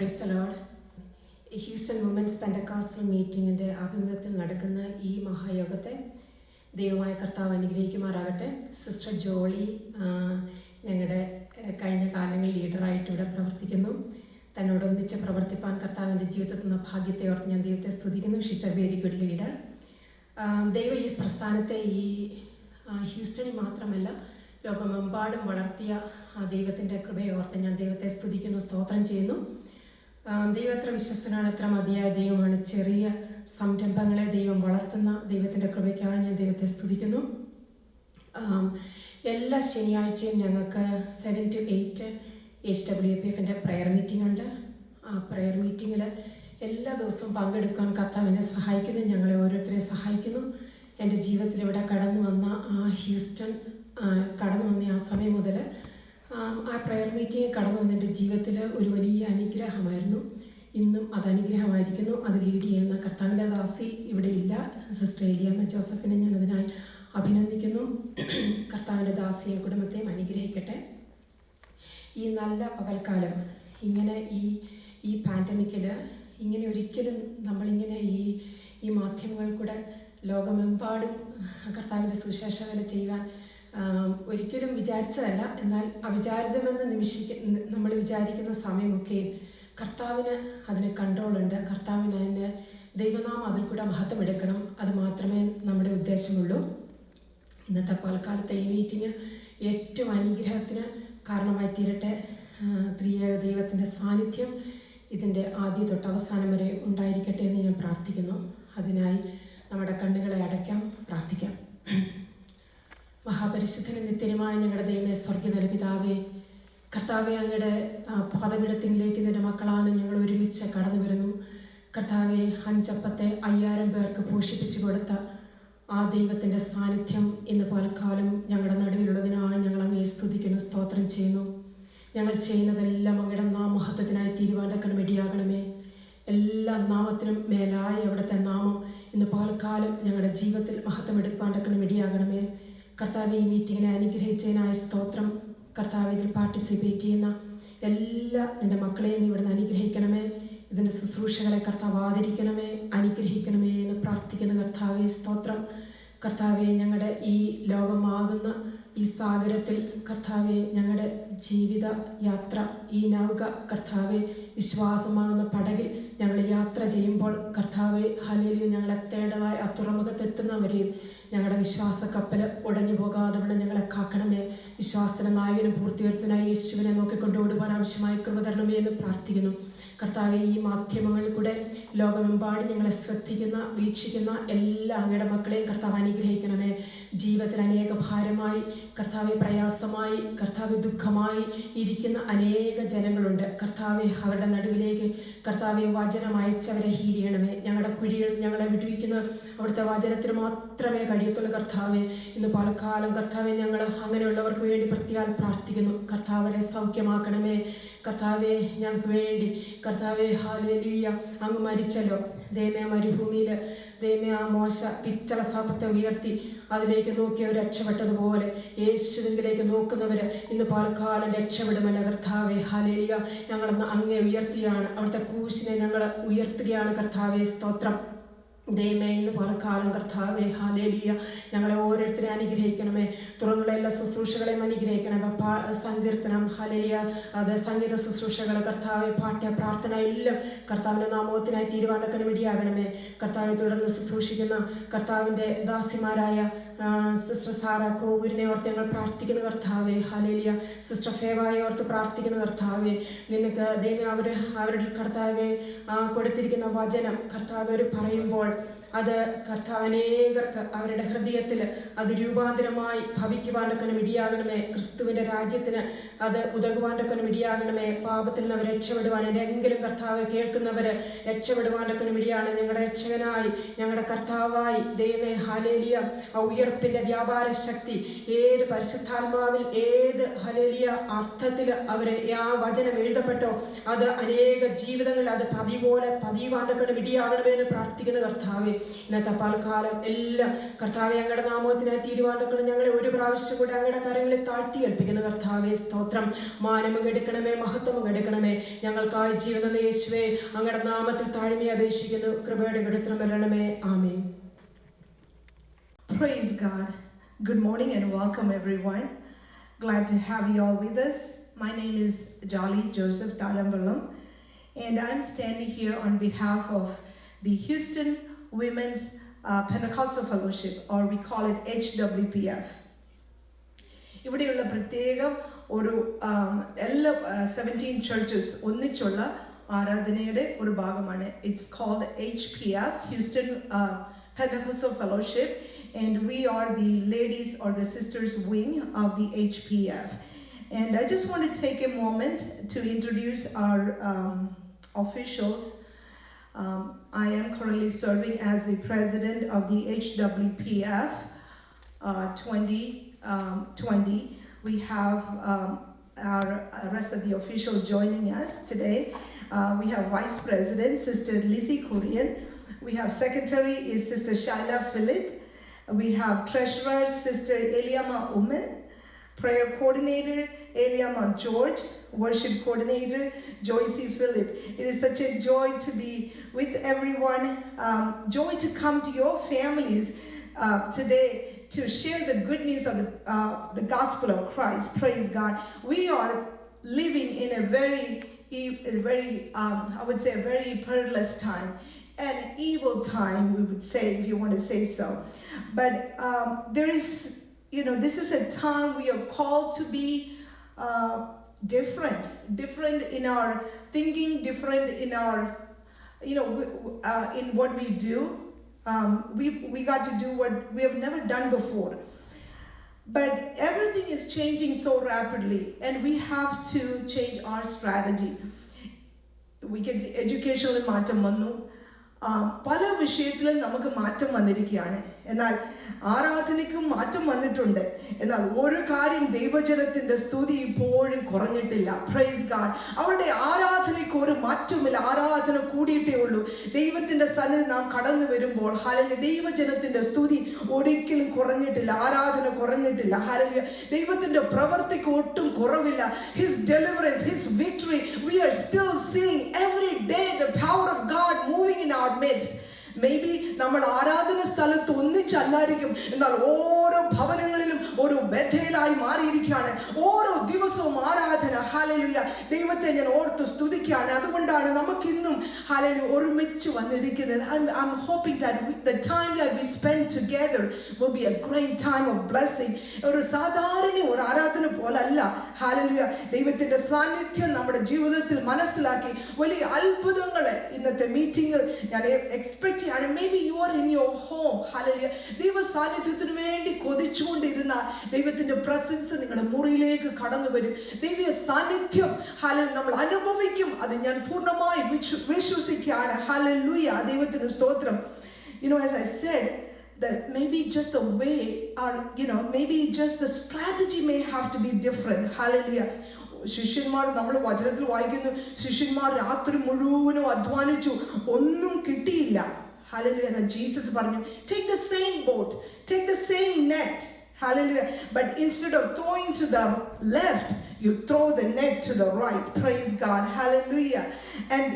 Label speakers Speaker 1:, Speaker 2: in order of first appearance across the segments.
Speaker 1: Price the Lord. Houston women's pentecostal മീറ്റിങ്ങിൻ്റെ ആഭിമുഖ്യത്തിൽ നടക്കുന്ന ഈ മഹായോഗത്തെ ദൈവമായ കർത്താവ് അനുഗ്രഹിക്കുമാറാകട്ടെ. സിസ്റ്റർ ജോളി ഞങ്ങളുടെ കഴിഞ്ഞ കാലങ്ങളിൽ ലീഡറായിട്ട് ഇവിടെ പ്രവർത്തിക്കുന്നു. തന്നോടൊന്നിച്ച് പ്രവർത്തിപ്പാൻ കർത്താവിൻ്റെ ജീവിതത്തിൽ നിന്ന് ഭാഗ്യത്തെ ഓർത്ത് ഞാൻ ദൈവത്തെ സ്തുതിക്കുന്നു. She's A very good leader. ദൈവം ഈ പ്രസ്ഥാനത്തെ ഈ ഹ്യൂസ്റ്റണിൽ മാത്രമല്ല ലോകമെമ്പാടും വളർത്തിയ ദൈവത്തിൻ്റെ കൃപയെ ഓർത്ത് ഞാൻ ദൈവത്തെ സ്തുതിക്കുന്നു, സ്തോത്രം ചെയ്യുന്നു. ദൈവം എത്ര വിശ്വസ്തനാണ്, എത്ര മതിയായ ദൈവമാണ്. ചെറിയ സംരംഭങ്ങളെ ദൈവം വളർത്തുന്ന ദൈവത്തിൻ്റെ കൃപയ്ക്കായി ഞാൻ ദൈവത്തെ സ്തുതിക്കുന്നു. എല്ലാ ശനിയാഴ്ചയും ഞങ്ങൾക്ക് 7 to 8 HWPFൻ്റെ പ്രയർ മീറ്റിംഗ് ഉണ്ട്. ആ പ്രയർ മീറ്റിങ്ങിൽ എല്ലാ ദിവസവും പങ്കെടുക്കാൻ കർത്താവ് എന്നെ സഹായിക്കുന്നു, ഞങ്ങളെ ഓരോരുത്തരെയും സഹായിക്കുന്നു. എൻ്റെ ജീവിതത്തിൽ ഇവിടെ കടന്നു വന്ന ഹ്യൂസ്റ്റൺ കടന്നു വന്ന ആ സമയം മുതൽ ആ പ്രയർ മീറ്റിംഗ് കടന്നു വന്ന എൻ്റെ ജീവിതത്തിൽ ഒരു വലിയ അനുഗ്രഹമായിരുന്നു. ഇന്നും അത് അനുഗ്രഹമായിരിക്കുന്നു. അത് ലീഡ് ചെയ്യുന്ന കർത്താവിൻ്റെ ദാസി ഇവിടെ ഇല്ല, സിസ്റ്റർ ഏലിയാമ്മ ജോസഫിനെ ഞാനതിനായി അഭിനന്ദിക്കുന്നു. കർത്താവിൻ്റെ ദാസിയെ കുടുംബത്തെയും അനുഗ്രഹിക്കട്ടെ. ഈ നല്ല പകൽക്കാലം ഇങ്ങനെ ഈ പാൻഡമിക്കിൽ ഇങ്ങനെ ഒരിക്കലും നമ്മളിങ്ങനെ ഈ മാധ്യമങ്ങൾ കൂടെ ലോകമെമ്പാടും കർത്താവിൻ്റെ സുവിശേഷ വേല ചെയ്യുവാൻ ഒരിക്കലും വിചാരിച്ചതല്ല. എന്നാൽ അവിചാരിതമെന്ന് നമ്മൾ വിചാരിക്കുന്ന സമയമൊക്കെയും കർത്താവിന് അതിന് കൺട്രോളുണ്ട്. കർത്താവിന് അതിന് ദൈവനാമം അതിൽ കൂടെ മഹത്വം എടുക്കണം. അത് മാത്രമേ നമ്മുടെ ഉദ്ദേശമുള്ളൂ. ഇന്നത്തെ പൽക്കാലത്തെ ഈ മീറ്റിംഗ് ഏറ്റവും അനുഗ്രഹത്തിന് കാരണമായി തീരട്ടെ. ത്രിയേക ദൈവത്തിൻ്റെ സാന്നിധ്യം ഇതിൻ്റെ ആദ്യ തൊട്ട് അവസാനം വരെ ഉണ്ടായിരിക്കട്ടെ എന്ന് ഞാൻ പ്രാർത്ഥിക്കുന്നു. അതിനായി നമ്മുടെ കണ്ണുകളെ അടയ്ക്കാം, പ്രാർത്ഥിക്കാം. മഹാപരിശുദ്ധനും നിത്യനുമായ ഞങ്ങളുടെ ദൈവമേ, സ്വർഗ്ഗതല പിതാവേ, കർത്താവെ, അങ്ങയുടെ പാദപീഠത്തിലേക്ക് നിന്റെ മക്കളാണ് ഞങ്ങൾ ഒരുമിച്ച് കടന്നു വരുന്നു. കർത്താവെ, 5 അപ്പത്തെ 5000 പേർക്ക് പോഷിപ്പിച്ചു കൊടുത്ത ആ ദൈവത്തിൻ്റെ സാന്നിധ്യം ഇന്ന് പലക്കാലം ഞങ്ങളുടെ നടുവിലുള്ളതിനായി ഞങ്ങൾ അങ്ങയെ സ്തുതിക്കുന്നു, സ്തോത്രം ചെയ്യുന്നു. ഞങ്ങൾ ചെയ്യുന്നതെല്ലാം അങ്ങയുടെ നാമഹത്വത്തിനായി തീരുവാനൊക്കെ ഇടയാകണമേ. എല്ലാ നാമത്തിനും മേലായ അവിടുത്തെ നാമം ഇന്ന് പകൽക്കാലം ഞങ്ങളുടെ ജീവിതത്തിൽ മഹത്വം എടുക്കാനൊക്കെ ഇടയാകണമേ. കർത്താവ്, ഈ മീറ്റിങ്ങിനെ അനുഗ്രഹിച്ചതിനായി സ്തോത്രം. കർത്താവ്, ഇതിൽ പാർട്ടിസിപ്പേറ്റ് ചെയ്യുന്ന എല്ലാ നിൻ്റെ മക്കളെയും നീ ഇവിടുന്ന് അനുഗ്രഹിക്കണമേ. ഇതിൻ്റെ ശുശ്രൂഷകളെ കർത്താവ് ആദരിക്കണമേ, അനുഗ്രഹിക്കണമേ എന്ന് പ്രാർത്ഥിക്കുന്ന കർത്താവെ, സ്തോത്രം. കർത്താവെ, ഞങ്ങളുടെ ഈ ലോകമാകുന്ന ഈ സാഗരത്തിൽ കർത്താവെ, ഞങ്ങളുടെ ജീവിത യാത്ര, ഈ നൗക കർത്താവെ, വിശ്വാസമാകുന്ന പടകിൽ ഞങ്ങൾ യാത്ര ചെയ്യുമ്പോൾ കർത്താവെ, ഹല്ലേലൂയ, ഞങ്ങൾ എത്തേണ്ടതായ ആ തുറമുഖത്തെത്തുന്നവരെയും ഞങ്ങളുടെ വിശ്വാസ കപ്പൽ ഉടഞ്ഞു പോകാതെ ഇവിടെ ഞങ്ങളെ കാക്കണമേ. വിശ്വാസത്തിൻ്റെ നായകനും പൂർത്തീകരണത്തിനായി യേശുവിനെ നോക്കിക്കൊണ്ട് ഓടുവാൻ ആവശ്യമായ കൃപ തരണമേ എന്ന് പ്രാർത്ഥിക്കുന്നു. കർത്താവെ, ഈ മാധ്യമങ്ങളിൽ കൂടെ ലോകമെമ്പാടും ഞങ്ങളെ ശ്രദ്ധിക്കുന്ന, വീക്ഷിക്കുന്ന എല്ലാ അങ്ങയുടെ മക്കളെയും കർത്താവ് അനുഗ്രഹിക്കണമേ. ജീവിതത്തിൽ അനേക ഭാരമായി കർത്താവെ, പ്രയാസമായി കർത്താവെ, ദുഃഖമായി ഇരിക്കുന്ന അനേക ജനങ്ങളുണ്ട്. കർത്താവെ, അവരുടെ നടുവിലേക്ക് കർത്താവെ വചനം അയച്ചവരെ ഹീൽ ചെയ്യണമേ. ഞങ്ങളുടെ കുഴികൾ ഞങ്ങളെ വിടുവിക്കുന്ന അവിടുത്തെ വചനത്തിന് മാത്രമേ കഴിയത്തുള്ളൂ. കർത്താവെ, ഇന്ന് പലക്കാലം കർത്താവെ, ഞങ്ങൾ അങ്ങനെയുള്ളവർക്ക് വേണ്ടി പ്രത്യേകം പ്രാർത്ഥിക്കുന്നു. കർത്താവരെ സൗഖ്യമാക്കണമേ. കർത്താവെ, ഞങ്ങൾക്ക് വേണ്ടി കർത്താവെ, ഹല്ലേലൂയ, അങ്ങ് മരിച്ചല്ലോ ദൈവമേ. മരുഭൂമിയിൽ ദൈവമേ, ആ മോശ പിച്ചള സർപ്പത്തെ ഉയർത്തി അതിലേക്ക് നോക്കിയവർ രക്ഷപ്പെട്ടതുപോലെ യേശുവിലേക്ക് നോക്കുന്നവർ ഇന്ന് പലക്കാലം രക്ഷപ്പെടുമല്ല. കർത്താവെ, ഹല്ലേലൂയ, ഞങ്ങളന്ന് അങ്ങേ ഉയർത്തിയാണ്, അവിടുത്തെ ക്രൂശിനെ ഞങ്ങൾ ഉയർത്തുകയാണ്. കർത്താവെ, സ്തോത്രം. ദൈവമേ, ഇന്ന് പലക്കാലം കർത്താവെ, ഹല്ലേലൂയ, ഞങ്ങളെ ഓരോരുത്തരെ അനുഗ്രഹിക്കണമേ. തുറന്നുള്ള എല്ലാ ശുശ്രൂഷകളെയും അനുഗ്രഹിക്കണമേ. സങ്കീർത്തനം, ഹല്ലേലൂയ, അത് സംഗീത ശുശ്രൂഷകൾ കർത്താവെ, പാഠ്യ പ്രാർത്ഥന എല്ലാം കർത്താവിൻ്റെ നാമത്തിനായി തീരുവാനൊക്കെ ഇടയാകണമേ. കർത്താവെ, തുടർന്ന് ശുശ്രൂഷിക്കുന്ന കർത്താവിൻ്റെ ദാസിമാരായ സിസ്റ്റർ സാറ കോവൂരിനെ ഓർത്ത് ഞങ്ങൾ പ്രാർത്ഥിക്കുന്ന കർത്താവെ, ഹല്ലേലൂയ, സിസ്റ്റർ ഫേവായെ ഓർത്ത് പ്രാർത്ഥിക്കുന്ന കർത്താവെ. നിനക്ക് ദൈവമേ, അവരുടെ കർത്താവെ കൊടുത്തിരിക്കുന്ന വചനം കർത്താവ് അവർ പറയുമ്പോൾ അത് കർത്താവ് അനേകർക്ക് അവരുടെ ഹൃദയത്തിൽ അത് രൂപാന്തരമായി ഭവിക്കുവാനൊക്കെ ഇടയാകണമേ. ക്രിസ്തുവിൻ്റെ രാജ്യത്തിന് അത് ഉതകുവാനൊക്കെ ഇടയാകണമേ. പാപത്തിൽ നിന്ന് അവർ രക്ഷപ്പെടുവാൻ എന്തെങ്കിലും കർത്താവ് കേൾക്കുന്നവർ രക്ഷപ്പെടുവാനൊക്കെ ഇടയാണ്. ഞങ്ങളുടെ രക്ഷകനായി, ഞങ്ങളുടെ കർത്താവായി ദൈവമേ, ഹല്ലേലൂയ, ആ ഉയർപ്പിൻ്റെ വ്യാപാര ശക്തി ഏത് പരിശുദ്ധാത്മാവിൽ ഏത് ഹല്ലേലൂയ അർത്ഥത്തിൽ അവർ ആ വചനം എഴുതപ്പെട്ടോ അത് അനേക ജീവിതങ്ങളിൽ അത് പതിപോലെ പതിവാനൊക്കെ ഇടയാകണമെന്ന് പ്രാർത്ഥിക്കുന്ന കർത്താവെ. ഇന്നത്തെ പൽക്കാലം എല്ലാം കർത്താവെ അങ്ങയുടെ നാമത്തിനായി തീരുമാനങ്ങൾ ഞങ്ങളെ ഒരു പ്രാവശ്യം കൂടെ അങ്ങയുടെ കരങ്ങളിൽ താഴ്ത്തി ഏൽപ്പിക്കുന്ന കർത്താവെ സ്തോത്രം. മാനമും എടുക്കണമേ, മഹത്വമും എടുക്കണമേ. ഞങ്ങൾക്കായി ജീവൻ യേശുവേ അങ്ങയുടെ നാമത്തിൽ താഴ്മയെ അപേക്ഷിക്കുന്നു. കൃപയുടെ കടത്രം വരണമേ. ആമേൻ.
Speaker 2: Praise God. Good morning and welcome everyone. Glad to have you all with us. My name is Jolly Joseph Talambalam and I'm standing here on behalf of the Houston Women's Pentecostal Fellowship, or we call it HWPF. ഇവിടെയുള്ള പ്രത്യേകം ഒരു എല്ലാ 17 churches ഒന്നിച്ചുള്ള ആരാധനയുടെ ഒരു ഭാഗമാണ്. It's called HPF, Houston Pentecostal Fellowship, and we are the ladies or the sisters wing of the HPF. And I just want to take a moment to introduce our officials. I am currently serving as the president of the HWPF 2020. We have our rest of the officials joining us today. We have Vice President, Sister Lizzie Korean. We have Secretary is Sister Shaila Philip. We have Treasurer, Sister Eliama Uman. Prayer Coordinator, Eliama George. Worship Coordinator, Joycey Philip. It is such a joy to be with everyone. Joy to come to your families today to share the good news of the gospel of Christ. Praise God. We are living in a very I would say a very perilous time, an evil time, we would say, if you want to say so. But there is, this is a time we are called to be different in our thinking, different in our, in what we do. We got to do what we have never done before. But everything is changing so rapidly, and we have to change our strategy. We can see educational മാറ്റം വന്നു, പല വിഷയത്തിലും നമുക്ക് മാറ്റം വന്നിരിക്കുകയാണ്. എന്നാൽ ആരാധനയ്ക്കും മാറ്റം വന്നിട്ടുണ്ട്. എന്നാൽ ഒരു കാര്യം, ദൈവജനത്തിന്റെ സ്തുതി ഇപ്പോഴും കുറഞ്ഞിട്ടില്ല. Praise God. അവരുടെ ആരാധനയ്ക്ക് ഒരു മാറ്റമില്ല. ആരാധന കൂടിയിട്ടേ ഉള്ളൂ. ദൈവത്തിന്റെ സന്നിധി നാം കടന്നു വരുമ്പോൾ ഹല്ലേലൂയ, ദൈവജനത്തിന്റെ സ്തുതി ഒരിക്കലും കുറഞ്ഞിട്ടില്ല. ആരാധന കുറഞ്ഞിട്ടില്ല. ഹല്ലേലൂയ. ദൈവത്തിന്റെ പ്രവൃത്തിക്ക് ഒട്ടും കുറവില്ല. His deliverance, His victory, we are still seeing every day the power of God moving in our midst. Maybe നമ്മൾ ആരാധന സ്ഥലത്ത് ഒന്നിച്ചല്ലായിരിക്കും, എന്നാൽ ഓരോ ഭവനങ്ങളിലും ഒരു ബഥേലായി മാറിയിരിക്കുകയാണ്. ഓരോ ദിവസവും ആരാധന. ഹല്ലേലൂയ. ദൈവത്തെ ഞാൻ ഓർത്ത് സ്തുതിക്കുകയാണ്. അതുകൊണ്ടാണ് നമുക്കിന്നും ഹല്ലേലൂയ ഒരുമിച്ച് വന്നിരിക്കുന്നത്. I'm hoping that the time that we spend together will be a great time of blessing. ഒരു സാധാരണ ഒരു ആരാധന പോലല്ല. ഹല്ലേലൂയ. ദൈവത്തിന്റെ സാന്നിധ്യം നമ്മുടെ ജീവിതത്തിൽ മനസ്സിലാക്കി വലിയ അത്ഭുതങ്ങളെ ഇന്നത്തെ മീറ്റിംഗിൽ ഞാൻ expect. Maybe you are in your home. Hallelujah. ദൈവ സാന്നിധ്യത്തിന് വേണ്ടി കൊതിച്ചുകൊണ്ടിരുന്ന ദൈവത്തിന്റെ പ്രസൻസ് നിങ്ങളുടെ മുറിയിലേക്ക് കടന്നു വരും. ദൈവീയ സാന്നിധ്യം ഹല്ലേലൂയ നമ്മൾ അനുഭവിക്കും. അത് ഞാൻ പൂർണ്ണമായി വിശ്വസിക്കുകയാണ്. ഹല്ലേലൂയ. ദൈവത്തിന് സ്തോത്രം. As I said, that maybe just the way, or maybe just the strategy may have to be different. Hallelujah. ശിഷ്യന്മാർ, നമ്മൾ വചനത്തിൽ വായിക്കുന്നു, ശിഷ്യന്മാർ രാത്രി മുഴുവനും അധ്വാനിച്ചു, ഒന്നും കിട്ടിയില്ല. Hallelujah. Jesus പറഞ്ഞു, take the same boat, take the same net. Hallelujah. But instead of throwing to the left, you throw the net to the right. Praise God. Hallelujah. And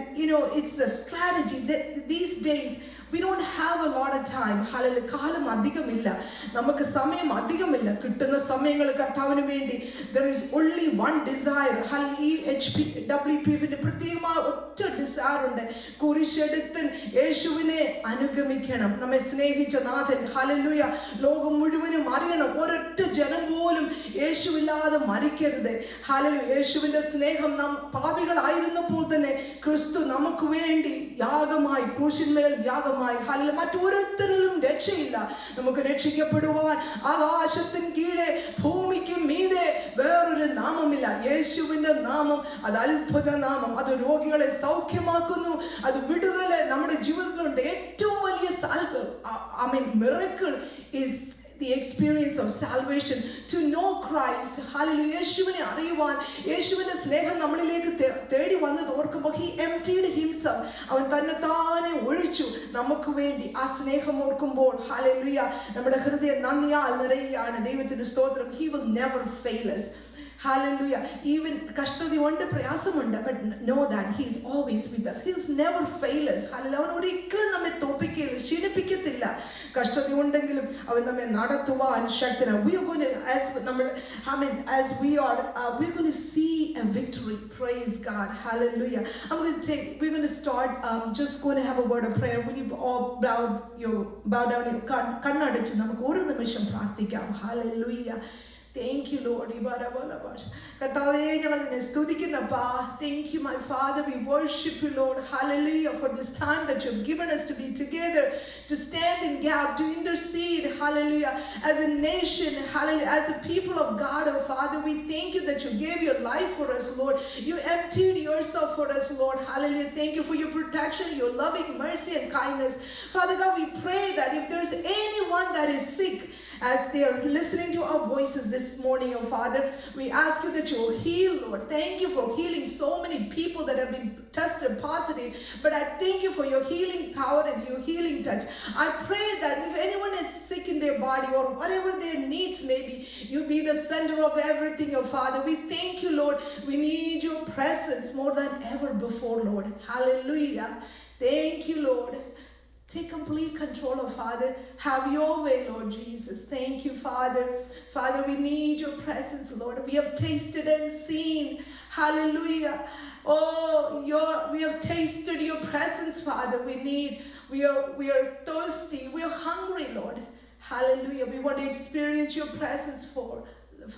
Speaker 2: it's the strategy that these days we don't have a lot of time. Hallelujah. കാലം അധികമില്ല, നമുക്ക് സമയം അധികമില്ല. കിട്ടുന്ന സമയങ്ങൾ കർത്താവിന് വേണ്ടി there is only one desire. Hallelujah. HWPFന്റെ പ്രത്യേകമായ ഒറ്റ desire ഉണ്ട്. കുരിശെടുത്ത് യേശുവിനെ അനുഗമിക്കണം. നമ്മെ സ്നേഹിച്ച നാഥൻ ഹല്ലേലൂയ ലോകം മുഴുവനും അറിയണം. ഒരൊറ്റ ജനം പോലും യേശുവില്ലാതെ മരിക്കരുത്. ഹല്ലേലൂയ. യേശുവിന്റെ സ്നേഹം നാം പാപികളായിരുന്നപ്പോൾ തന്നെ ക്രിസ്തു നമുക്ക് വേണ്ടി യാഗമായി, ക്രൂശിന്മേൽ യാഗമായി. ഹല്ലേലൂയ. മറ്റൊരുത്തരിലും രക്ഷയില്ല. നമുക്ക് രക്ഷിക്കപ്പെടുവാൻ ആകാശത്തിന് കീഴെ ഭൂമിക്ക് മീതെ വേറൊരു നാമമില്ല. യേശുവിന്റെ നാമം അത് അത്ഭുത നാമം. അത് രോഗികളെ സൗഖ്യമാക്കുന്നു. അത് വിടുതല് നമ്മുടെ ജീവിതത്തിലുണ്ട്. ഏറ്റവും വലിയ miracle is the experience of salvation, to know Christ. Hallelujah. യേശുവിനെ അറിയുവാൻ, യേശുവിന്റെ സ്നേഹം നമ്മളിലേക്ക് തേടി വന്നത് ഓർക്കുമ്പോൾ he emptied himself. അവൻ തന്നെത്താനെ ഒഴിച്ചു നമുക്ക് വേണ്ടി. ആ സ്നേഹം ഓർക്കുമ്പോൾ ഹല്ലേലൂയ നമ്മുടെ ഹൃദയം നന്ദിയാൽ നിറയുകയാണ്. ദൈവത്തിന് സ്തോത്രം. He will never fail us. Hallelujah. Even കഷ്ടതയുണ്ട്, പ്രയാസമുണ്ട്, but know that he is always with us. He will never fail us. Hallelujah. അവൻ ഒരിക്കലും നമ്മെ തോൽപ്പിക്കില്ല, ക്ഷീണിപ്പിക്കത്തില്ല. കഷ്ടതയുണ്ടെങ്കിലും അവൻ നമ്മെ നടത്തുവാൻ ശക്തനാണ്. We are going to, as we are, we're going to see a victory. Praise God. Hallelujah. We're going to start, just going to have a word of prayer. Will you all bow down your കണ്ണടച്ച് നമുക്ക് ഒരു നിമിഷം പ്രാർത്ഥിക്കാം. Hallelujah. Thank you, Lord. കർത്താവേ, ഞങ്ങൾ നിന്നെ സ്തുതിക്കുന്നപ്പാ. Thank you, my Father. We worship you, Lord. Hallelujah, for this time that you have given us to be together, to stand in gap, to intercede. Hallelujah. As a nation, hallelujah, as the people of God, oh Father, we thank you that you gave your life for us, Lord. You emptied yourself for us, Lord. Hallelujah. Thank you for your protection, your loving mercy and kindness. Father God, we pray that if there's anyone that is sick, as they are listening to our voices this morning, oh Father, we ask you that you will heal, Lord. Thank you for healing so many people that have been tested positive, but I thank you for your healing power and your healing touch. I pray that if anyone is sick in their body or whatever their needs may be, you be the center of everything, oh Father. We thank you, Lord. We need your presence more than ever before, Lord. Hallelujah. Thank you, Lord. Take complete control, oh Father. Have your way, Lord Jesus. Thank you, Father. Father, we need your presence, Lord. We have tasted and seen. Hallelujah. Oh, we have tasted your presence, Father. We are thirsty. We are hungry, Lord. Hallelujah. We want to experience your presence,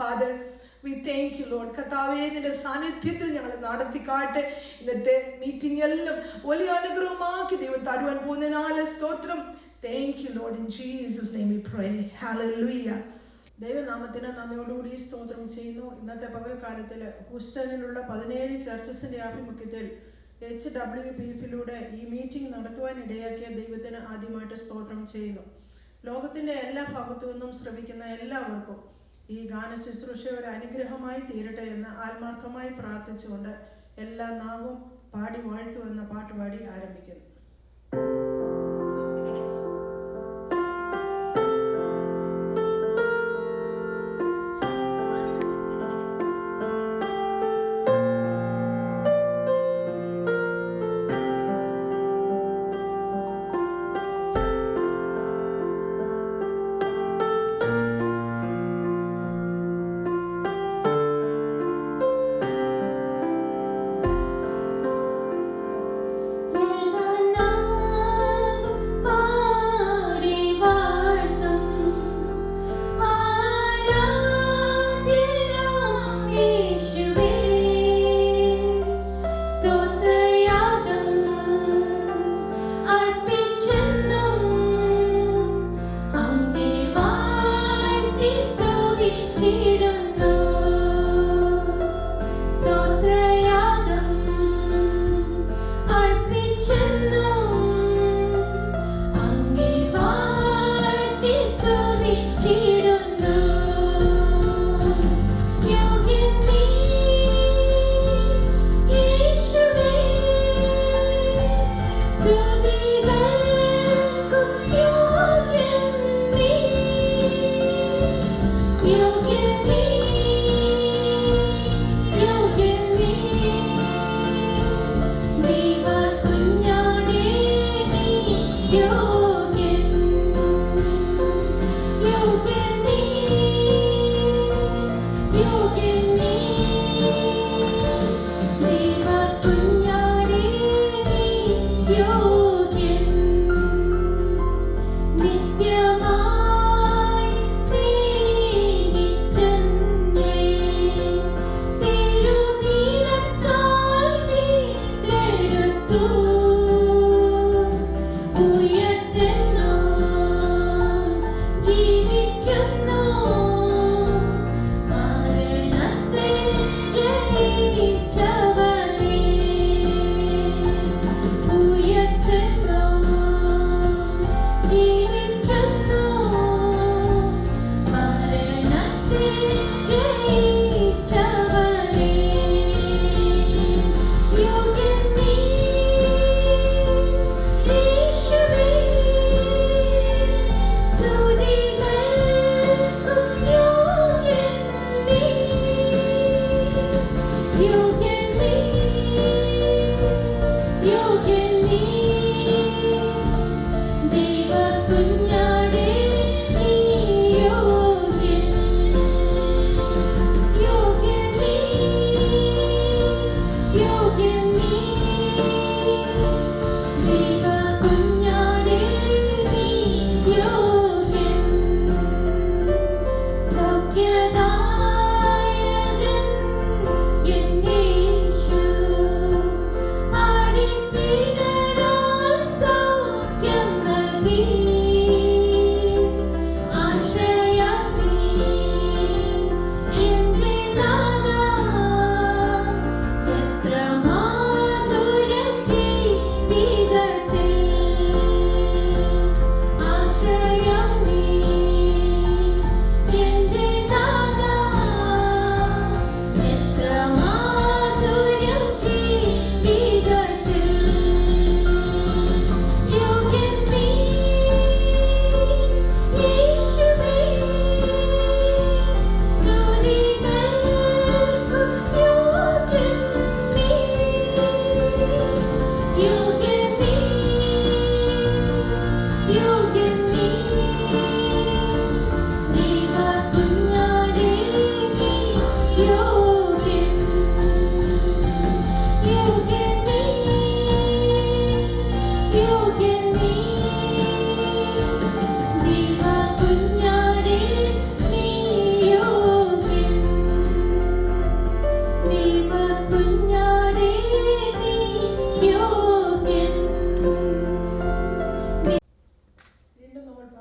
Speaker 2: Father. We thank you, Lord. കർത്താവേ, നിന്റെ സാന്നിധ്യത്തിൽ ഞങ്ങൾ നടത്തിക്കാട്ടെ. ഇന്നത്തെ meeting എല്ലാം വലിയ അനുഗ്രഹമാക്കി ദൈവം തരുവാൻ പോകുന്നതിനാൽ സ്തോത്രം. Thank you, Lord. In Jesus' name we pray. Hallelujah.
Speaker 3: ദൈവനാമത്തിന് നന്ദിയോടുകൂടി സ്തോത്രം ചെയ്യുന്നു. ഇന്നത്തെ പകൽക്കാലത്തിൽ ഹൂസ്റ്റണിലുള്ള 17 ചർച്ചസിന്റെ ആഭിമുഖ്യത്തിൽ HWPF-ലൂടെ ഈ മീറ്റിംഗ് നടത്തുവാൻ ഇടയാക്കിയ ദൈവത്തിന് ആദ്യമായിട്ട് സ്തോത്രം ചെയ്യുന്നു. ലോകത്തിന്റെ എല്ലാ ഭാഗത്തു നിന്നും ശ്രമിക്കുന്ന എല്ലാവർക്കും ഈ ഗാന ശുശ്രൂഷ ഒരു അനുഗ്രഹമായി തീരട്ടെ എന്ന് ആത്മാർത്ഥമായി പ്രാർത്ഥിച്ചുകൊണ്ട് എല്ലാ നാവും പാടി വാഴ്ത്തു എന്ന പാട്ടുപാടി ആരംഭിക്കുന്നു.
Speaker 4: You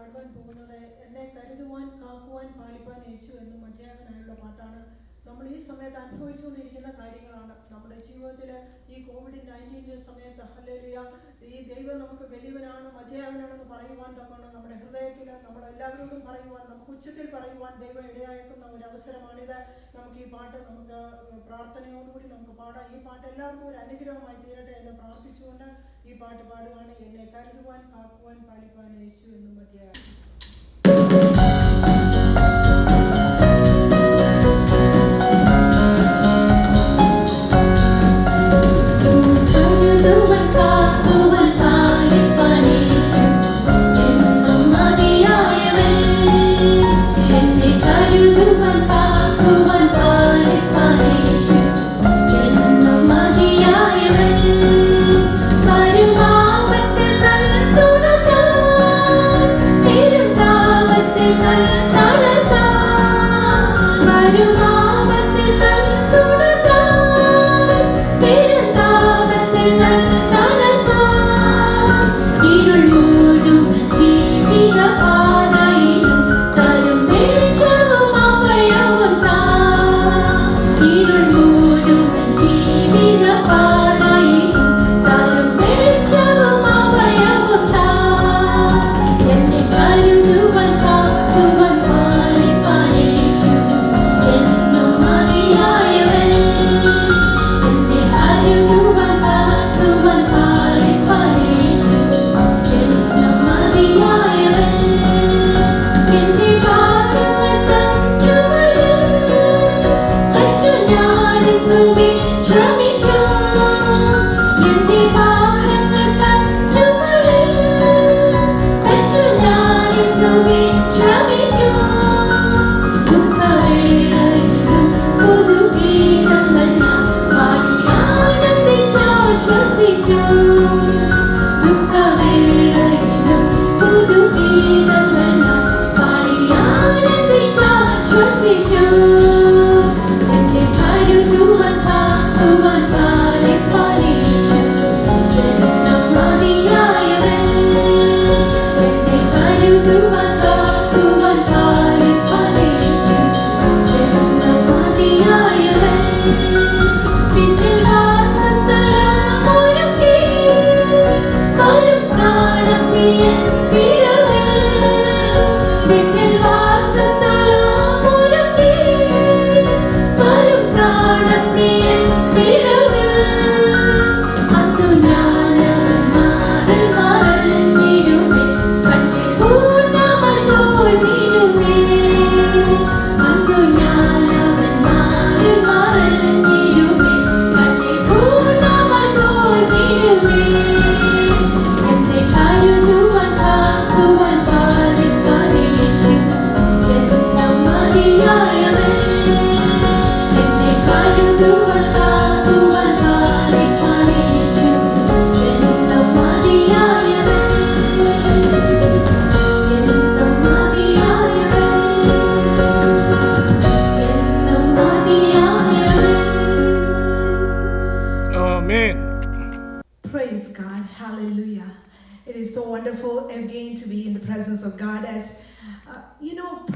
Speaker 3: പാടുവാൻ പോകുന്നത് എന്നെ കരുതുവാൻ, കാക്കുവാൻ, പാലിപ്പാൻ യേശു എന്നും അധ്യാപനായുള്ള പാട്ടാണ്. നമ്മൾ ഈ സമയത്ത് അനുഭവിച്ചുകൊണ്ടിരിക്കുന്ന കാര്യങ്ങളാണ്. നമ്മുടെ ജീവിതത്തിൽ ഈ COVID-19 സമയത്ത് ഹല്ലേലൂയ, ഈ ദൈവം നമുക്ക് വലിയവനാണ്, മധ്യാവനാണെന്ന് പറയുവാൻ തക്കണം. നമ്മുടെ ഹൃദയത്തിൽ നമ്മളെല്ലാവരോടും പറയുവാൻ, നമുക്ക് ഉച്ചത്തിൽ പറയുവാൻ ദൈവം ഇടയാക്കുന്ന ഒരു അവസരമാണിത്. നമുക്ക് ഈ പാട്ട് നമുക്ക് പ്രാർത്ഥനയോടുകൂടി നമുക്ക് പാടാം. ഈ പാട്ട് എല്ലാവർക്കും ഒരു അനുഗ്രഹമായി തീരട്ടെ എന്ന് പ്രാർത്ഥിച്ചുകൊണ്ട് ഈ പാട്ട് പാടുകയാണ്. എന്നെ കരുതുവാൻ, കാക്കുവാൻ, പാലിപ്പാൻ യേശു എന്നും മധ്യാവൻ.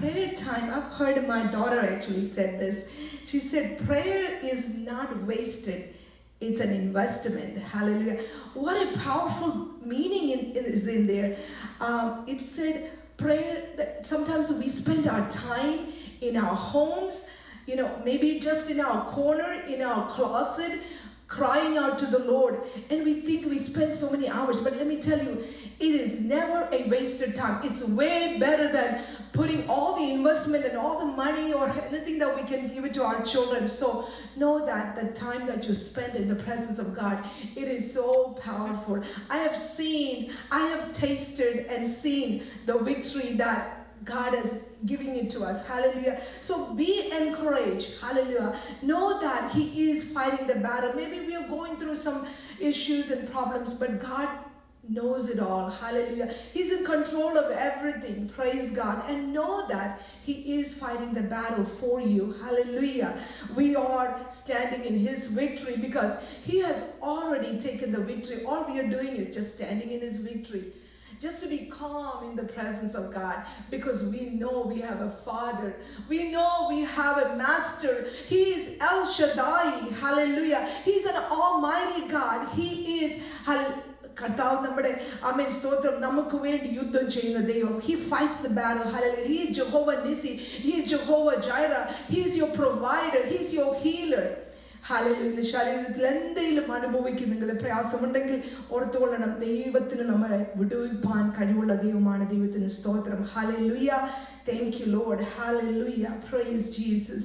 Speaker 2: Prayer time, I've heard my daughter actually said this. She said, prayer is not wasted. It's an investment. Hallelujah. What a powerful meaning is in there. It said prayer, that sometimes we spend our time in our homes, maybe just in our corner, in our closet, crying out to the Lord. And we think we spend so many hours. But let me tell you, it is never a wasted time. It's way better than putting all the investment and all the money or anything that we can give it to our children. So know that the time that you spend in the presence of God, it is so powerful. I have tasted and seen the victory that God is giving it to us. Hallelujah. So be encouraged. Hallelujah. Know that He is fighting the battle. Maybe we are going through some issues and problems, but God knows it all. Hallelujah. He's in control of everything. Praise God. And know that He is fighting the battle for you. Hallelujah. We are standing in His victory because He has already taken the victory. All we are doing is just standing in His victory. just to be calm in the presence of God, because we know we have a Father. We know we have a Master. He is El Shaddai. Hallelujah. He's an Almighty God. He is, കർത്താവ് നമ്മുടെ ആമേൻ സ്തോത്രം നമുക്ക് വേണ്ടി യുദ്ധം ചെയ്യുന്ന ദൈവം. He fights the battle. Hallelujah. He is Jehovah Nissi. He is Jehovah Jireh. He is your provider. He is your healer. Hallelujah. ഇന്ന് ശരീരത്തിൽ എന്തെങ്കിലും അനുഭവിക്കുന്നെങ്കിൽ പ്രയാസമുണ്ടെങ്കിൽ ഓർത്തുകൊള്ളണം, ദൈവത്തിന് നമ്മളെ വിടുവിപ്പാൻ കഴിവുള്ള ദൈവമാണ്. ദൈവത്തിന് സ്തോത്രം. Hallelujah. Thank you, Lord. Hallelujah. Praise Jesus.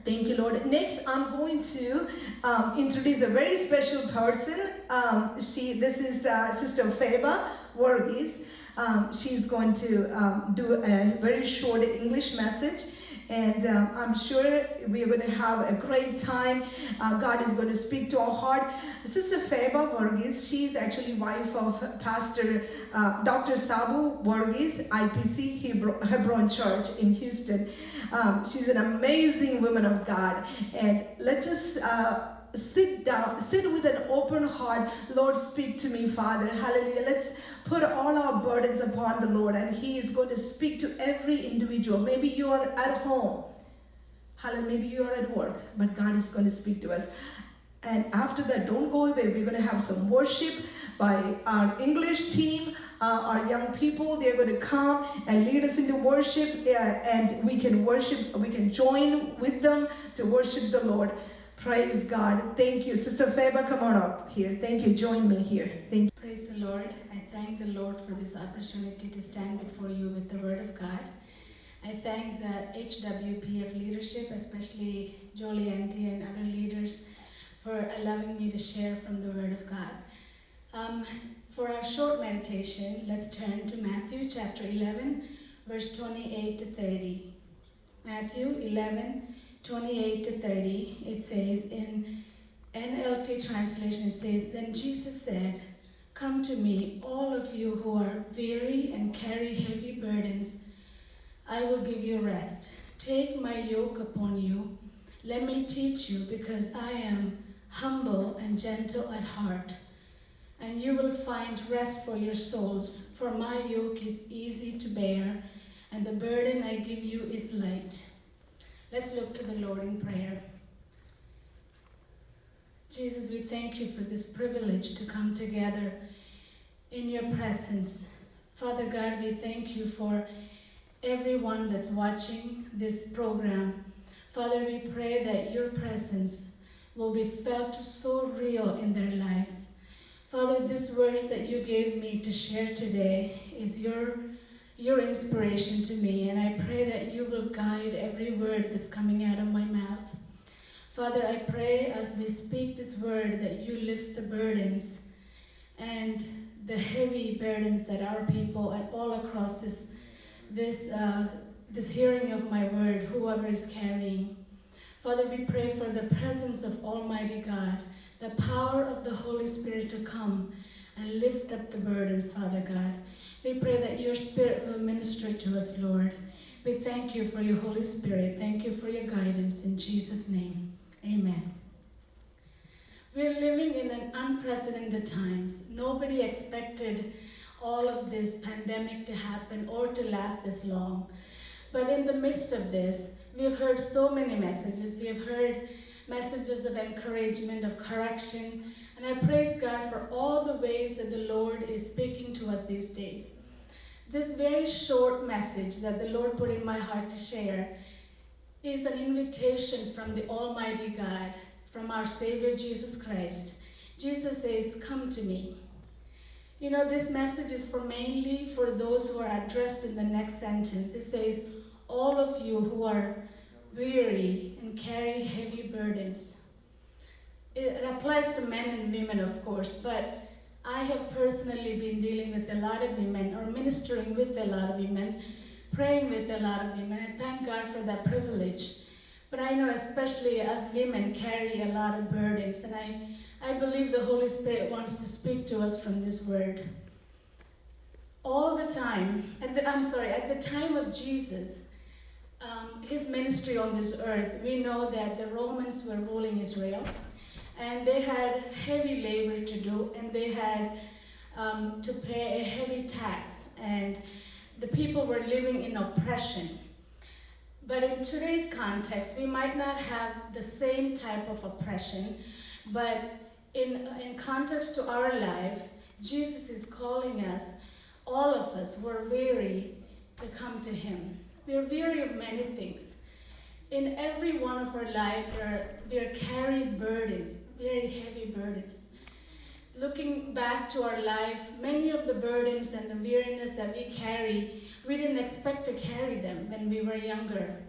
Speaker 2: Thank you, Lord. Next, I'm going to introduce a very special person. This is Sister Feba Varghese. She's going to do a very short English message. And I'm sure we're going to have a great time. God is going to speak to our heart. Sister Feba Varghese, she's actually wife of Pastor Dr. Sabu Varghese, IPC Hebron Church in Houston. She's an amazing woman of God. And let's just sit with an open heart. Lord, speak to me, Father. Hallelujah. Let's put all our burdens upon the Lord, and He is going to speak to every individual. Maybe you are at home. Hallelujah. Maybe you are at work, but God is going to speak to us. And after that, don't go away. We're going to have some worship by our English team, our young people. They're going to come and lead us into worship, and we can worship. We can join with them to worship the Lord. Praise God. Thank you. Sister Feba, come on up here. Thank you. Join me here. Thank you.
Speaker 4: Praise the Lord. I thank the Lord for this opportunity to stand before you with the Word of God. I thank the HWPF leadership, especially Jolie Auntie and other leaders, for allowing me to share from the Word of God. For our short meditation, let's turn to Matthew chapter 11, verse 28 to 30. Matthew 11, 28 to 30, it says in NLT translation, it says, "Then Jesus said, 'Come to me, all of you who are weary and carry heavy burdens. I will give you rest. Take my yoke upon you. Let me teach you, because I am humble and gentle at heart. And you will find rest for your souls. For my yoke is easy to bear, and the burden I give you is light.'" Let's look to the Lord in prayer. Jesus, we thank you for this privilege to come together in your presence. Father God, we thank you for everyone that's watching this program. Father, we pray that your presence will be felt so real in their lives. Father, this verse that you gave me to share today is your inspiration to me, and I pray that you will guide every word that's coming out of my mouth. Father, I pray as we speak this word that you lift the burdens and the heavy burdens that our people and all across this hearing of my word, whoever is carrying. Father, we pray for the presence of Almighty God, the power of the Holy Spirit to come and lift up the burdens, Father God. We pray that your Spirit will minister to us, Lord. We thank you for your Holy Spirit. Thank you for your guidance. In Jesus' name, amen. We're living in an unprecedented times. Nobody expected all of this pandemic to happen or to last this long. But in the midst of this, we have heard so many messages. We have heard messages of encouragement, of correction, and I praise God for all the ways that the Lord is speaking to us these days. This very short message that the Lord put in my heart to share is an invitation from the Almighty God, from our Savior Jesus Christ. Jesus says, "Come to me." You know, this message is mainly for those who are addressed in the next sentence. It says, "All of you who are weary and carry heavy burdens." It applies to men and women, of course, but I have personally been dealing with a lot of women, or ministering with a lot of women, praying with a lot of women. I thank God for that privilege. But I know especially as women carry a lot of burdens, and I believe the Holy Spirit wants to speak to us from this word. All the time, at the time of Jesus, his ministry on this earth, we know that the Romans were ruling Israel, and they had heavy labor to do, and they had to pay a heavy tax, and the people were living in oppression. But in today's context, we might not have the same type of oppression, but in context to our lives, Jesus is calling us, all of us who are weary, to come to him. We are weary of many things. In every one of our lives, we are carrying burdens, very heavy burdens. Looking back to our life, many of the burdens and the weariness that we carry, we didn't expect to carry them when we were younger.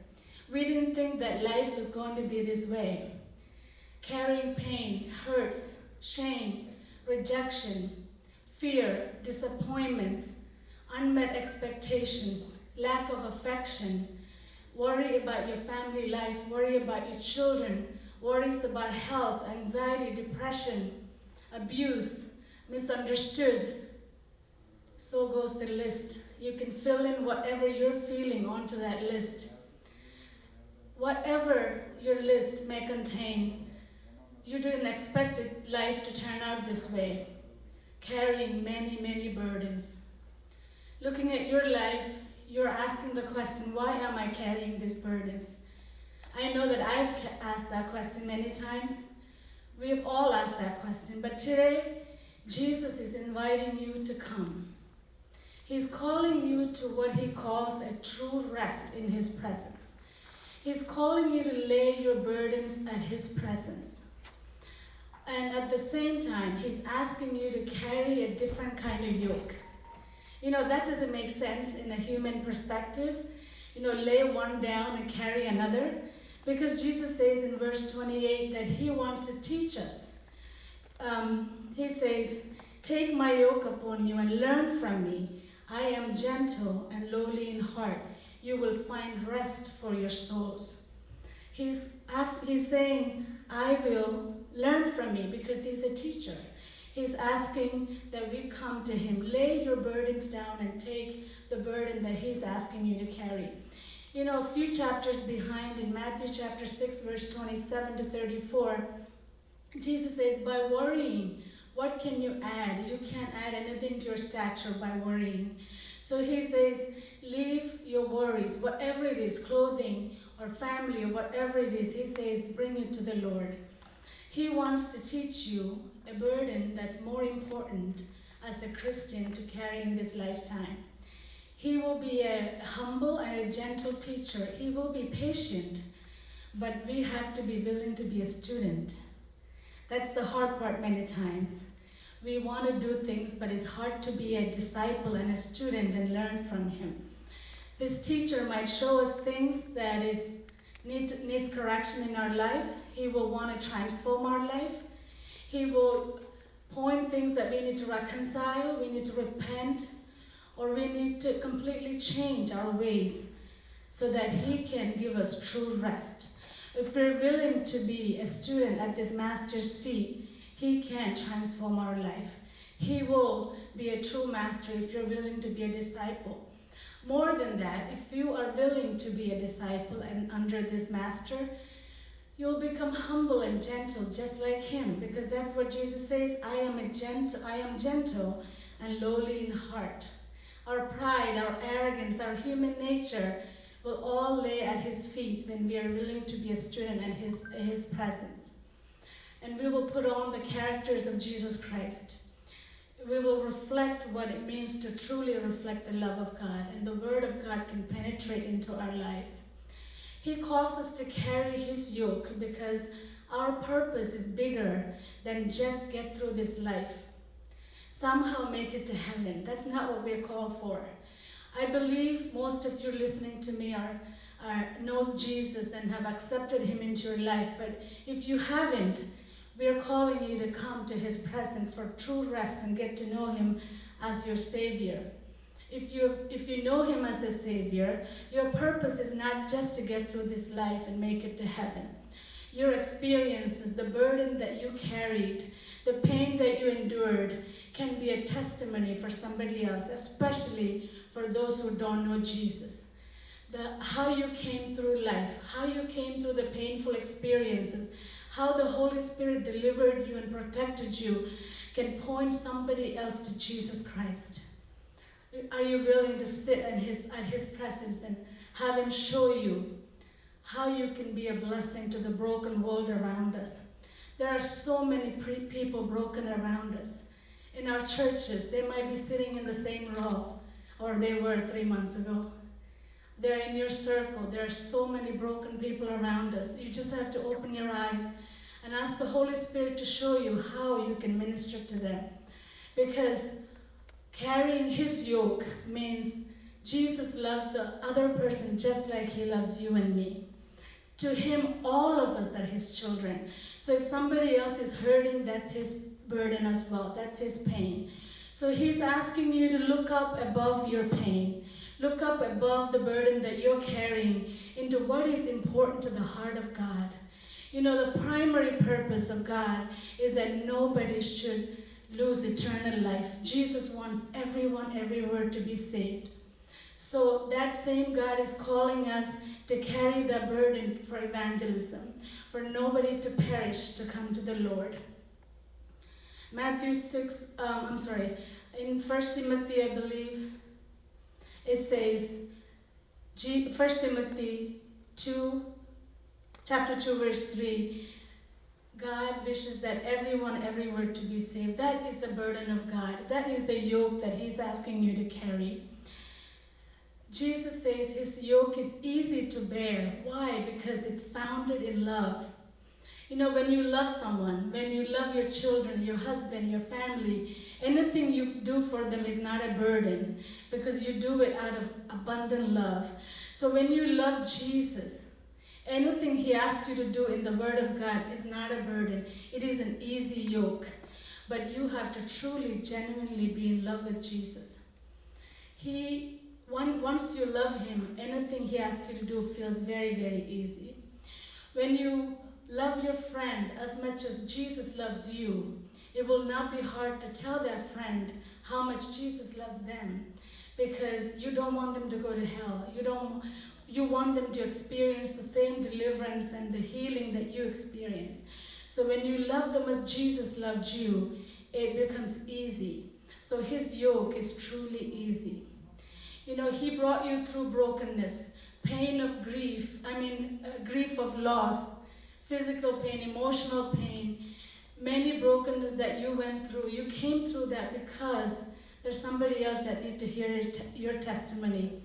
Speaker 4: We didn't think that life was going to be this way. Carrying pain, hurts, shame, rejection, fear, disappointments, unmet expectations, lack of affection, worry about your family life, worry about your children, worries about health, anxiety, depression, abuse, misunderstood. So goes the list. You can fill in whatever you're feeling onto that list. Whatever your list may contain, you didn't expect life to turn out this way, carrying many, many burdens. Looking at your life, you're asking the question, why am I carrying these burdens? I know that I've asked that question many times. We've all asked that question, but today, Jesus is inviting you to come. He's calling you to what he calls a true rest in his presence. He's calling you to lay your burdens at his presence. And at the same time, he's asking you to carry a different kind of yoke. You know, that doesn't make sense in a human perspective. You know, lay one down and carry another. Because Jesus says in verse 28 that he wants to teach us. He says, "Take my yoke upon you and learn from me. I am gentle and lowly in heart. You will find rest for your souls." He's saying, I will learn from me, because he's a teacher. He's asking that we come to him. Lay your burdens down and take the burden that he's asking you to carry. You know, a few chapters behind, in Matthew chapter 6, verse 27 to 34, Jesus says, by worrying, what can you add? You can't add anything to your stature by worrying. So he says, leave your worries, whatever it is, clothing or family or whatever it is, he says, bring it to the Lord. He wants to teach you a burden that's more important as a Christian to carry in this lifetime. He will be a humble and a gentle teacher. He will be patient, but we have to be willing to be a student. That's the hard part many times. We want to do things, but it's hard to be a disciple and a student and learn from him. This teacher might show us things that needs correction in our life. He will want to transform our life. He will point things that we need to reconcile, we need to repent, or we need to completely change our ways so that he can give us true rest. If we're willing to be a student at this master's feet, he can transform our life. He will be a true master if you're willing to be a disciple. More than that, if you are willing to be a disciple and under this master, you'll become humble and gentle just like him, because that's what Jesus says, I am gentle and lowly in heart. Our pride, our arrogance, our human nature will all lay at his feet when we are willing to be a student at his presence. And we will put on the characters of Jesus Christ. We will reflect what it means to truly reflect the love of God, and the word of God can penetrate into our lives. He calls us to carry his yoke because our purpose is bigger than just get through this life. Somehow make it to heaven. That's not what we're called for. I believe most of you listening to me knows Jesus and have accepted him into your life. But if you haven't, we are calling you to come to his presence for true rest and get to know him as your Savior. If you know him as a Savior, your purpose is not just to get through this life and make it to heaven. Your experiences, the burden that you carried, the pain that you endured can be a testimony for somebody else, especially for those who don't know Jesus. How you came through life, how you came through the painful experiences, how the Holy Spirit delivered you and protected you can point somebody else to Jesus Christ. Are you willing to sit at his presence and have him show you how you can be a blessing to the broken world around us? There are so many people broken around us. In our churches, they might be sitting in the same row, or they were 3 months ago. They're in your circle. There are so many broken people around us. You just have to open your eyes and ask the Holy Spirit to show you how you can minister to them. Because carrying his yoke means Jesus loves the other person just like he loves you and me. To him, all of us are his children. So if somebody else is hurting, that's his burden as well. That's his pain. So he's asking you to look up above your pain. Look up above the burden that you're carrying into what is important to the heart of God. You know, the primary purpose of God is that nobody should lose eternal life. Jesus wants everyone everywhere to be saved. So that same God is calling us to carry the burden for evangelism, for nobody to perish to come to the Lord. In 1 Timothy, I believe, it says, 1 Timothy 2, chapter 2, verse 3, God wishes that everyone everywhere to be saved. That is the burden of God. That is the yoke that he's asking you to carry. Jesus says his yoke is easy to bear. Why? Because it's founded in love. You know, when you love someone, when you love your children, your husband, your family, anything you do for them is not a burden because you do it out of abundant love. So when you love Jesus, anything he asks you to do in the Word of God is not a burden. It is an easy yoke. But you have to truly, genuinely be in love with Jesus. Once you love him, anything he asks you to do feels very, very easy. When you love your friend as much as Jesus loves you, it will not be hard to tell that friend how much Jesus loves them, because you don't want them to go to hell. You want them to experience the same deliverance and the healing that you experience. So when you love them as Jesus loved you, it becomes easy. So his yoke is truly easy. You know, he brought you through brokenness, pain of grief, grief of loss, physical pain, emotional pain, many brokenness that you went through. You came through that because there's somebody else that needs to hear your testimony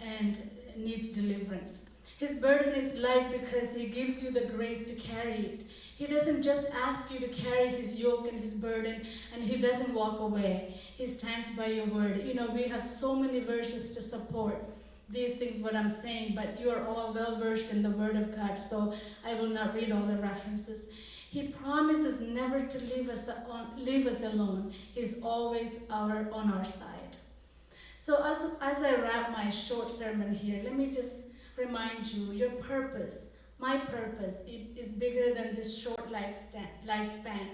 Speaker 4: and needs deliverance. His burden is light because he gives you the grace to carry it. He doesn't just ask you to carry his yoke and his burden, and he doesn't walk away. He stands by your word. You know, we have so many verses to support these things, what I'm saying, but you are all well versed in the word of God, so I will not read all the references. He promises never to leave us alone. He's always on our side. So as I wrap my short sermon here, let me just remind you, your purpose, my purpose, is bigger than this short lifespan.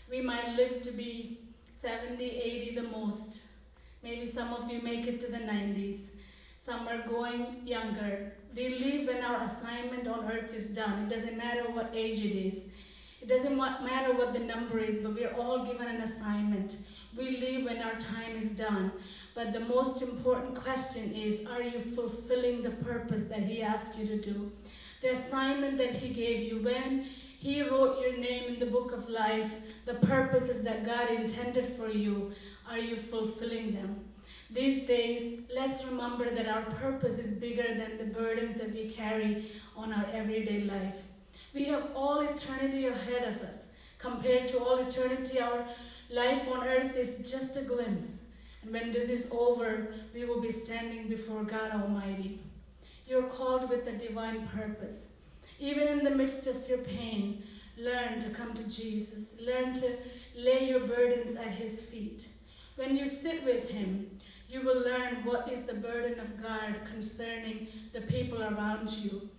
Speaker 4: We might live to be 70, 80 the most. Maybe some of you make it to the 90s. Some are going younger. We live when our assignment on earth is done. It doesn't matter what age it is. It doesn't matter what the number is, but we're all given an assignment. We live when our time is done. But the most important question is, are you fulfilling the purpose that he asked you to do? The assignment that he gave you when he wrote your name in the book of life, the purposes that God intended for you, are you fulfilling them? These days, let's remember that our purpose is bigger than the burdens that we carry on our everyday life. We have all eternity ahead of us. Compared to all eternity, our life on earth is just a glimpse. And when this is over, we will be standing before God Almighty. You're called with a divine purpose. Even in the midst of your pain, learn to come to Jesus. Learn to lay your burdens at his feet. When you sit with him, you will learn what is the burden of God concerning the people around you.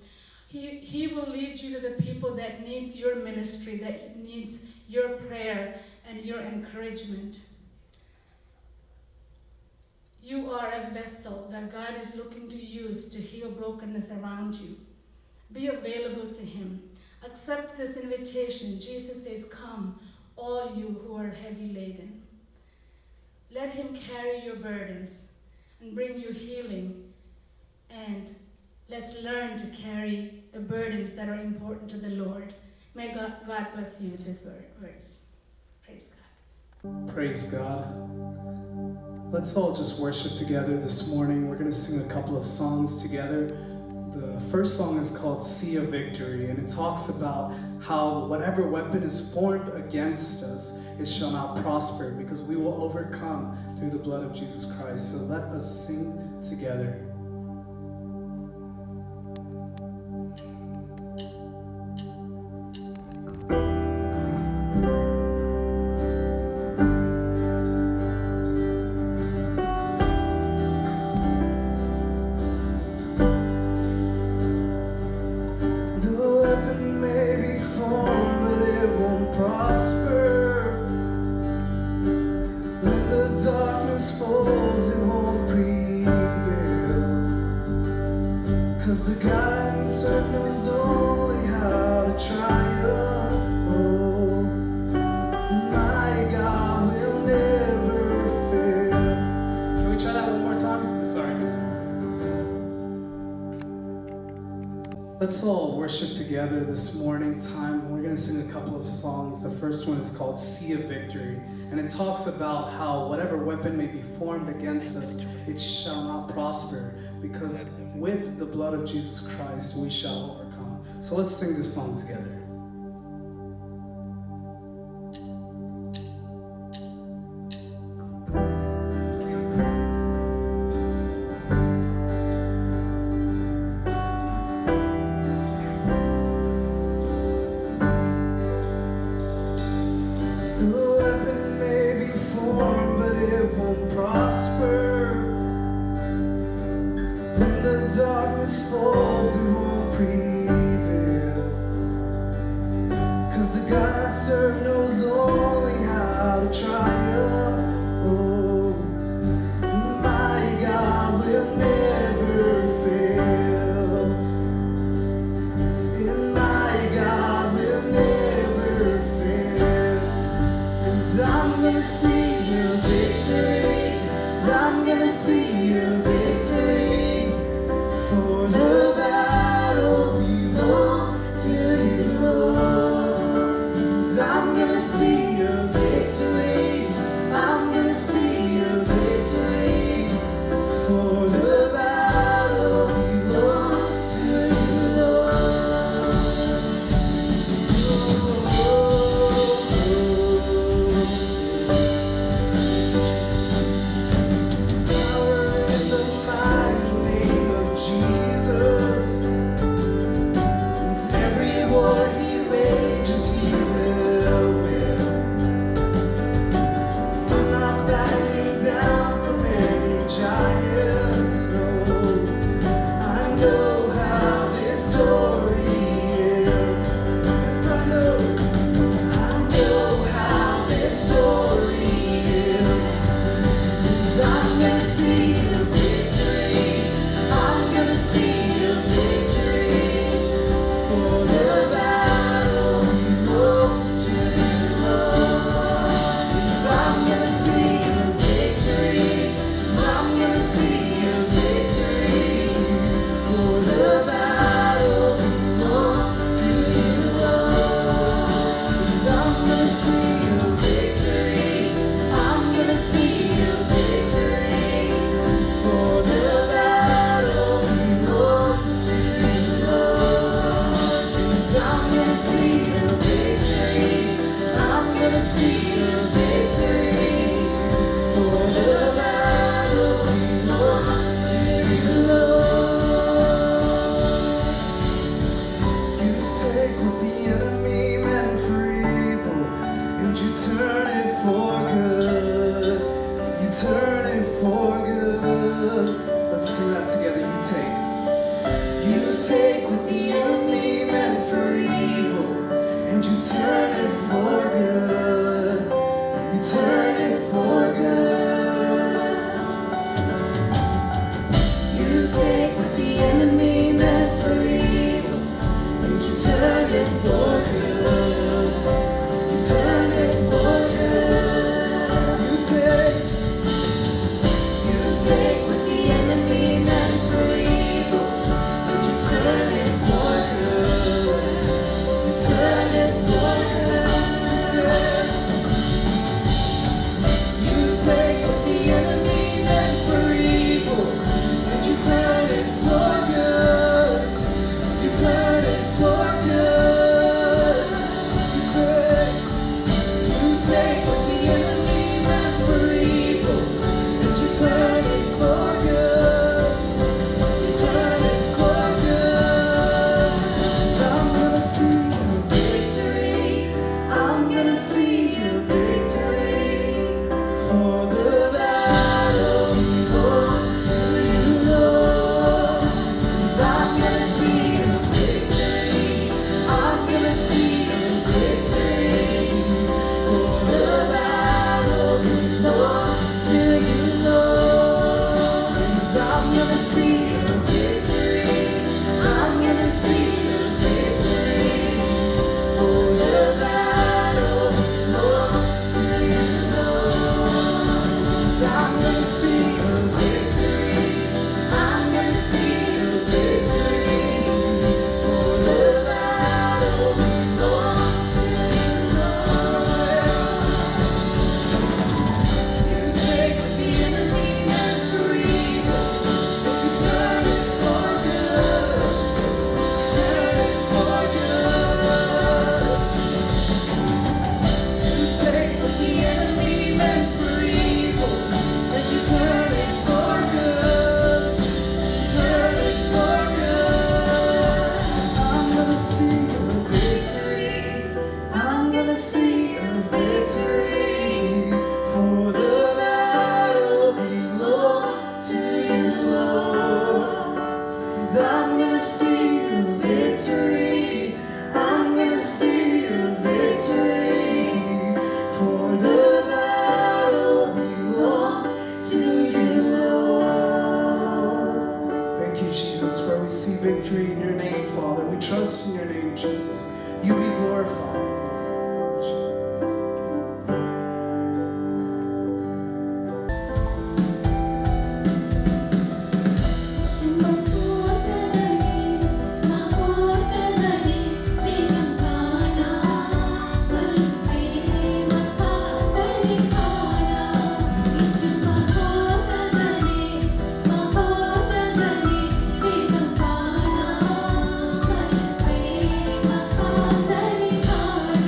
Speaker 4: He will lead you to the people that needs your ministry, that needs your prayer and your encouragement. You are a vessel that God is looking to use to heal brokenness around you. Be available to him. Accept this invitation. Jesus says, "Come, all you who are heavy laden." Let him carry your burdens and bring you healing. And let's learn to carry the burdens that are important to the Lord. May God bless you with his words. Praise God.
Speaker 5: Praise God. Let's all just worship together this morning. We're going to sing a couple of songs together. The first song is called Sea of Victory, and it talks about how whatever weapon is formed against us, it shall not prosper, because we will overcome through the blood of Jesus Christ. So let us sing together. Let's all worship together this morning time. We're going to sing a couple of songs. The first one is called Sea of Victory, and it talks about how whatever weapon may be formed against us, it shall not prosper, because with the blood of Jesus Christ we shall overcome. So let's sing this song together.
Speaker 6: Take what the enemy meant for evil, and you turn it for enemy meant for evil, but you turn it for good. You turn it for good. You take what the enemy meant for evil, and you turn it for good. You turn it for good. You take what the enemy meant for evil, and you turn it for good. You turn it for good. And I'm gonna see your victory. I'm gonna see your victory. For the battle belongs to you, Lord. And I'm gonna see your victory. I'm gonna see your victory. For the battle belongs to you, Lord. And I'm gonna see your victory. I'm gonna see your victory. For the battle belongs to you, Lord. And I'm gonna see your victory. I'm gonna see your victory. For the battle belongs to you, Lord. You take what the enemy meant for evil, but you turn it for good. Turn it for good. You take what the enemy meant for evil, but you turn it for good. You turn it for good. I'm gonna see your victory. I'm gonna see your victory. For the battle belongs to you, Lord. And I'm gonna see your victory. I'm gonna see your victory. For the battle belongs to you, Lord.
Speaker 5: Thank you, Jesus, for we see victory in your name, Father. We trust in your name, Jesus. You be glorified, Father.
Speaker 6: Thank you.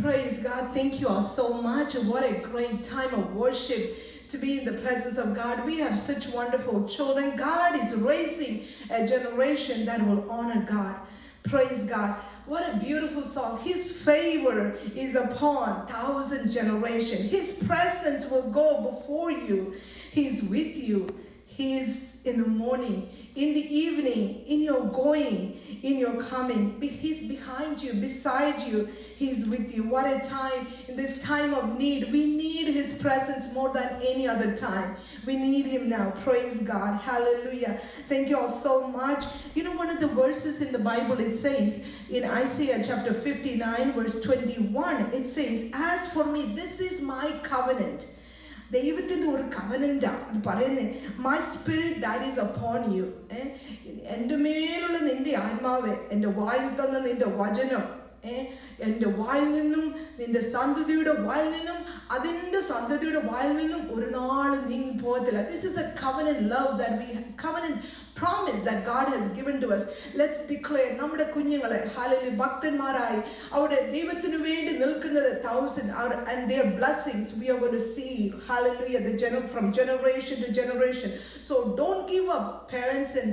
Speaker 2: Praise God. Thank you all so much. What a great time of worship to be in the presence of God. We have such wonderful children. God is raising a generation that will honor God. Praise God. What a beautiful song. His favor is upon 1,000 generations. His presence will go before you. He's with you. He's in the morning, in the evening, in your going, in your coming. He's behind you, beside you. He's with you. What a time, in this time of need. We need His presence more than any other time. We need Him now. Praise God. Hallelujah. Thank you all so much. You know, one of the verses in the Bible, it says in Isaiah chapter 59, verse 21, it says, "As for me, this is my covenant." ദൈവത്തിൻ്റെ ഒരു കവനൻ്റാണ് അത് പറയുന്നത്. My spirit that is upon you. എൻ്റെ മേലുള്ള നിൻ്റെ ആത്മാവ്, എൻ്റെ വായിൽ തന്ന നിൻ്റെ വചനം, എൻ്റെ വായിൽ നിന്നും നിൻ്റെ സന്തതിയുടെ വായിൽ നിന്നും അതിൻ്റെ സന്തതിയുടെ വായിൽ നിന്നും ഒരു നാളും നീങ്ങി പോകത്തില്ല. This is a covenant love that we covenant promise that God has given to us. Let's declare നമ്മുടെ കുഞ്ഞുങ്ങളെ ഹല്ലേലൂയ ഭക്തന്മാരായി അവിടെ ദൈവത്തിനു വേണ്ടി നിൽക്കുന്നത് 1,000 and their blessings we are going to see hallelujah from generation to generation. So don't give up, parents and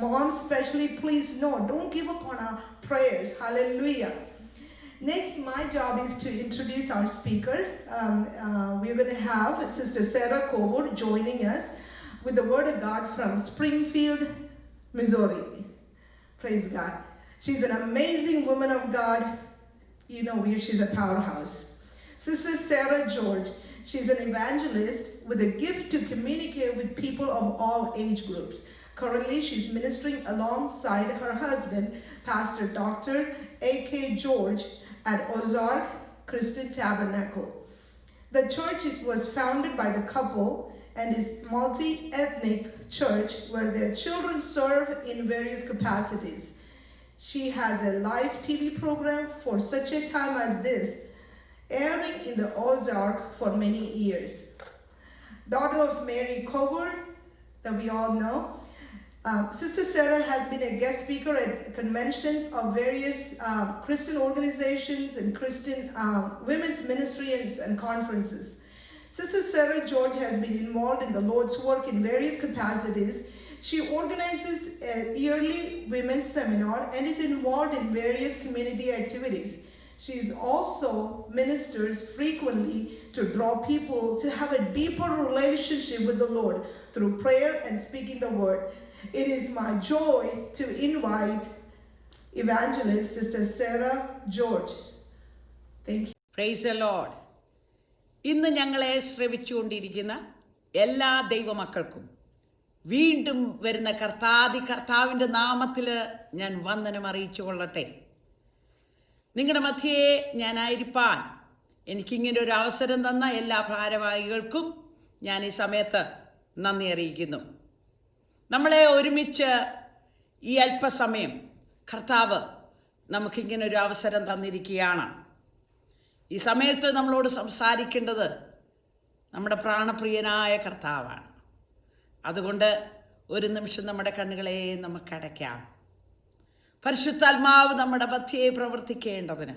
Speaker 2: moms especially, please don't give up on our prayers. Hallelujah. Next, my job is to introduce our speaker. We're going to have Sister Sarah Coburn joining us with the Word of God from Springfield, Missouri. Praise God. She's an amazing woman of God. You know, she's a powerhouse. Sister Sarah George, she's an evangelist with a gift to communicate with people of all age groups. Currently, she's ministering alongside her husband, Pastor Dr. A.K. George, at Ozark Christian Tabernacle. The church was founded by the couple and is multi-ethnic church where their children serve in various capacities. She has a live TV program for such a time as this, airing in the Ozark for many years. Daughter of Mary Coburn, that we all know, Sister Sarah has been a guest speaker at conventions of various Christian organizations and Christian women's ministries and conferences. Sister Sarah George has been involved in the Lord's work in various capacities. She organizes a yearly women's seminar and is involved in various community activities. She also ministers frequently to draw people to have a deeper relationship with the Lord through prayer and speaking the word. It is my joy to invite evangelist Sister Sarah George. Thank you.
Speaker 7: Praise the Lord. ഇന്ന് ഞങ്ങളെ ശ്രവിച്ചുകൊണ്ടിരിക്കുന്ന എല്ലാ ദൈവമക്കൾക്കും വീണ്ടും വരുന്ന കർത്താവിൻ്റെ നാമത്തിൽ ഞാൻ വന്ദനം അറിയിച്ചു കൊള്ളട്ടെ. നിങ്ങളുടെ മധ്യേ ഞാനായിരിക്കാൻ എനിക്കിങ്ങനെ ഒരു അവസരം തന്ന എല്ലാ ഭാരവാഹികൾക്കും ഞാൻ ഈ സമയത്ത് നന്ദി അറിയിക്കുന്നു. നമ്മളെ ഒരുമിച്ച് ഈ അല്പസമയം കർത്താവ് നമുക്കിങ്ങനെ ഒരു അവസരം തന്നിരിക്കുകയാണ്. ഈ സമയത്ത് നമ്മളോട് സംസാരിക്കേണ്ടത് നമ്മുടെ പ്രാണപ്രിയനായ കർത്താവാണ്. അതുകൊണ്ട് ഒരു നിമിഷം നമ്മുടെ കണ്ണുകളെ നമുക്ക് അടയ്ക്കാം. പരിശുദ്ധാത്മാവ് നമ്മുടെ മധ്യേ പ്രവർത്തിക്കേണ്ടതിന്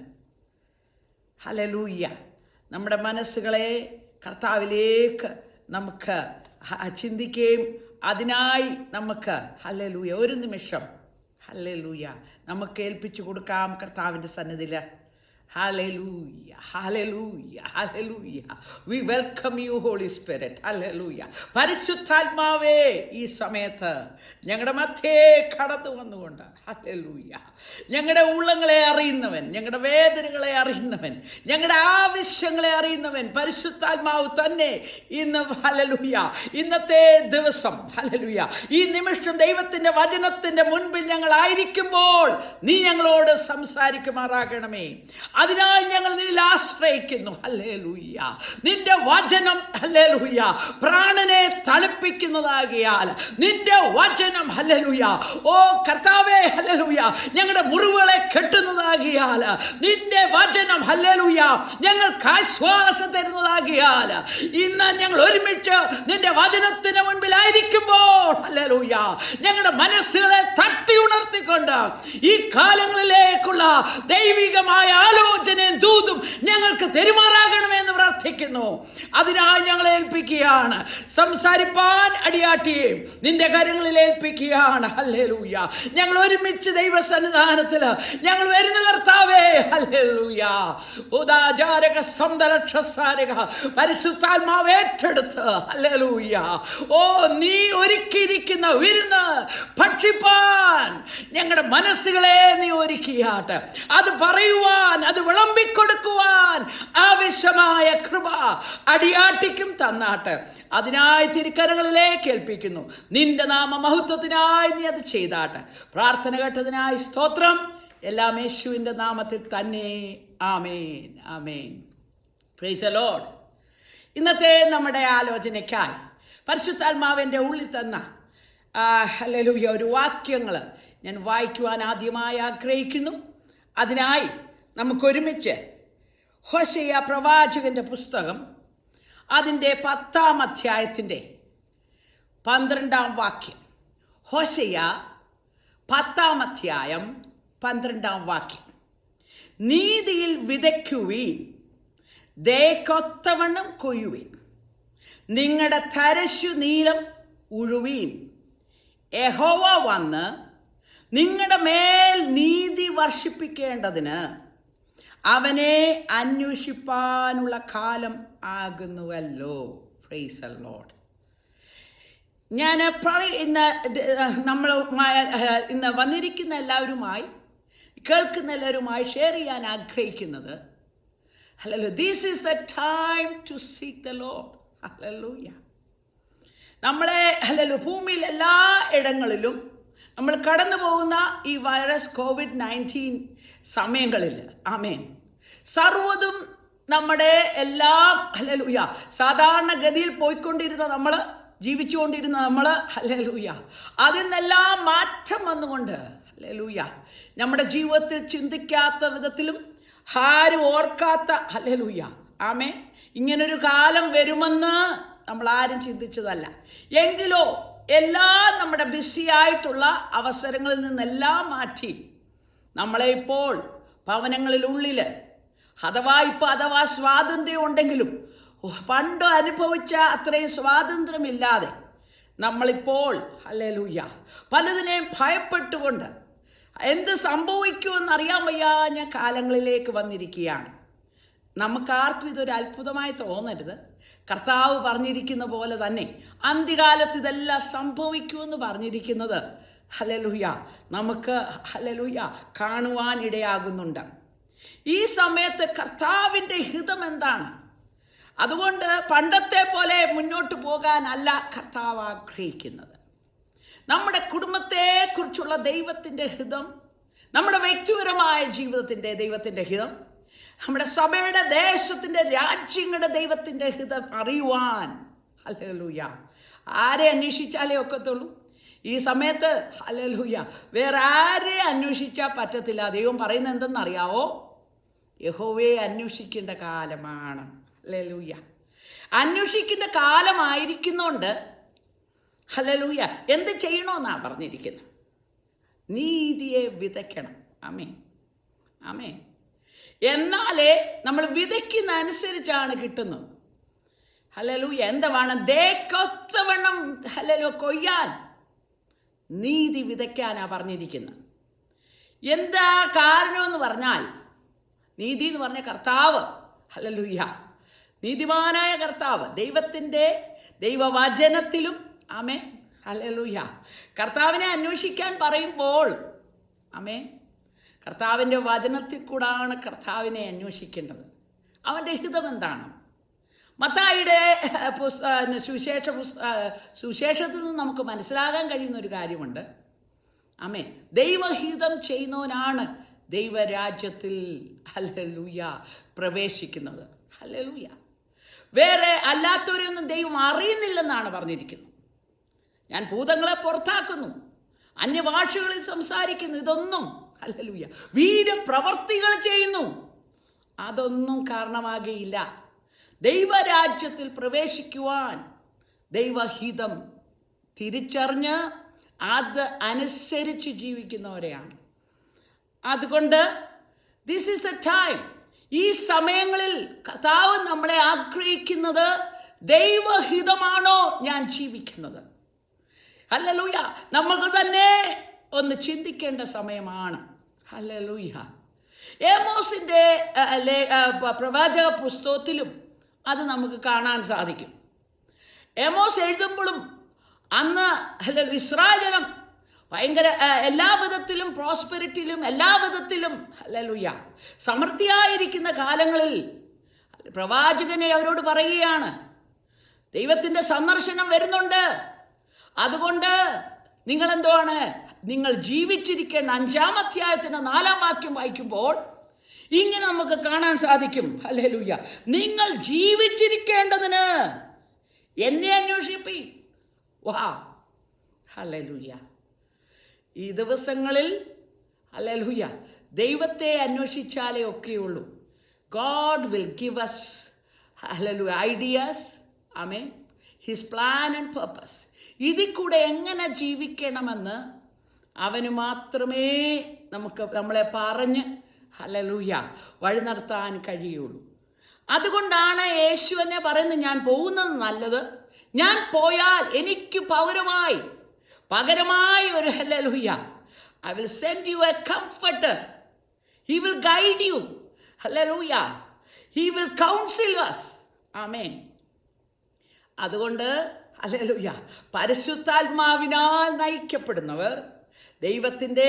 Speaker 7: ഹല്ലേലൂയ നമ്മുടെ മനസ്സുകളെ കർത്താവിലേക്ക് നമുക്ക് ചിന്തിക്കുകയും അതിനായി നമുക്ക് ഹല്ലേലൂയ ഒരു നിമിഷം ഹല്ലേലൂയ നമുക്ക് ഏൽപ്പിച്ചു കൊടുക്കാം കർത്താവിൻ്റെ സന്നിധിയിൽ. Hallelujah, hallelujah, hallelujah. We welcome you, Holy Spirit. Hallelujah. പരിശുദ്ധാത്മാവേ ഈ സമയത്ത് ഞങ്ങളുടെ മധ്യേ കടന്നു വന്നുകൊണ്ട് ഹല്ലേലൂയ ഞങ്ങളുടെ ഉള്ളങ്ങളെ അറിയുന്നവൻ, ഞങ്ങളുടെ വേദനകളെ അറിയുന്നവൻ, ഞങ്ങളുടെ ആവശ്യങ്ങളെ അറിയുന്നവൻ പരിശുദ്ധാത്മാവ് തന്നെ ഇന്ന് ഹല്ലേലൂയ ഇന്നത്തെ ദിവസം ഹല്ലേലൂയ ഈ നിമിഷം ദൈവത്തിൻ്റെ വചനത്തിൻ്റെ മുൻപിൽ ഞങ്ങളായിരിക്കുമ്പോൾ നീ ഞങ്ങളോട് സംസാരിക്കുമാറാകണമേ. അതിനായി ഞങ്ങൾ നിന്നിൽ ആശ്രയിക്കുന്നു. ഹല്ലേലൂയ നിന്റെ വചനം ഹല്ലേലൂയ പ്രാണനെ തണുപ്പിക്കുന്നതാകിയാൽ നിന്റെ വചനം ഹല്ലേലൂയ ഓ കർത്താവേ ഹല്ലേലൂയ ഞങ്ങളുടെ മുറിവുകളെ കെട്ടുന്നതാകിയാൽ നിന്റെ വചനം ഹല്ലേലൂയ ഞങ്ങൾക്ക് ആശ്വാസം തരുന്നതാകിയാൽ ഇന്ന് ഞങ്ങൾ ഒരുമിച്ച് നിന്റെ വചനത്തിന് മുൻപിലായിരിക്കുമ്പോൾ ഹല്ലേലൂയ ഞങ്ങളുടെ മനസ്സുകളെ തട്ടി ഉണർത്തിക്കൊണ്ട് ഈ കാലങ്ങളിലേക്കുള്ള ദൈവികമായ ആലോചനയും ദൂതും ഞങ്ങൾക്ക് തെരുമാറാകണമെന്ന് പ്രാർത്ഥിക്കുന്നു. അതിനായി ഞങ്ങളെ ഏൽപ്പിക്കുകയാണ്. സംസാരിപ്പാൻ അടിയാട്ടിയെ നിന്റെ കരങ്ങളിൽ ഏൽപ്പിക്കുകയാണ്. ഹല്ലേലൂയ. ഞങ്ങൾ ഒരുമിച്ച് ദൈവസന്നിധാനത്തിൽ ഞങ്ങൾ വരുന്ന കർത്താവേ. ഹല്ലേലൂയ. ഉദാചാരക സന്തരക്ഷസാരക പരിശുദ്ധാത്മാവ് ഏറ്റെടുത്ത് ഹല്ലേലൂയ. ഓ നീ ഒരുക്കിയിരിക്കുന്ന വിരുന്ന് ഭക്ഷിപ്പാൻ ഞങ്ങളുടെ മനസ്സുകളെ നീ ഒരുക്കിയാട്ട്. അത് പറയുവാൻ, അത് വിളമ്പിക്കൊടുക്കുവാൻ ആവശ്യമായ കൃപ അടിയാട്ടിക്കും തന്നാട്ട്. അതിനായി തിരുക്കരങ്ങളിലേക്ക് ഏൽപ്പിക്കുന്നു. നിന്റെ നാമ മഹത്വത്തിനായി നീ അത് ചെയ്താട്ട്. പ്രാർത്ഥന കേട്ടതിനായി സ്തോത്രം. എല്ലാം യേശുവിൻ്റെ നാമത്തിൽ തന്നെ. ആമേൻ, ആമേൻ. Praise the Lord. ഇന്നത്തെ നമ്മുടെ ആലോചനയ്ക്കായി പരിശുദ്ധാത്മാവിൻ്റെ ഉള്ളിൽ തന്ന ഹല്ലേലൂയ ഒരു വാക്യങ്ങൾ ഞാൻ വായിക്കുവാൻ ആദ്യമായി ആഗ്രഹിക്കുന്നു. അതിനായി നമുക്കൊരുമിച്ച് ഹോശേയ പ്രവാചകൻ്റെ പുസ്തകം അതിൻ്റെ 10-ാം അധ്യായത്തിൻ്റെ 12-ാം വാക്യം. ഹോശേയ 10-ാം അധ്യായം 12-ാം വാക്യം. നീതിയിൽ വിതയ്ക്കുവീൻ, ദയക്കൊത്തവണ്ണം കൊയ്യുവീൻ, നിങ്ങളുടെ തരശു നീലം ഉഴുവീൻ. യഹോവ വന്ന് നിങ്ങളുടെ മേൽ നീതി വർഷിപ്പിക്കേണ്ടതിന് അവനെ അന്വേഷിപ്പാനുള്ള കാലം ആകുന്നുവല്ലോ. Price the Lord. ഞാൻ ഇന്ന് വന്നിരിക്കുന്ന എല്ലാവരുമായി, കേൾക്കുന്ന എല്ലാവരുമായി ഷെയർ ചെയ്യാൻ ആഗ്രഹിക്കുന്നത്, hallelujah, this is the time to seek the Lord. Hallelujah. നമ്മളെ ഹല്ലേലൂയ ഭൂമിയിൽ എല്ലാ ഇടങ്ങളിലും നമ്മൾ കടന്നു പോകുന്ന ഈ വൈറസ് COVID-19 സമയങ്ങളിൽ ആമേൻ സർവ്വതും നമ്മുടെ എല്ലാം ഹല്ലേലൂയ സാധാരണഗതിയിൽ പോയിക്കൊണ്ടിരുന്ന നമ്മൾ, ജീവിച്ചുകൊണ്ടിരുന്ന നമ്മൾ ഹല്ലേലൂയ അതിൽ നിന്നെല്ലാം മാറ്റം വന്നുകൊണ്ട് ഹല്ലേലൂയ നമ്മുടെ ജീവിതത്തിൽ ചിന്തിക്കാത്ത വിധത്തിലും ആരും ഓർക്കാത്ത ഹല്ലേലൂയ ആമേൻ ഇങ്ങനൊരു കാലം വരുമെന്ന് നമ്മൾ ആരും ചിന്തിച്ചതല്ല. എങ്കിലോ എല്ലാം നമ്മുടെ ബിസിയായിട്ടുള്ള അവസരങ്ങളിൽ നിന്നെല്ലാം മാറ്റി നമ്മളെ ഇപ്പോൾ ഭവനങ്ങളിലുള്ളിൽ അഥവാ സ്വാതന്ത്ര്യം ഉണ്ടെങ്കിലും പണ്ട് അനുഭവിച്ച അത്രയും സ്വാതന്ത്ര്യമില്ലാതെ നമ്മളിപ്പോൾ ഹല്ലേലൂയ പലതിനെയും ഭയപ്പെട്ടുകൊണ്ട് എന്ത് സംഭവിക്കുമെന്നറിയാൻ വയ്യാഞ്ഞ കാലങ്ങളിലേക്ക് വന്നിരിക്കുകയാണ്. നമുക്കാർക്കും ഇതൊരു അത്ഭുതമായി തോന്നരുത്. കർത്താവ് പറഞ്ഞിരിക്കുന്ന പോലെ തന്നെ അന്ത്യകാലത്ത് ഇതെല്ലാം സംഭവിക്കുമെന്ന് പറഞ്ഞിരിക്കുന്നത് ഹല്ലേലൂയ നമുക്ക് ഹല്ലേലൂയ കാണുവാൻ ഇടയാകുന്നുണ്ട്. ഈ സമയത്ത് കർത്താവിൻ്റെ ഹിതം എന്താണ്? അതുകൊണ്ട് പണ്ടത്തെ പോലെ മുന്നോട്ട് പോകാനല്ല കർത്താവ് ആഗ്രഹിക്കുന്നത്. നമ്മുടെ കുടുംബത്തെക്കുറിച്ചുള്ള ദൈവത്തിൻ്റെ ഹിതം, നമ്മുടെ വ്യക്തിപരമായ ജീവിതത്തിൻ്റെ ദൈവത്തിൻ്റെ ഹിതം, നമ്മുടെ സഭയുടെ ദേശത്തിൻ്റെ രാജ്യങ്ങളുടെ ദൈവത്തിൻ്റെ ഹിതം അറിയുവാൻ ഹല്ലേലൂയ ആരെ അന്വേഷിച്ചാലേ ഒക്കത്തുള്ളൂ. ഈ സമയത്ത് ഹല്ലേലൂയ വേറെ ആരെ അന്വേഷിച്ചാൽ പറ്റത്തില്ല. ദൈവം പറയുന്നത് എന്തെന്നറിയാവോ? യഹോവയെ അന്വേഷിക്കേണ്ട കാലമാണ്. ഹല്ലേലൂയ അന്വേഷിക്കേണ്ട കാലമായിരിക്കുന്നോണ്ട് ഹല്ലേലൂയ എന്ത് ചെയ്യണമെന്നാണ് പറഞ്ഞിരിക്കുന്നത്? നീതിയെ വിതയ്ക്കണം. ആമേൻ, ആമേൻ. എന്നാലേ നമ്മൾ വിതയ്ക്കുന്ന അനുസരിച്ചാണ് കിട്ടുന്നത്. ഹല്ലേലൂയ എന്താ വേണം? ദേക്കൊത്തവണ്ണം ഹല്ലേലൂയ കൊയ്യാൻ, നീതി വിതയ്ക്കാനാണ് പറഞ്ഞിരിക്കുന്നത്. എന്താ കാരണമെന്ന് പറഞ്ഞാൽ, നീതി എന്ന് പറഞ്ഞ കർത്താവ് ഹല്ലേലൂയ നീതിമാനായ കർത്താവ് ദൈവത്തിൻ്റെ ദൈവവചനത്തിലും ആമേൻ ഹല്ലേലൂയ കർത്താവിനെ അന്വേഷിക്കാൻ പറയുമ്പോൾ ആമേൻ കർത്താവിൻ്റെ വചനത്തിൽ കൂടാണ് കർത്താവിനെ അന്വേഷിക്കേണ്ടത്. അവൻ്റെ ഹിതം എന്താണ്? മത്തായിയുടെ സുവിശേഷത്തിൽ നിന്ന് നമുക്ക് മനസ്സിലാകാൻ കഴിയുന്ന ഒരു കാര്യമുണ്ട്. ആമേൻ ദൈവഹിതം ചെയ്യുന്നവനാണ് ദൈവരാജ്യത്തിൽ ഹല്ലേലൂയ പ്രവേശിക്കുന്നത്. ഹല്ലേലൂയ വേറെ അല്ലാത്തവരെയൊന്നും ദൈവം അറിയുന്നില്ലെന്നാണ് പറഞ്ഞിരിക്കുന്നത്. ഞാൻ ഭൂതങ്ങളെ പുറത്താക്കുന്നു, അന്യഭാഷകളിൽ സംസാരിക്കുന്നു, ഇതൊന്നും ഹല്ലേലൂയ വീരപ്രവർത്തികൾ ചെയ്യുന്നു, അതൊന്നും കാരണമാകുകയില്ല. ദൈവരാജ്യത്തിൽ പ്രവേശിക്കുവാൻ ദൈവഹിതം തിരിച്ചറിഞ്ഞ് അത് അനുസരിച്ച് ജീവിക്കുന്നവരെയാണ്. അതുകൊണ്ട് ദിസ് ഈസ് എ ടൈം. ഈ സമയങ്ങളിൽ കർത്താവ് നമ്മളെ ആഗ്രഹിക്കുന്നത് ദൈവഹിതമാണോ ഞാൻ ജീവിക്കുന്നത്? ഹല്ലേലൂയ. നമുക്ക് തന്നെ ഒന്ന് ചിന്തിക്കേണ്ട സമയമാണ്. ഹല്ലേലൂയ. ഏമോസിൻ്റെ പ്രവാചക പുസ്തകത്തിലും അത് നമുക്ക് കാണാൻ സാധിക്കും. ഏമോസ് എഴുതുമ്പോഴും അന്ന് ഇസ്രായേൽ ജനം ഭയങ്കര എല്ലാ വിധത്തിലും പ്രോസ്പെരിറ്റിയിലും എല്ലാ വിധത്തിലും ഹല്ലേലൂയ സമൃദ്ധിയായിരിക്കുന്ന കാലങ്ങളിൽ പ്രവാചകനെ അവരോട് പറയുകയാണ്, ദൈവത്തിൻ്റെ സന്ദർശനം വരുന്നുണ്ട്, അതുകൊണ്ട് നിങ്ങളെന്താണ്, നിങ്ങൾ ജീവിച്ചിരിക്കേണ്ട 5-ാം അധ്യായത്തിന് 4-ാം വാക്യം വായിക്കുമ്പോൾ ഇങ്ങനെ നമുക്ക് കാണാൻ സാധിക്കും. ഹല്ലേലൂയ. നിങ്ങൾ ജീവിച്ചിരിക്കേണ്ടതിന് എന്നെ അന്വേഷിപ്പി. വാ. ഹല്ലേലൂയ. ഈ ദിവസങ്ങളിൽ ഹല്ലേലൂയ ദൈവത്തെ അന്വേഷിച്ചാലേ ഒക്കെയുള്ളൂ. God will give us hallelujah ideas. ആമേൻ. His plan and purpose. ഇതിൽ കൂടെ എങ്ങനെ ജീവിക്കണമെന്ന് അവന് മാത്രമേ നമ്മളെ പറഞ്ഞ് ഹല്ലേലൂയ വഴി നടത്താൻ കഴിയുള്ളൂ. അതുകൊണ്ടാണ് യേശു എന്നെ പറയുന്നത്, ഞാൻ പോകുന്നത് നല്ലത്, ഞാൻ പോയാൽ എനിക്ക് പകരമായി ഒരു hallelujah I will send you A comforter. He will guide you. Hallelujah. He will council us. ആമേൻ. അതുകൊണ്ട് ഹല്ലേലൂയ പരിശുദ്ധാത്മാവിനാൽ നയിക്കപ്പെടുന്നവർ ദൈവത്തിൻ്റെ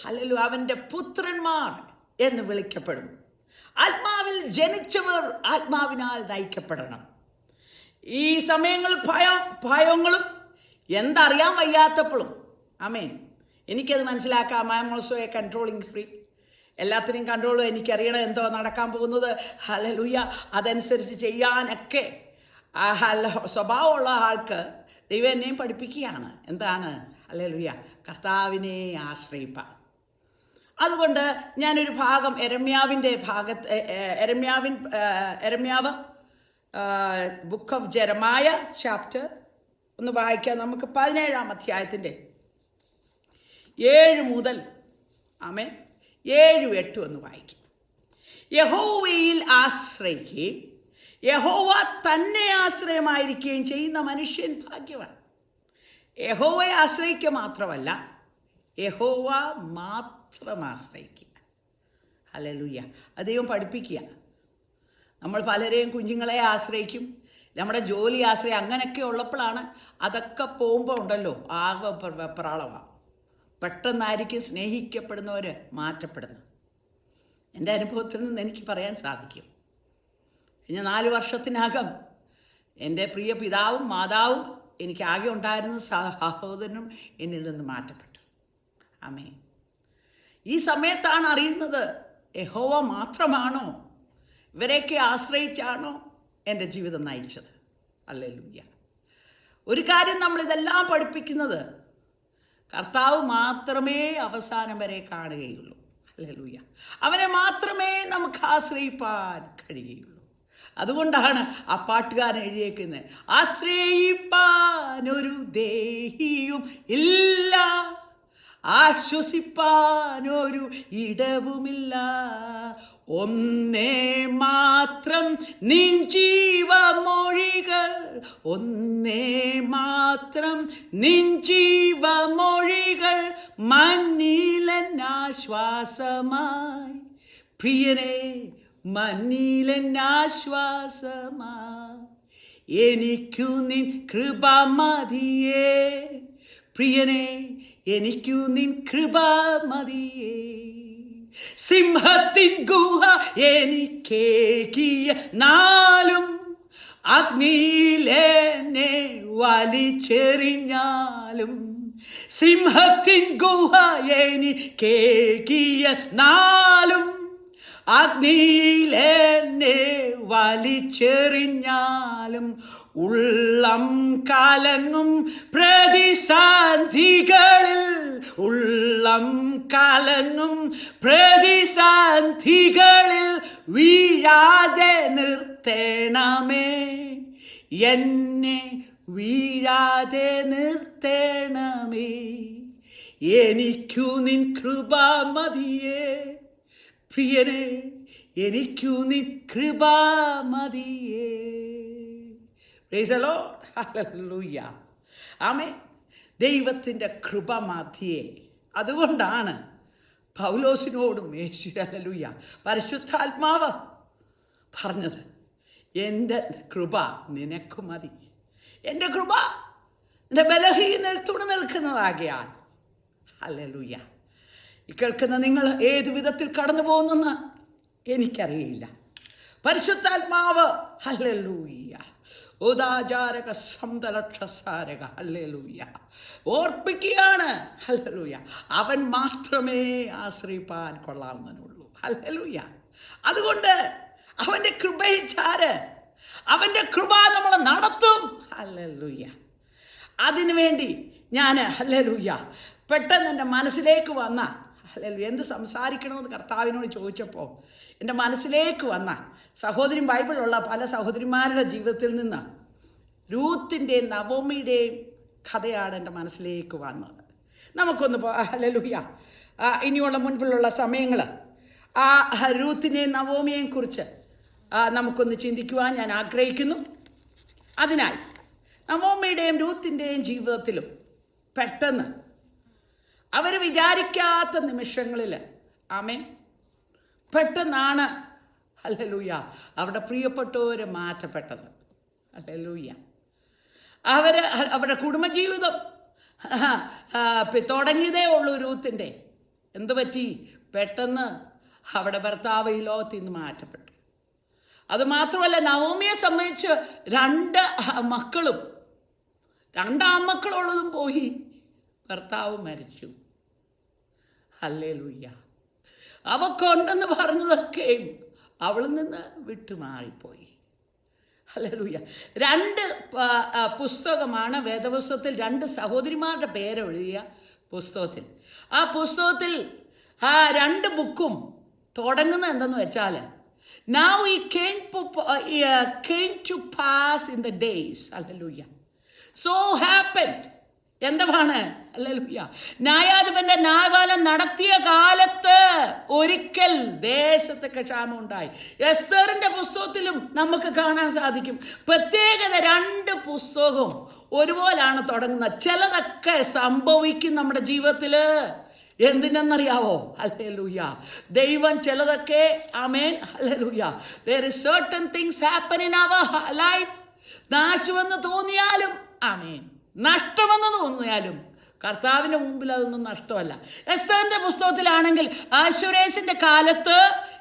Speaker 7: ഹല്ലേലൂയ അവൻ്റെ പുത്രന്മാർ എന്ന് വിളിക്കപ്പെടും. ആത്മാവിൽ ജനിച്ചവർ ആത്മാവിനാൽ നയിക്കപ്പെടണം. ഈ സമയങ്ങളിൽ ഭയങ്ങളും എന്തറിയാൻ വയ്യാത്തപ്പോഴും ആമേൻ എനിക്കത് മനസ്സിലാക്കാം. I am also a controlling free. എല്ലാത്തിനെയും കൺട്രോളും എനിക്കറിയണം എന്തോ നടക്കാൻ പോകുന്നത്. ഹല്ലേലൂയ അതനുസരിച്ച് ചെയ്യാനൊക്കെ സ്വഭാവമുള്ള ആൾക്ക് ദൈവം എന്നെയും പഠിപ്പിക്കുകയാണ്. എന്താണ്? ഹല്ലേലൂയ കർത്താവിനെ ആശ്രയിപ്പാൻ. അതുകൊണ്ട് ഞാനൊരു ഭാഗം എരമ്യാവ് ബുക്ക് ഓഫ് ജെറമായ ചാപ്റ്റർ ഒന്ന് വായിക്കാം. നമുക്ക് 17-ാം അധ്യായത്തിൻ്റെ 7 മുതൽ ആമേൻ 7-8 ഒന്ന് വായിക്കാം. യഹോവയിൽ ആശ്രയിക്കുകയും യഹോവ തന്നെ ആശ്രയമായിരിക്കുകയും ചെയ്യുന്ന മനുഷ്യൻ ഭാഗ്യവാൻ. യഹോവയെ ആശ്രയിക്കുക മാത്രമല്ല, യഹോവ മാത്രം ആശ്രയിക്കുക. ഹല്ലേലൂയ. അത് ദൈവം പഠിപ്പിക്കുക. നമ്മൾ പലരെയും കുഞ്ഞുങ്ങളെ ആശ്രയിക്കും, നമ്മുടെ ജോലി ആശ്രയം, അങ്ങനെയൊക്കെ ഉള്ളപ്പോഴാണ് അതൊക്കെ പോകുമ്പോൾ ഉണ്ടല്ലോ ആകെ വെപ്രാളമാണ്. പെട്ടെന്നായിരിക്കും സ്നേഹിക്കപ്പെടുന്നവർ മാറ്റപ്പെടുന്നത്. എൻ്റെ അനുഭവത്തിൽ നിന്ന് എനിക്ക് പറയാൻ സാധിക്കും. കഴിഞ്ഞ 4 വർഷത്തിനകം എൻ്റെ പ്രിയ പിതാവും മാതാവും എനിക്ക് ആകെ ഉണ്ടായിരുന്ന സഹോദരനും എന്നിൽ നിന്ന് മാറ്റപ്പെട്ടു. ആമേൻ. ഈ സമയത്താണ് അറിയുന്നത് യഹോവ മാത്രമാണോ, ഇവരെയൊക്കെ ആശ്രയിച്ചാണോ എൻ്റെ ജീവിതം നയിച്ചത്. ഹല്ലേലൂയ. ഒരു കാര്യം നമ്മളിതെല്ലാം പഠിപ്പിക്കുന്നത്, കർത്താവ് മാത്രമേ അവസാനം വരെ കാണുകയുള്ളൂ. ഹല്ലേലൂയ. അവനെ മാത്രമേ നമുക്ക് ആശ്രയിപ്പാൻ കഴിയുകയുള്ളൂ. അതുകൊണ്ടാണ് ആ പാട്ടുകാരൻ എഴുതിയേക്കുന്നത്, ആശ്രയിപ്പാനൊരു ദേഹിയും ഇല്ല, ആശ്വസിപ്പാനൊരു ഇടവുമില്ല, ഒന്നേ മാത്രം നിൻ ജീവമൊഴികൾ, ഒന്നേ മാത്രം നിൻ ജീവമൊഴികൾ, മണ്ണിലെന്നാശ്വാസമായി പ്രിയനേ, മണ്ണിലെന്നാശ്വാസമായി, എനിക്കു നിൻ കൃപ മതിയേ പ്രിയനേ, എനിക്കു നിൻ കൃപ മതിയേ. സിംഹത്തിൻ ഗുഹ എനിക്കേകിയ നാലും, അഗ്നിയിലെന്നെ വലിച്ചെറിഞ്ഞാലും, സിംഹത്തിൻ ഗുഹ എനിക്കേകിയ നാലും, അഗ്നിയിലെന്നെ വലിച്ചെറിഞ്ഞാലും, ഉള്ളം കലങ്ങും പ്രതിസന്ധികളിൽ, ഉള്ളം കലങ്ങും പ്രതിസന്ധികളിൽ വീഴാതെ നിർത്തേണമേ എന്നെ, വീഴാതെ നിർത്തേണമേ, എനിക്കു നിൻ കൃപ മതിയേ പ്രിയനേ, എനിക്കു നീ കൃപ മതിയേ. Price the Lord. ഹല്ലേലൂയ. ആമേൻ. ദൈവത്തിൻ്റെ കൃപ മതിയേ. അതുകൊണ്ടാണ് പൗലോസിനോടും യേശു ഹല്ലേലൂയ പരിശുദ്ധാത്മാവ് പറഞ്ഞത്, എൻ്റെ കൃപ നിനക്ക് മതി. എൻ്റെ കൃപ എൻ്റെ ബലഹീനൽ തുണി നിൽക്കുന്നതാകിയാൽ. ഹല്ലേലൂയ. ഈ കേൾക്കുന്ന നിങ്ങൾ ഏതു വിധത്തിൽ കടന്നു പോകുന്നെന്ന് എനിക്കറിയില്ല. പരിശുദ്ധാത്മാവ് ഹല്ലേലൂയ ഉദാചാരക സന്തലക്ഷസാരക ഹല്ലേലൂയ ഓർപ്പിക്കുകയാണ്. ഹല്ലേലൂയ. അവൻ മാത്രമേ ആശ്രയിപ്പാൻ കൊള്ളാവുന്നതിനുള്ളൂ. ഹല്ലേലൂയ. അതുകൊണ്ട് അവൻ്റെ കൃപയിച്ചാര്, അവൻ്റെ കൃപ നമ്മളെ നടത്തും. ഹല്ലേലൂയ. അതിനു വേണ്ടി ഞാൻ ഹല്ലേലൂയ പെട്ടെന്ന് എൻ്റെ മനസ്സിലേക്ക് വന്ന ഹല്ലേലൂയ എന്ത് സംസാരിക്കണമെന്ന് കർത്താവിനോട് ചോദിച്ചപ്പോൾ എൻ്റെ മനസ്സിലേക്ക് വന്ന സഹോദരി ബൈബിളിലുള്ള പല സഹോദരിമാരുടെ ജീവിതത്തിൽ നിന്ന് രൂത്തിൻ്റെയും നവോമിയുടെയും കഥയാണ് എൻ്റെ മനസ്സിലേക്ക് വന്നത്. നമുക്കൊന്ന് ഹല്ലേലൂയ ഇനിയുള്ള മുൻപിലുള്ള സമയങ്ങൾ ആ രൂത്തിനെയും നവോമിയെയും കുറിച്ച് നമുക്കൊന്ന് ചിന്തിക്കുവാൻ ഞാൻ ആഗ്രഹിക്കുന്നു. അതിനായി നവോമിയുടെയും രൂത്തിൻ്റെയും ജീവിതത്തിലും പെട്ടെന്ന് അവർ വിചാരിക്കാത്ത നിമിഷങ്ങളിൽ ആമേൻ പെട്ടെന്നാണ് ഹല്ലേലൂയ അവരുടെ പ്രിയപ്പെട്ടവർ മാറ്റപ്പെട്ടത്. ഹല്ലേലൂയ. അവരുടെ കുടുംബജീവിതം തുടങ്ങിയതേ ഉള്ളൂ രൂത്തിൻ്റെ. എന്ത് പറ്റി? പെട്ടെന്ന് അവിടെ ഭർത്താവ് ഈ ലോകത്തിൽ നിന്ന് മാറ്റപ്പെട്ടു. അതുമാത്രമല്ല നവോമിയെ സംബന്ധിച്ച് 2 മക്കളും 2 ആൺമക്കളുള്ളതും പോയി, ഭർത്താവ് മരിച്ചു. ഹല്ലേലൂയ. അവക്കുണ്ടെന്ന് പറഞ്ഞതൊക്കെയും അവളിൽ നിന്ന് വിട്ടുമാറിപ്പോയി. ഹല്ലേലൂയ. 2 പുസ്തകമാണ് വേദപുസ്തകത്തിൽ 2 സഹോദരിമാരുടെ പേരെഴുതിയ പുസ്തകത്തിൽ. ആ പുസ്തകത്തിൽ 2 ബുക്കും തുടങ്ങുന്നത് എന്തെന്ന് വെച്ചാൽ Now it came to pass in the days. Hallelujah. So happened. എന്താണ്? ഹല്ലേലൂയ. ന്യായാധിപന്റെ ന്യായപാലനം നടത്തിയ കാലത്ത് ഒരിക്കൽ ദേശത്തൊക്കെ ക്ഷാമം ഉണ്ടായി. എസ്തറിന്റെ പുസ്തകത്തിലും നമുക്ക് കാണാൻ സാധിക്കും. പ്രത്യേകത 2 പുസ്തകവും ഒരുപോലാണ് തുടങ്ങുന്നത്. ചിലതൊക്കെ സംഭവിക്കും നമ്മുടെ ജീവിതത്തിൽ. എന്തിനെന്നറിയാവോ? ഹല്ലേലൂയ. ദൈവം ചിലതൊക്കെ ആമേൻ ഹല്ലേലൂയ there is certain things happen in our life. നാശമെന്ന് തോന്നിയാലും ആമേൻ നഷ്ടമെന്ന് തോന്നിയാലും കർത്താവിൻ്റെ മുമ്പിൽ അതൊന്നും നഷ്ടമല്ല. എസ്തറിന്റെ പുസ്തകത്തിലാണെങ്കിൽ അശ്വേരോശിന്റെ കാലത്ത്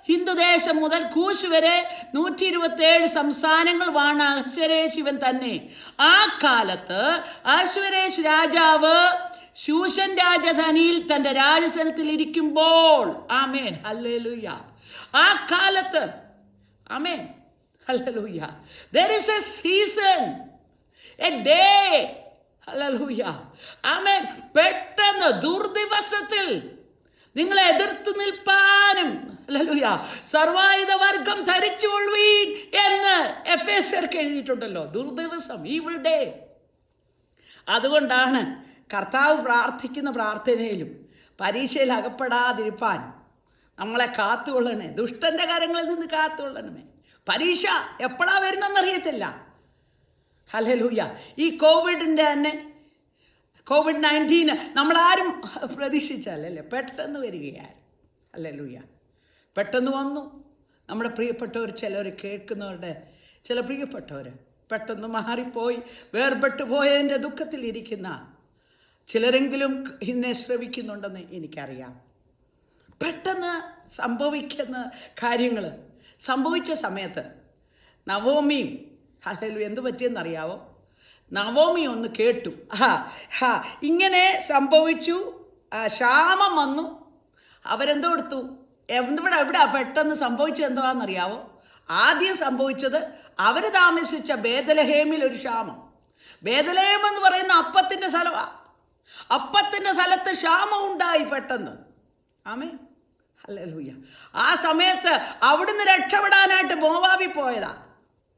Speaker 7: ഹിന്ദുദേശം മുതൽ കൂശ് വരെ 127 സംസ്ഥാനങ്ങൾ വാണ അശ്വേരോശ് ഇവൻ തന്നെ. ആ കാലത്ത് അശ്വേരോശ് രാജാവ് ശൂഷൻ രാജധാനിയിൽ തൻ്റെ രാജസനത്തിൽ ഇരിക്കുമ്പോൾ ആമേൻ ഹല്ലേലൂയ ആ കാലത്ത് ആമേൻ ഹല്ലേലൂയ there is a season, a day hallelujah ആമേൻ പെട്ടെന്ന് ദുർദിവസത്തിൽ നിങ്ങളെ എതിർത്ത് നിൽപ്പാനും ഹല്ലേലൂയ സർവായുധ വർഗം ധരിച്ചുകൊള്ളുവീൻ എന്ന് എഫേസ്യർക്ക് എഴുതിയിട്ടുണ്ടല്ലോ. ദുർദിവസം, ഈവിൾ ഡേ. അതുകൊണ്ടാണ് കർത്താവ് പ്രാർത്ഥിക്കുന്ന പ്രാർത്ഥനയിലും പരീക്ഷയിൽ അകപ്പെടാതിരിപ്പാൻ നമ്മളെ കാത്തുകൊള്ളണേ, ദുഷ്ടൻ്റെ കാര്യങ്ങളിൽ നിന്ന് കാത്തുകൊള്ളണമേ. പരീക്ഷ എപ്പോഴാണ് വരുന്നതെന്നറിയത്തില്ല. ഹല്ലേലൂയ. ഈ കോവിഡിൻ്റെ തന്നെ COVID-19 നമ്മളാരും പ്രതീക്ഷിച്ചല്ലേ, പെട്ടെന്ന് വരികയായി. ഹല്ലേലൂയ. പെട്ടെന്ന് വന്നു. നമ്മുടെ പ്രിയപ്പെട്ടവർ ചിലർ കേൾക്കുന്നവരുടെ ചില പ്രിയപ്പെട്ടവർ പെട്ടെന്ന് മാറിപ്പോയി, വേർപെട്ടു പോയതിൻ്റെ ദുഃഖത്തിലിരിക്കുന്ന ചിലരെങ്കിലും എന്നെ ശ്രവിക്കുന്നുണ്ടെന്ന് എനിക്കറിയാം. പെട്ടെന്ന് സംഭവിക്കുന്ന കാര്യങ്ങൾ സംഭവിച്ച സമയത്ത് നവോമിയും ഹല്ലേലൂയ എന്ത് പറ്റിയെന്നറിയാവോ? നവോമി ഒന്ന് കേട്ടു, ഇങ്ങനെ സംഭവിച്ചു, ക്ഷാമം വന്നു. അവരെന്തോ എടുത്തു. എവിടെ പെട്ടെന്ന് സംഭവിച്ചത് എന്താണെന്നറിയാവോ? ആദ്യം സംഭവിച്ചത് അവർ താമസിച്ച ബേദലഹേമിൽ ഒരു ക്ഷാമം. ബേദലഹേം എന്ന് പറയുന്ന അപ്പത്തിൻ്റെ സ്ഥലമാണ്. അപ്പത്തിൻ്റെ സ്ഥലത്ത് ക്ഷാമം ഉണ്ടായി പെട്ടെന്ന്. Amen hallelujah. ആ സമയത്ത് അവിടുന്ന് രക്ഷപ്പെടാനായിട്ട് മോവാബിൽ പോയതാ.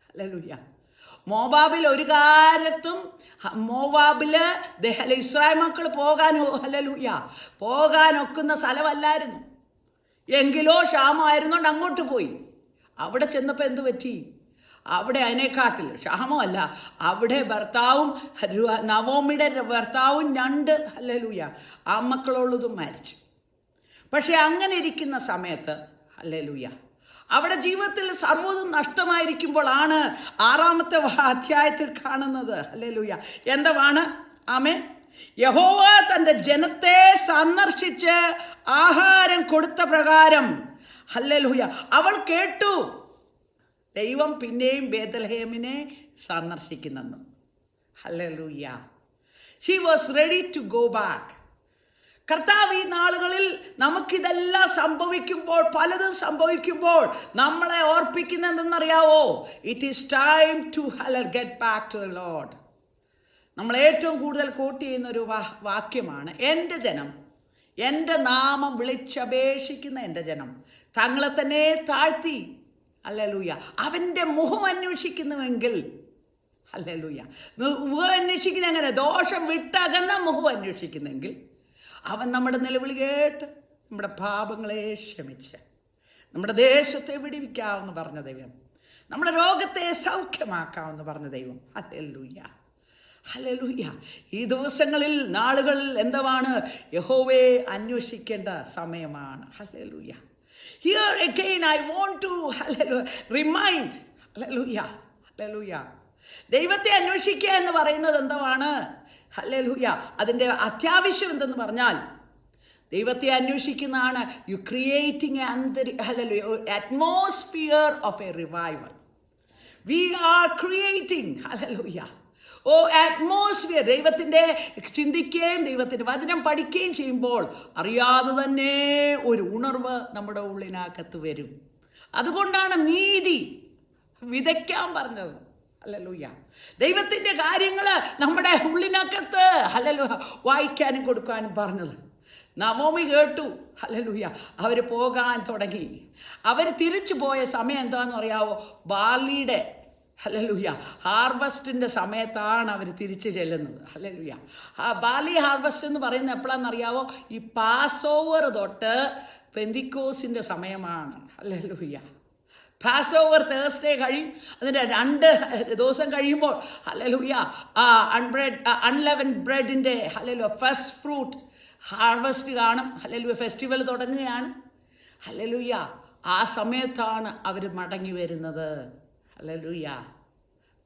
Speaker 7: ഹല്ലേലൂയ. മോവാബിൽ ഒരു കാലത്തും മോവാബില് ഇസ്രായേൽ മക്കൾ ഹല്ലേലൂയ പോകാനൊക്കുന്ന സ്ഥലമല്ലായിരുന്നു. എങ്കിലോ ക്ഷാമമായിരുന്നോണ്ട് അങ്ങോട്ട് പോയി. അവിടെ ചെന്നപ്പോൾ എന്തു പറ്റി? അവിടെ അതിനെക്കാട്ടിൽ ക്ഷാമമല്ല, അവിടെ ഭർത്താവും നവോമിയുടെ ഭർത്താവും 2 ഹല്ലേലൂയ ആൺമക്കളുള്ളതും മരിച്ചു. പക്ഷെ അങ്ങനെ ഇരിക്കുന്ന സമയത്ത് ഹല്ലേലൂയ അവിടെ ജീവിതത്തിൽ സർവ്വതും നഷ്ടമായിരിക്കുമ്പോഴാണ് 6-ാമത്തെ അധ്യായത്തിൽ കാണുന്നത്. ഹല്ലേലൂയ എന്താണ്? ആമേൻ. യഹോവ തൻ്റെ ജനത്തെ സന്ദർശിച്ച് ആഹാരം കൊടുത്ത പ്രകാരം ഹല്ലേലൂയ അവൾ കേട്ടു, ദൈവം പിന്നെയും ബേത്ലഹേമിനെ സന്ദർശിക്കുന്നെന്നും. ഹല്ലേലൂയ. She was ready to go back. കർത്താവ് ഈ നാളുകളിൽ നമുക്കിതെല്ലാം സംഭവിക്കുമ്പോൾ, പലതും സംഭവിക്കുമ്പോൾ നമ്മളെ ഓർപ്പിക്കുന്ന എന്തെന്നറിയാവോ? It is time to get back to the Lord. നമ്മൾ ഏറ്റവും കൂടുതൽ കോട്ട് ചെയ്യുന്ന ഒരു വാക്യമാണ്, എൻ്റെ ജനം, എൻ്റെ നാമം വിളിച്ചപേക്ഷിക്കുന്ന എൻ്റെ ജനം തങ്ങളെ തന്നെ താഴ്ത്തി ഹല്ലേലൂയ അവൻ്റെ മുഖം അന്വേഷിക്കുന്നുവെങ്കിൽ, ഹല്ലേലൂയ മുഖം അന്വേഷിക്കുന്ന എങ്ങനെ? ദോഷം വിട്ടകന്ന മുഖം അന്വേഷിക്കുന്നെങ്കിൽ അവൻ നമ്മുടെ നിലവിളി കേട്ട് നമ്മുടെ പാപങ്ങളെ ക്ഷമിച്ച് നമ്മുടെ ദേശത്തെ വിടിവിക്കാമെന്ന് പറഞ്ഞ ദൈവം, നമ്മുടെ രോഗത്തെ സൗഖ്യമാക്കാമെന്ന് പറഞ്ഞ ദൈവം. Hallelujah hallelujah. ഈ ദിവസങ്ങളിൽ നാളുകളിൽ എന്താണ്? യഹോവയെ അന്വേഷിക്കേണ്ട സമയമാണ്. Hallelujah. Here again I want to remind hallelujah hallelujah ദൈവത്തെ അന്വേഷിക്കുക എന്ന് പറയുന്നത് എന്താണ്? ഹല്ലേലൂയ അതിൻ്റെ അത്യാവശ്യം എന്തെന്ന് പറഞ്ഞാൽ ദൈവത്തെ അന്വേഷിക്കുന്നതാണ് you creating atmosphere of a revival. We are creating hallelujah atmosphere. ദൈവത്തിൻ്റെ ചിന്തിക്കുകയും ദൈവത്തിൻ്റെ വചനം പഠിക്കുകയും ചെയ്യുമ്പോൾ അറിയാതെ തന്നെ ഒരു ഉണർവ് നമ്മുടെ ഉള്ളിനകത്ത് വരും. അതുകൊണ്ടാണ് നീതി വിതയ്ക്കാൻ പറഞ്ഞത്. ഹല്ലേലൂയ. ദൈവത്തിൻ്റെ കാര്യങ്ങൾ നമ്മുടെ ഉള്ളിനകത്ത് ഹല്ലേലൂയ വായിക്കാനും കൊടുക്കാനും പറഞ്ഞത്. നവോമി കേട്ടു. ഹല്ലേലൂയ അവർ പോകാൻ തുടങ്ങി. അവർ തിരിച്ചു പോയ സമയം എന്താണെന്ന് അറിയാവോ? ബാർലിയുടെ ഹല്ലേലൂയ ഹാർവസ്റ്റിൻ്റെ സമയത്താണ് അവർ തിരിച്ചു ചെല്ലുന്നത്. ഹല്ലേലൂയ. ആ ബാർലി ഹാർവസ്റ്റ് എന്ന് പറയുന്നത് എപ്പോഴാണെന്നറിയാവോ? ഈ പാസ് ഓവർ തൊട്ട് പെന്തിക്കോസിൻ്റെ സമയമാണ്. ഹല്ലേലൂയ. പാസ് ഓവർ തേഴ്സ്ഡേ കഴിയും, അതിൻ്റെ 2 ദിവസം കഴിയുമ്പോൾ ഹല്ലേലൂയ അൺലെവൻ ബ്രെഡിൻ്റെ ഹല്ലേലൂയ ഫസ്റ്റ് ഫ്രൂട്ട് ഹാർവസ്റ്റ് കാണും. ഹല്ലേലൂയ ഫെസ്റ്റിവൽ തുടങ്ങുകയാണ്. ഹല്ലേലൂയ ആ സമയത്താണ് അവർ മടങ്ങി വരുന്നത്. ഹല്ലേലൂയ.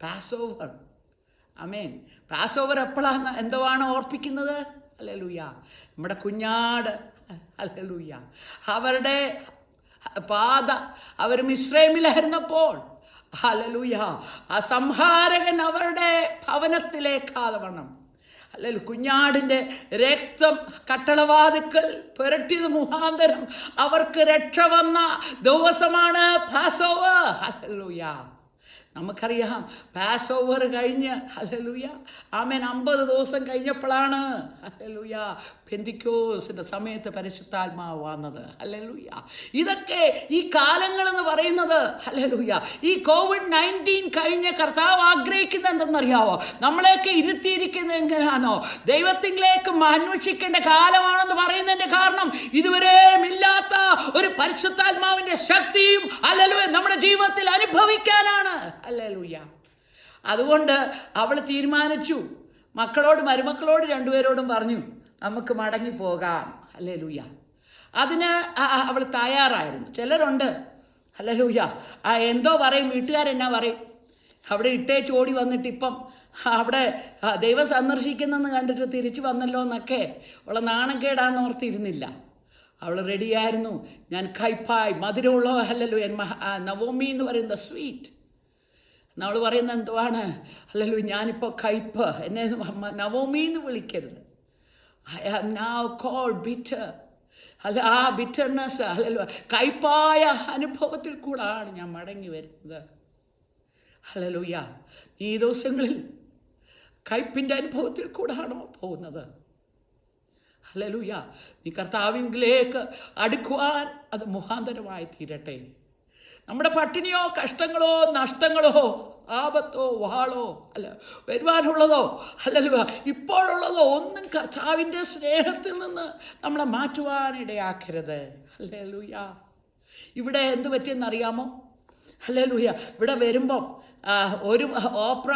Speaker 7: Passover. ആമേൻ. പാസ് ഓവർ എപ്പോഴാണ് എന്താണ് ഓർപ്പിക്കുന്നത്? ഹല്ലേലൂയ നമ്മുടെ കുഞ്ഞാട്. ഹല്ലേലൂയ അവരുടെ പാത അവർ മിസ്രൈമിലായിരുന്നപ്പോൾ ഹല്ലേലൂയ ആ സംഹാരകൻ അവരുടെ ഭവനത്തിലേക്കാതെ വണ്ണം ഹല്ലേലൂയ കുഞ്ഞാടിൻ്റെ രക്തം കട്ടളവാതിക്കൽ പുരട്ടിയത് മുഖാന്തരം അവർക്ക് രക്ഷ വന്ന ദിവസമാണ് പാസ് ഓവർ. ഹല്ലേലൂയ. നമുക്കറിയാം പാസ് ഓവർ കഴിഞ്ഞ് ഹല്ലേലൂയ ആമേൻ 50 ദിവസം കഴിഞ്ഞപ്പോഴാണ് ഹല്ലേലൂയ പെന്തിക്കോസിൻ്റെ സമയത്ത് പരിശുദ്ധാത്മാവ് വന്നത്. ഹല്ലേലൂയ. ഇതൊക്കെ ഈ കാലങ്ങളെന്ന് പറയുന്നത് ഹല്ലേലൂയ ഈ COVID-19 കഴിഞ്ഞ് കർത്താവ് ആഗ്രഹിക്കുന്നത് എന്തെന്നറിയാവോ? നമ്മളെയൊക്കെ ഇരുത്തിയിരിക്കുന്നത് എങ്ങനെയാണോ? ദൈവത്തിലേക്ക് അന്വേഷിക്കേണ്ട കാലമാണെന്ന് പറയുന്നതിൻ്റെ കാരണം ഇതുവരെയും ഇല്ലാത്ത ഒരു പരിശുദ്ധാത്മാവിൻ്റെ ശക്തിയും ഹല്ലേലൂയ നമ്മുടെ ജീവിതത്തിൽ അനുഭവിക്കാനാണ്. ഹല്ലേലൂയ. അതുകൊണ്ട് അവൾ തീരുമാനിച്ചു. മരുമക്കളോട് 2 പേരോടും പറഞ്ഞു നമുക്ക് മടങ്ങിപ്പോകാം. ഹല്ലേലൂയ. അതിന് അവൾ തയ്യാറായിരുന്നു. ചിലരുണ്ട് ഹല്ലേലൂയ എന്തോ പറയും, വീട്ടുകാരെന്നാ പറയും, അവിടെ ഇട്ടേച്ച് ഓടി വന്നിട്ട് ഇപ്പം അവിടെ ദൈവം സന്ദർശിക്കുന്നെന്ന് കണ്ടിട്ട് തിരിച്ചു വന്നല്ലോ എന്നൊക്കെ ഉള്ള നാണക്കേടാന്ന് ഓർത്തിരുന്നില്ല. അവൾ റെഡിയായിരുന്നു. ഞാൻ കയ്പായി മധുരമുള്ള ഹല്ലേലൂയ നവോമി എന്ന് പറയുന്ന സ്വീറ്റ്. അവൾ പറയുന്നത് എന്തുവാണ്? ഹല്ലേലൂയ ഞാനിപ്പോൾ കയ്പ്, എന്നെ നവോമി എന്ന് വിളിക്കരുത്. I am now called bitter. ആ ബിറ്റർനെസ് ഹല്ലേലൂയ കയ്പായ അനുഭവത്തിൽ കൂടാണ് ഞാൻ മടങ്ങി വരുന്നത്. ഹല്ലേലൂയ. ഈ ദിവസങ്ങളിൽ കയ്പിൻ്റെ അനുഭവത്തിൽ കൂടാണോ പോകുന്നത്? ഹല്ലേലൂയ. നീ കർത്താവിലേക്ക് അടുക്കുവാൻ അത് മുഖാന്തരമായി തീരട്ടെ. നമ്മുടെ പട്ടിണിയോ കഷ്ടങ്ങളോ നഷ്ടങ്ങളോ ആപത്തോ വാളോ അല്ല വരുവാനുള്ളതോ ഹല്ലേലൂയ ഇപ്പോഴുള്ളതോ ഒന്നും കർത്താവിൻ്റെ സ്നേഹത്തിൽ നിന്ന് നമ്മളെ മാറ്റുവാനിടയാക്കരുത്. ഹല്ലേലൂയ. ഇവിടെ എന്ത് പറ്റിയെന്നറിയാമോ? ഹല്ലേലൂയ. ഇവിടെ വരുമ്പം ഒരു ഓപ്ര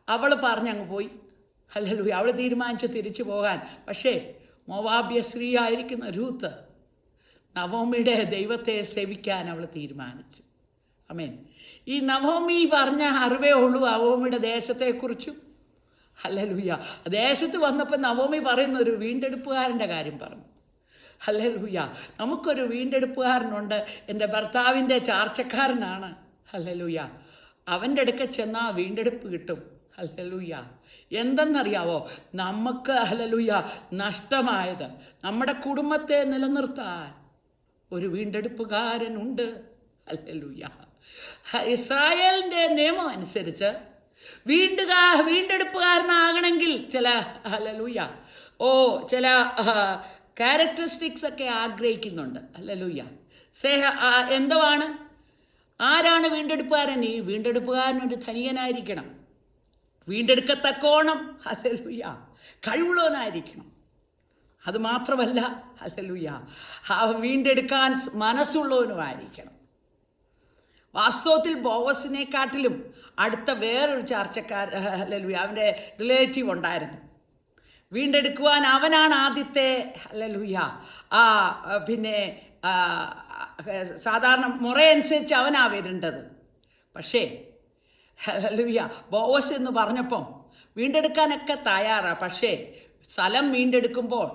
Speaker 7: അവൾ പറഞ്ഞങ്ങ് പോയി. ഹല്ലേലൂയ. അവൾ തീരുമാനിച്ചു തിരിച്ചു പോകാൻ. പക്ഷേ മോവാബ്യ സ്ത്രീ ആയിരിക്കുന്ന രൂത്ത് നവോമിയുടെ ദൈവത്തെ സേവിക്കാൻ അവൾ തീരുമാനിച്ചു. ആമേൻ. ഈ നവോമി പറഞ്ഞ അറിവേ ഉള്ളൂ നവോമിയുടെ ദേശത്തെക്കുറിച്ചും. ഹല്ലേലൂയ. ദേശത്ത് വന്നപ്പോൾ നവോമി പറയുന്ന ഒരു വീണ്ടെടുപ്പുകാരൻ്റെ കാര്യം പറഞ്ഞു. ഹല്ലേലൂയ. നമുക്കൊരു വീണ്ടെടുപ്പുകാരനുണ്ട്. എൻ്റെ ഭർത്താവിൻ്റെ ചാർച്ചക്കാരനാണ്. ഹല്ലേലൂയ. അവൻ്റെ അടുക്ക ചെന്നാൽ വീണ്ടെടുപ്പ് കിട്ടും. ഹല്ലേലൂയ. എന്തെന്നറിയാവോ? നമുക്ക് ഹല്ലേലൂയ നഷ്ടമായത് നമ്മുടെ കുടുംബത്തെ നിലനിർത്താൻ ഒരു വീണ്ടെടുപ്പുകാരനുണ്ട്. ഹല്ലേലൂയ. ഇസ്രായേലിൻ്റെ നിയമം അനുസരിച്ച് വീണ്ടെടുപ്പുകാരനാകണമെങ്കിൽ ചില ഹല്ലേലൂയ ചില ക്യാരക്ടറിസ്റ്റിക്സ് ഒക്കെ ആഗ്രഹിക്കുന്നുണ്ട്. ഹല്ലേലൂയ. എന്തുവാണ്? ആരാണ് വീണ്ടെടുപ്പുകാരൻ? ഈ വീണ്ടെടുപ്പുകാരനൊരു ധനികനായിരിക്കണം, വീണ്ടെടുക്കത്തക്കോണം ഹല്ലേലൂയ കഴിവുള്ളവനായിരിക്കണം. അതുമാത്രമല്ല ഹല്ലേലൂയ വീണ്ടെടുക്കാൻ മനസ്സുള്ളവനുമായിരിക്കണം. വാസ്തവത്തിൽ ബോവസിനെക്കാട്ടിലും അടുത്ത വേറൊരു ഹല്ലേലൂയ അവൻ്റെ റിലേറ്റീവ് ഉണ്ടായിരുന്നു. വീണ്ടെടുക്കുവാൻ അവനാണ് ആദ്യത്തെ ഹല്ലേലൂയ പിന്നെ സാധാരണ മുറയനുസരിച്ച് അവനാ വരേണ്ടത്. പക്ഷേ ഹല്ലേലൂയ ബോവസ് എന്ന് പറഞ്ഞപ്പം വീണ്ടെടുക്കാനൊക്കെ തയ്യാറാണ്. പക്ഷേ സ്ഥലം വീണ്ടെടുക്കുമ്പോൾ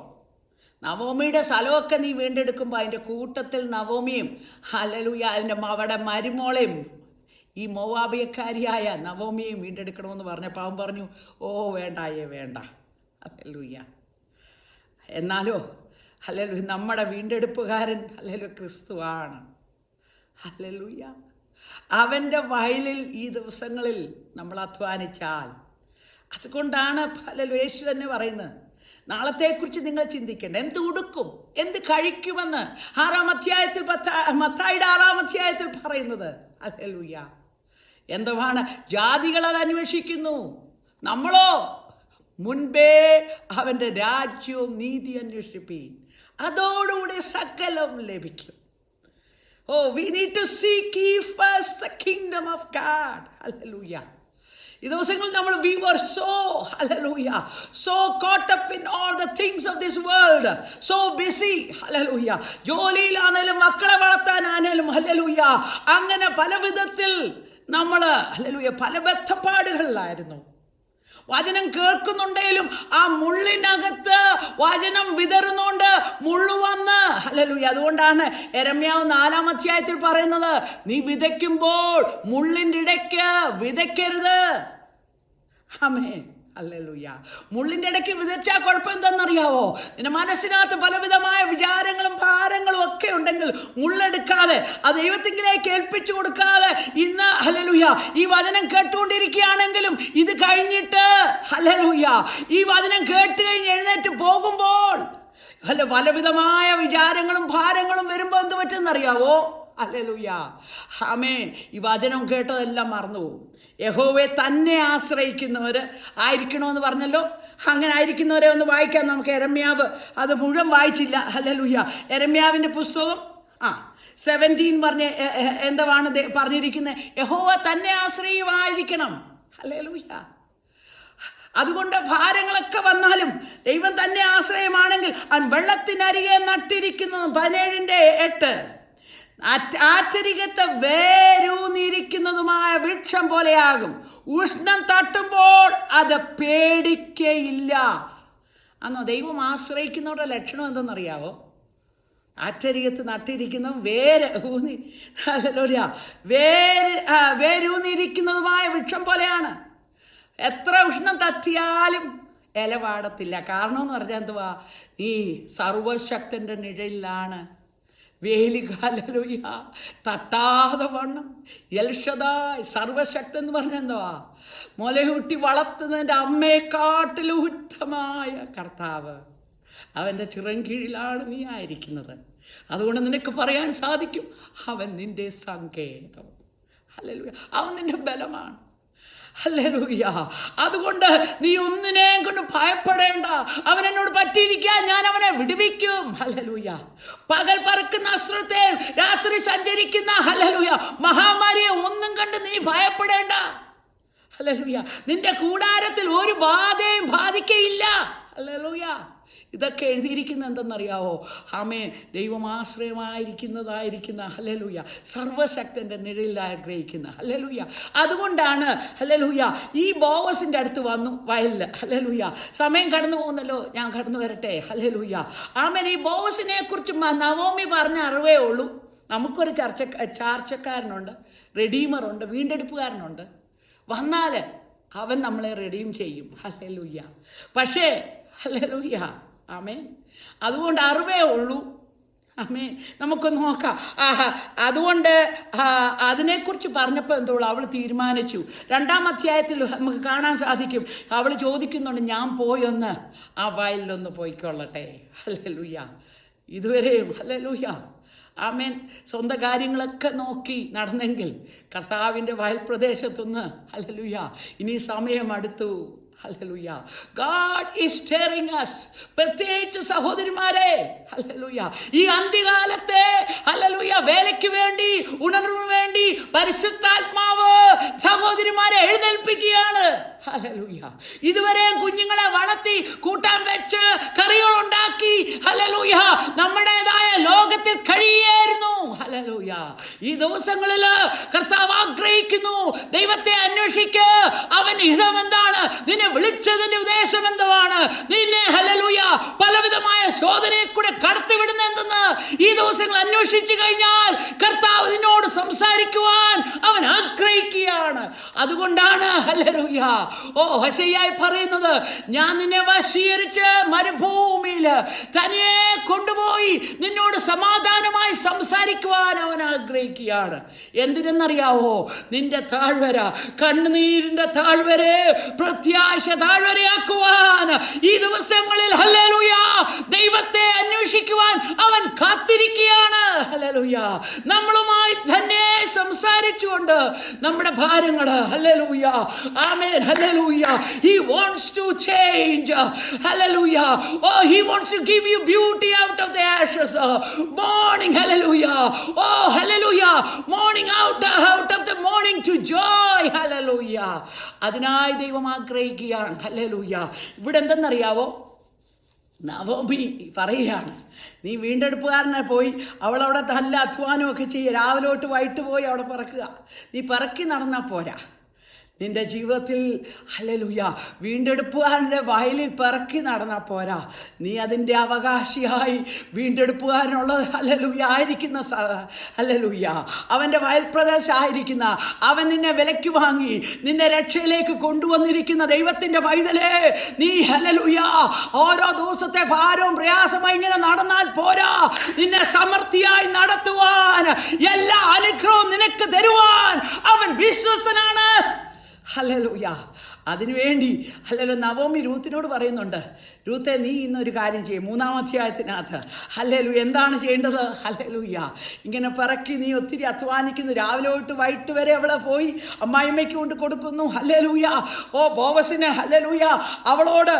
Speaker 7: നവോമിയുടെ സ്ഥലമൊക്കെ നീ വീണ്ടെടുക്കുമ്പോൾ അതിൻ്റെ കൂട്ടത്തിൽ നവോമിയും ഹല്ലേലൂയ അതിൻ്റെ അവിടെ മരുമോളെയും ഈ മോവാബിയക്കാരിയായ നവോമിയെയും വീണ്ടെടുക്കണമെന്ന് പറഞ്ഞപ്പോൾ അവൻ പറഞ്ഞു, ഓ വേണ്ടായേ വേണ്ട. ഹല്ലേലൂയ. എന്നാലോ ഹല്ലേലൂയ നമ്മുടെ വീണ്ടെടുപ്പുകാരൻ ഹല്ലേലൂയ ക്രിസ്തുവാണ്. ഹല്ലേലൂയ. അവൻ്റെ വയലിൽ ഈ ദിവസങ്ങളിൽ നമ്മൾ അധ്വാനിച്ചാൽ, അതുകൊണ്ടാണ് ഹല്ലേലൂയ യേശു തന്നെ പറയുന്നത്, നാളത്തെക്കുറിച്ച് നിങ്ങൾ ചിന്തിക്കേണ്ട, എന്ത് ഉടുക്കും, എന്ത് കഴിക്കുമെന്ന് മത്തായിയുടെ 6-ാം അധ്യായത്തിൽ പറയുന്നത്. ഹല്ലേലൂയ. എന്തുവാണ്? ജാതികൾ അത് അന്വേഷിക്കുന്നു, നമ്മളോ മുൻപേ അവൻ്റെ രാജ്യവും നീതി അന്വേഷിപ്പീൻ, അതോടുകൂടി സകലം ലഭിക്കും. we need to seek ye first the kingdom of God. Hallelujah. ഈ ദിവസങ്ങളിൽ നമ്മൾ we were so hallelujah so caught up in all the things of this world, so busy hallelujah ജോലിയിലാണേലും മക്കളെ വളർത്താനാണേലും hallelujah അങ്ങനെ പല വിധത്തിൽ നമ്മൾ hallelujah പല ബദ്ധപ്പാടുകളിലായിരുന്നു. വചനം കേൾക്കുന്നുണ്ടെങ്കിലും ആ മുള്ളിനകത്ത് വചനം വിതറുന്നുണ്ട് മുള്ളു വന്ന് ഹല്ലേലൂയ. അതുകൊണ്ടാണ് യെരമ്യാവ് 4-ാം അധ്യായത്തിൽ പറയുന്നത്, നീ വിതയ്ക്കുമ്പോൾ മുള്ളിൻ്റെ ഇടയ്ക്ക് വിതയ്ക്കരുത്. ആമേൻ. ഹല്ലേലൂയ. മുള്ളിൻ്റെ ഇടയ്ക്ക് വിതച്ചാൽ കുഴപ്പം എന്താണെന്നറിയാവോ? നിന്റെ മനസ്സിനകത്ത് പലവിധമായ വിചാരങ്ങളും ഭാരങ്ങളും ഒക്കെ ഉണ്ടെങ്കിൽ മുള്ളെടുക്കാതെ അത് ദൈവത്തിലേക്ക് ഏൽപ്പിച്ചു കൊടുക്കാതെ ഇന്ന് ഹല്ലേലൂയ ഈ വചനം കേട്ടുകൊണ്ടിരിക്കുകയാണെങ്കിലും ഇത് കഴിഞ്ഞിട്ട് ഹല്ലേലൂയ ഈ വചനം കേട്ട് കഴിഞ്ഞ് എഴുന്നേറ്റ് പോകുമ്പോൾ പലവിധമായ വിചാരങ്ങളും ഭാരങ്ങളും വരുമ്പോൾ എന്ത് പറ്റുമെന്നറിയാവോ? ഹല്ലേലൂയ. ആമേൻ. ഈ വചനം കേട്ടതെല്ലാം മറന്നു പോകും. യഹോവയെ തന്നെ ആശ്രയിക്കുന്നവർ ആയിരിക്കണമെന്ന് പറഞ്ഞല്ലോ. അങ്ങനെ ആയിരിക്കുന്നവരെ ഒന്ന് വായിക്കാം നമുക്ക്. യെരമ്യാവ് അത് മുഴുവൻ വായിച്ചില്ല. ഹല്ലേലൂയ. യെരമ്യാവിൻ്റെ പുസ്തകം 17 പറഞ്ഞ് എന്താണ് പറഞ്ഞിരിക്കുന്നത്? യഹോവ തന്നെ ആശ്രയമായിരിക്കണം. ഹല്ലേലൂയ. അതുകൊണ്ട് ഭാരങ്ങളൊക്കെ വന്നാലും ദൈവം തന്നെ ആശ്രയമാണെങ്കിൽ അവൻ വെള്ളത്തിനരികെ നട്ടിരിക്കുന്നതും 17:8 ആറ്റരികത്തെ വേരൂന്നിരിക്കുന്നതുമായ വൃക്ഷം പോലെയാകും, ഉഷ്ണം തട്ടുമ്പോൾ അത് പേടിക്കയില്ല. അന്നോ ദൈവം ആശ്രയിക്കുന്നവരുടെ ലക്ഷണം എന്തെന്നറിയാവോ? ആറ്റരികത്ത് നട്ടിരിക്കുന്നതും വേരൂന്നിരിക്കുന്നതുമായ വൃക്ഷം പോലെയാണ്. എത്ര ഉഷ്ണം തട്ടിയാലും ഇല വാടത്തില്ല. കാരണം എന്ന് പറഞ്ഞാൽ എന്തുവാ? ഈ സർവശക്തൻ്റെ നിഴലിലാണ്. വേലികാലൂയ തട്ടാതെ വണ്ണം എൽഷദായ് സർവശക്തൻ എന്ന് പറഞ്ഞാൽ എന്തുവാ? മുലയൂട്ടി വളർത്തുന്നതിൻ്റെ അമ്മയെക്കാട്ടിലും ഉത്തമമായ കർത്താവ്, അവൻ്റെ ചിറങ്കീഴിലാണ് നീ ആയിരിക്കുന്നത്. അതുകൊണ്ട് നിനക്ക് പറയാൻ സാധിക്കും, അവൻ നിൻ്റെ സങ്കേതം. ഹല്ലേലൂയ. അവൻ നിൻ്റെ ബലമാണ്. ഹല്ലേലൂയ. അതുകൊണ്ട് നീ ഒന്നിനെയും കൊണ്ട് ഭയപ്പെടേണ്ട. അവൻ എന്നോട് പറ്റിയിരിക്കാൻ ഞാൻ അവനെ വിടുവിക്കും. ഹല്ലേലൂയ. പകൽ പറക്കുന്ന അസ്ത്രത്തെയും രാത്രി സഞ്ചരിക്കുന്ന ഹല്ലേലൂയ മഹാമാരിയെ ഒന്നും കണ്ട് നീ ഭയപ്പെടേണ്ട. ഹല്ലേലൂയ. നിന്റെ കൂടാരത്തിൽ ഒരു ബാധയും ബാധിക്കയില്ല. ഹല്ലേലൂയ. ഇതൊക്കെ എഴുതിയിരിക്കുന്നത് എന്തെന്നറിയാവോ? ആമേൻ. ദൈവമാശ്രയമായിരിക്കുന്ന ഹല്ലേലൂയ സർവശക്തൻ്റെ നിഴലിൽ ആഗ്രഹിക്കുന്ന ഹല്ലേലൂയ. അതുകൊണ്ടാണ് ഹല്ലേലൂയ ഈ ബോവസിൻ്റെ അടുത്ത് വന്നു വയലിൽ. ഹല്ലേലൂയ. സമയം കടന്നു പോകുന്നല്ലോ, ഞാൻ കടന്നു വരട്ടെ. ഹല്ലേലൂയ. ആമേൻ. ഈ ബോവസിനെ കുറിച്ച് നവോമി പറഞ്ഞ അറിവേ ഉള്ളൂ. നമുക്കൊരു ചാർച്ചക്കാരനുണ്ട്, റെഡീമറുണ്ട്, വീണ്ടെടുപ്പുകാരനുണ്ട്. വന്നാൽ അവൻ നമ്മളെ റെഡീം ചെയ്യും. ഹല്ലേലൂയ. പക്ഷേ ഹല്ലേലൂയ ആമേൻ. അതുകൊണ്ട് അറിവേ ഉള്ളൂ. ആമേൻ. നമുക്ക് നോക്കാം. അതുകൊണ്ട് അതിനെക്കുറിച്ച് പറഞ്ഞപ്പോൾ എന്തോളൂ അവൾ തീരുമാനിച്ചു. 2-ാം അധ്യായത്തിൽ നമുക്ക് കാണാൻ സാധിക്കും. അവൾ ചോദിക്കുന്നുണ്ട്, ഞാൻ പോയൊന്ന് ആ വയലിലൊന്ന് പോയിക്കൊള്ളട്ടെ. ഹല്ലേലൂയ. ഇതുവരെയും ഹല്ലേലൂയ ആമേൻ സ്വന്തം കാര്യങ്ങളൊക്കെ നോക്കി നടന്നെങ്കിൽ കർത്താവിൻ്റെ വയൽ പ്രദേശത്തുനിന്ന് ഹല്ലേലൂയ ഇനി സമയം അടുത്തു. Hallelujah. God is stirring us. പ്രത്യേകിച്ച് സഹോദരിമാരെ ഹല്ലേലൂയ ഈ അന്ത്യകാലത്തെ ഹല്ലേലൂയ വേലയ്ക്ക് വേണ്ടി ഉണർവിന് വേണ്ടി പരിശുദ്ധാത്മാവ് സഹോദരിമാരെ എഴുന്നേൽപ്പിക്കുകയാണ്. ഹല്ലേലൂയ. ഇതുവരെ കുഞ്ഞുങ്ങളെ വളർത്തി കൂട്ടാൻ വെച്ച് കറികളുണ്ടാക്കി ഹല്ലേലൂയ നമ്മുടേതായ ലോകത്തിൽ കഴിയായിരുന്നു. ഹല്ലേലൂയ. ഈ ദിവസങ്ങളിൽ കർത്താവ് ആഗ്രഹിക്കുന്നു, ദൈവത്തെ അന്വേഷിക്ക്. അവൻ ഹിതമെന്താണ്, നിന്നെ വിളിച്ചതിന്റെ ഉദ്ദേശം എന്തുവാണ്, നിന്നെ ഹല്ലേലൂയ പലവിധമായ ശോധനയെ കൂടെ കടത്തിവിടുന്ന എന്തെന്ന് ഈ ദിവസങ്ങൾ അന്വേഷിച്ചു കഴിഞ്ഞാൽ കർത്താവ് നിന്നോട് സംസാരിക്കുവാൻ അവൻ ആഗ്രഹിക്കുകയാണ്. അതുകൊണ്ടാണ് ഹല്ലേലൂയ ഹോശയ്യായി പറയുന്നത്, ഞാൻ നിന്നെ വശീകരിച്ച് മരുഭൂമിയിൽ തനിയെ കൊണ്ടുപോയി നിന്നോട് സമാധാനമായി സംസാരിക്കുവാൻ അവൻ ആഗ്രഹിക്കുകയാണ്. എന്തിനെന്നറിയാവോ? നിന്റെ താഴ്വര, കണ്ണുനീരിന്റെ താഴ്വരെ പ്രത്യാശ താഴ്വരയാക്കുവാൻ ഈ ദിവസങ്ങളിൽ ഹല്ലേലൂയ ദൈവത്തെ അന്വേഷിക്കുവാൻ അവൻ കാത്തിരിക്കുകയാണ്. ഹല്ലേലൂയ. നമ്മളുമായി തന്നെ സംസാരിച്ചുകൊണ്ട് നമ്മുടെ ഭാരങ്ങൾ hallelujah amen hallelujah he wants to change. Hallelujah. Oh, he wants to give you beauty out of the ashes. Morning, hallelujah. Oh, hallelujah. Morning out of the morning to joy. Hallelujah. അതിനായി ദൈവം ആഗ്രഹിക്കുകയാണ്. Hallelujah. ഇവിടെ എന്തെന്നറിയാവോ? Naomi പറയുകയാണ്, നീ വീണ്ടെടുപ്പുകാരനെ പോയി അവളവിടെ നല്ല അധ്വാനമൊക്കെ ചെയ്യുക. രാവിലെ തൊട്ട് വൈകിട്ട് പോയി അവിടെ പറക്കുക. നീ പറക്കി നടന്നാൽ പോരാ. നിന്റെ ജീവിതത്തിൽ ഹല്ലേലൂയ വീണ്ടെടുപ്പുകാരൻ്റെ വയലിൽ പിറക്കി നടന്നാൽ പോരാ. നീ അതിൻ്റെ അവകാശിയായി വീണ്ടെടുപ്പുകാരനുള്ളത് ഹല്ലേലൂയ ആയിരിക്കുന്ന ഹല്ലേലൂയ അവൻ്റെ വയൽപ്രദേശമായിരിക്കുന്ന അവൻ നിന്നെ വിലയ്ക്ക് വാങ്ങി നിന്നെ രക്ഷയിലേക്ക് കൊണ്ടുവന്നിരിക്കുന്ന ദൈവത്തിൻ്റെ പൈതലേ, നീ ഹല്ലേലൂയ ഓരോ ദിവസത്തെ ഭാരവും പ്രയാസമായി ഇങ്ങനെ നടന്നാൽ പോരാ. നിന്നെ സമൃദ്ധിയായി നടത്തുവാൻ എല്ലാ അനുഗ്രഹവും നിനക്ക് തരുവാൻ അവൻ വിശ്വസ്തനാണ്. ഹല്ലേലൂയ. അതിനുവേണ്ടി ഹല്ലേലൂയ നവോമി രൂത്തിനോട് പറയുന്നുണ്ട്, രൂത്തെ നീ ഇന്നൊരു കാര്യം ചെയ്യും. 3-ാം അധ്യായത്തിനകത്ത് ഹല്ലേലൂയ എന്താണ് ചെയ്യേണ്ടത്? ഹല്ലേലൂയ ഇങ്ങനെ പിറക്കി നീ ഒത്തിരി അധ്വാനിക്കുന്നു. രാവിലെ തൊട്ട് വൈകിട്ട് വരെ അവളെ പോയി അമ്മായിമ്മയ്ക്ക് കൊണ്ട് കൊടുക്കുന്നു. ഹല്ലേലൂയ. ഓ ബോവസിന് ഹല്ലേലൂയ അവളോട്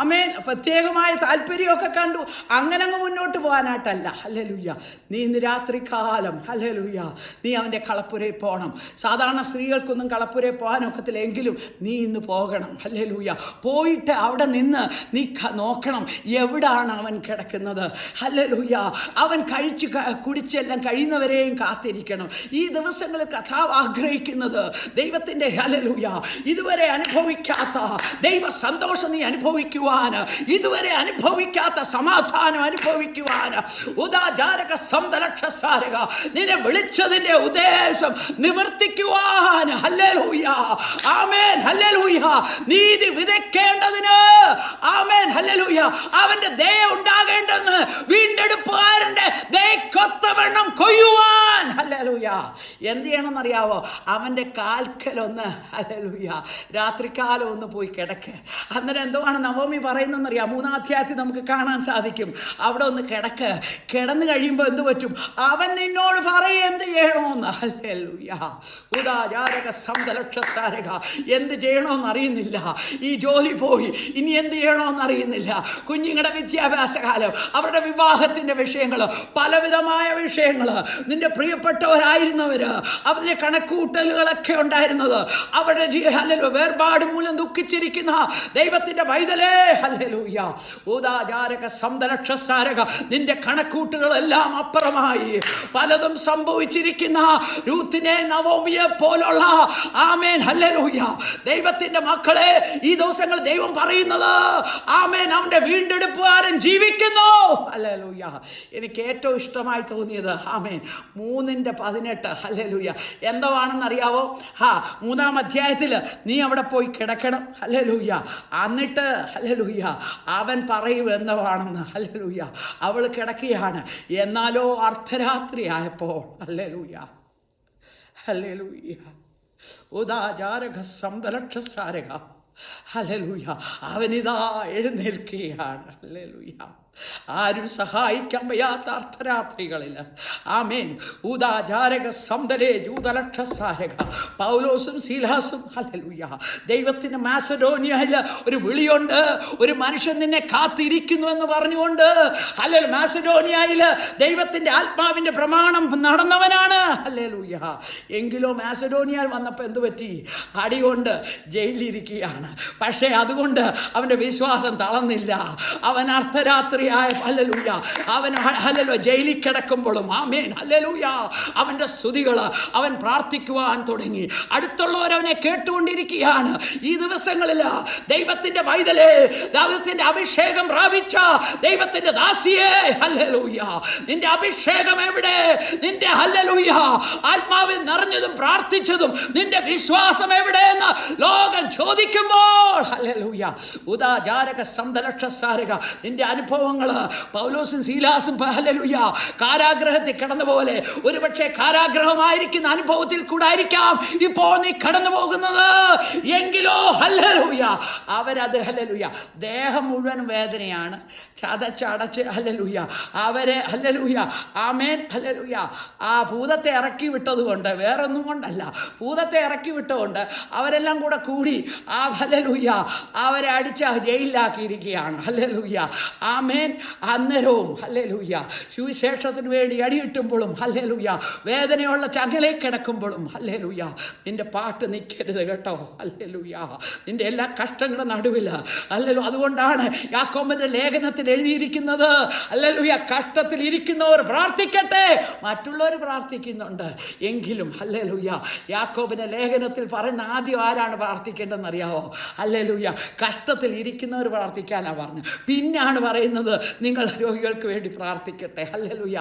Speaker 7: അമേൻ പ്രത്യേകമായ താല്പര്യമൊക്കെ കണ്ടു. അങ്ങനെ അങ്ങ് മുന്നോട്ട് പോകാനായിട്ടല്ല. ഹല്ലേലൂയ നീ ഇന്ന് രാത്രികാലം ഹല്ലേലൂയ നീ അവൻ്റെ കളപ്പുരയിൽ പോകണം. സാധാരണ സ്ത്രീകൾക്കൊന്നും കളപ്പുരയിൽ പോകാനൊക്കത്തില്ലെങ്കിലും നീ ഇന്ന് പോകണം. ഹല്ലേലൂയ പോയിട്ട് അവിടെ നിന്ന് നീ നോക്കണം എവിടാണ് അവൻ കിടക്കുന്നത്. ഹല്ലേലൂയ അവൻ കഴിച്ച് കുടിച്ചെല്ലാം കഴിയുന്നവരെയും കാത്തിരിക്കണം. ഈ ദിവസങ്ങളിൽ കർത്താവ് ആഗ്രഹിക്കുന്നത് ദൈവത്തിൻ്റെ ഹല്ലേലൂയ ഇതുവരെ അനുഭവിക്കാത്ത ദൈവ സന്തോഷം നീ അനുഭവിക്കുവാൻ, ഇതുവരെ അനുഭവിക്കാത്ത സമാധാനം അനുഭവിക്കുവാൻ, ഉദാചാരക സംതലക്ഷസാരക നിന്നെ വിളിച്ചതിൻ്റെ ഉദ്ദേശം നിവർത്തിക്കുവാൻ ഹല്ലേലൂയ ആമേൻ ഹല്ലേലൂയ ഹല്ലേലൂയ, നീതി വിതയ്ക്കേണ്ടതിന്, ആമേൻ ഹല്ലേലൂയ, അവന്റെ ദയ ഉണ്ടാകേണ്ടെന്ന്, വീണ്ടെടുപ്പുകാരന്റെ ദയക്കൊത്തവണ്ണം കൊയ്യുവാൻ, ഹല്ലേലൂയ, എന്ത് ചെയ്യണമെന്നറിയാവോ? അവന്റെ കാൽക്കലൊന്ന്, ഹല്ലേലൂയ, രാത്രികാലം ഒന്ന് പോയി കിടക്ക്. അന്നേരം എന്തുവാണ് നവോമി പറയുന്നതെന്നറിയാം? 3-ാം അധ്യായത്തിൽ നമുക്ക് കാണാൻ സാധിക്കും. അവിടെ ഒന്ന് കിടക്ക്. കിടന്നു കഴിയുമ്പോൾ എന്ത് പറ്റും? അവൻ നിന്നോട് പറയും എന്ത് ചെയ്യണമെന്ന്. ഹല്ലേലൂയ. ഉദാചാരക സന്തലക്ഷസാരക, എന്ത് ചെയ്യണമെന്ന് അറിയുന്നില്ല. ഈ ജോലി പോയി, ഇനി എന്ത് ചെയ്യണമെന്ന് അറിയുന്നില്ല. കുഞ്ഞുങ്ങളുടെ വിദ്യാഭ്യാസ കാലം, അവരുടെ വിവാഹത്തിന്റെ വിഷയങ്ങൾ, പലവിധമായ വിഷയങ്ങൾ, നിന്റെ പ്രിയപ്പെട്ടവരായിരുന്നവര്, അവരുടെ കണക്കുകൂട്ടലുകളൊക്കെ ഉണ്ടായിരുന്നത്, അവരുടെ ഹല്ലേലൂയ വേർപാട് മൂലം ദുഃഖിച്ചിരിക്കുന്ന ദൈവത്തിന്റെ പൈതലേ, ഹല്ലേലൂയ, ഊദാചാരക സന്തലക്ഷസാരക, നിന്റെ കണക്കൂട്ടുകളെല്ലാം അപ്പുറമായി പലതും സംഭവിച്ചിരിക്കുന്ന രൂത്തിനെ, നവോമിയെ പോലുള്ള, ആമേൻ ഹല്ലേലൂയ, ദൈവത്തിന്റെ മക്കളെ, ഈ ദിവസങ്ങൾ ദൈവം പറയുന്നത്, ആമേൻ, അവന്റെ വീണ്ടെടുപ്പുകാരൻ ജീവിക്കുന്നു. ഹല്ലേലൂയ. എനിക്ക് ഏറ്റവും ഇഷ്ടമായി തോന്നിയത്, ആമേൻ, 3:18, ഹല്ലേലൂയ, എന്താണെന്നറിയാവോ? 3-ാം അധ്യായത്തിൽ നീ അവിടെ പോയി കിടക്കണം, ഹല്ലേലൂയ, എന്നിട്ട് ഹല്ലേലൂയ അവൻ പറയും എന്നതാണെന്ന്. ഹല്ലേലൂയ. അവൾ കിടക്കുകയാണ്. എന്നാലോ അർദ്ധരാത്രിയായപ്പോൾ, ഹല്ലേലൂയ, ഹല്ലേലൂയ, ഉദാചാരക സന്തലക്ഷസാരക, ഹല്ലേലൂയ, അവനിതാ എഴുന്നേൽക്കുകയാണ്. ഹല്ലേലൂയ. ആരും സഹായിക്കാൻ വയ്യാത്ത അർദ്ധരാത്രികളിൽ, ആമേൻ, ഊദാചാരക സന്തരേ ജൂതലക്ഷസാരക, പൗലോസും സീലാസും, ഹല്ലേലൂയ, ദൈവത്തിന് മാസഡോനിയയിൽ ഒരു വിളിയുണ്ട്. ഒരു മനുഷ്യൻ നിന്നെ കാത്തിരിക്കുന്നു എന്ന് പറഞ്ഞുകൊണ്ട്, ഹല്ലേലൂയ, മാസഡോനിയയിൽ ദൈവത്തിന്റെ ആത്മാവിന്റെ പ്രമാണം നടന്നവനാണ്. ഹല്ലേലൂയ. എങ്കിലോ മാസഡോനിയയിൽ വന്നപ്പോൾ എന്ത് പറ്റി? അടികൊണ്ട് ജയിലിലിരിക്കുകയാണ്. പക്ഷേ അതുകൊണ്ട് അവന്റെ വിശ്വാസം തളർന്നില്ല. അവൻ അർദ്ധരാത്രി, ഹല്ലേലൂയ, അവൻ ഹല്ലേലൂയ ജയിലിൽ കിടക്കുമ്പോഴും, ആമേൻ ഹല്ലേലൂയ, അവന്റെ സ്തുതികൾ അവൻ പ്രാർത്ഥിക്കുവാൻ തുടങ്ങി. അടുത്തുള്ളവരവനെ കേട്ടുകൊണ്ടിരിക്കുകയാണ്. ഈ ദിവസങ്ങളിൽ ദൈവത്തിന്റെ പൈതലേ, ദൈവത്തിന്റെ അഭിഷേകം പ്രാപിച്ച ദൈവത്തിന്റെ ദാസിയെ, ഹല്ലേലൂയ, നിന്റെ അഭിഷേകം എവിടെ? നിന്റെ ഹല്ലേലൂയ ആത്മാവിൽ നിറഞ്ഞതും പ്രാർത്ഥിച്ചതും നിന്റെ വിശ്വാസം എവിടെയെന്ന് ലോകം ചോദിക്കുമ്പോൾ, ഹല്ലേലൂയ, ഉദാചാരക സന്തലക്ഷസാരക, നിന്റെ അനുഭവം, പൗലോസും സീലാസും, ഹല്ലേലൂയ, കാരാഗ്രഹത്തിൽ കിടന്ന പോലെ, ഒരുപക്ഷെ കാരാഗ്രഹമായിരിക്കുന്ന അനുഭവത്തിൽ കൂടെ ആയിരിക്കാം ഇപ്പോൾ നീ കടന്നു പോകുന്നത്. എങ്കിലോ ഹല്ലേലൂയ അവരത്, ഹല്ലേലൂയ, ദേഹം മുഴുവൻ വേദനയാണ്, ചതച്ചടച്ച്, ഹല്ലേലൂയ, അവരെ, ഹല്ലേലൂയ, ആമേൻ ഹല്ലേലൂയ, ആ ഭൂതത്തെ ഇറക്കി വിട്ടതുകൊണ്ട്, വേറൊന്നും കൊണ്ടല്ല, ഭൂതത്തെ ഇറക്കി വിട്ടുകൊണ്ട് അവരെല്ലാം കൂടെ കൂടി ആ, ഹല്ലേലൂയ, അവരെ അടിച്ച് ജയിലിലാക്കിയിരിക്കുകയാണ്. ഹല്ലേലൂയ, ആമേൻ. അന്നേരവും, ഹല്ലേലൂയ, സുവിശേഷത്തിന് വേണ്ടി അടിയിട്ടുമ്പോഴും, ഹല്ലേലൂയ, വേദനയുള്ള ചങ്ങലയിൽ കിടക്കുമ്പോഴും, ഹല്ലേലൂയ, നിന്റെ പാട്ട് നിൽക്കരുത് കേട്ടോ. ഹല്ലേലൂയ, നിന്റെ എല്ലാ കഷ്ടങ്ങളുടെ നടുവിൽ, ഹല്ലേലൂയ, അതുകൊണ്ടാണ് യാക്കോബിന്റെ ലേഖനത്തിൽ എഴുതിയിരിക്കുന്നത്, ഹല്ലേലൂയ, കഷ്ടത്തിൽ ഇരിക്കുന്നവർ പ്രാർത്ഥിക്കട്ടെ. മറ്റുള്ളവർ പ്രാർത്ഥിക്കുന്നുണ്ട് എങ്കിലും, ഹല്ലേലൂയ, യാക്കോബിന്റെ ലേഖനത്തിൽ പറയുന്ന ആദ്യം ആരാണ് പ്രാർത്ഥിക്കേണ്ടതെന്ന് അറിയാവോ? ഹല്ലേലൂയ, കഷ്ടത്തിൽ ഇരിക്കുന്നവർ പ്രാർത്ഥിക്കാനാണ് പറഞ്ഞു. പിന്നാണ് പറയുന്നത് നിങ്ങൾ രോഗികൾക്ക് വേണ്ടി പ്രാർത്ഥിക്കട്ടെ. ഹല്ലേലൂയ,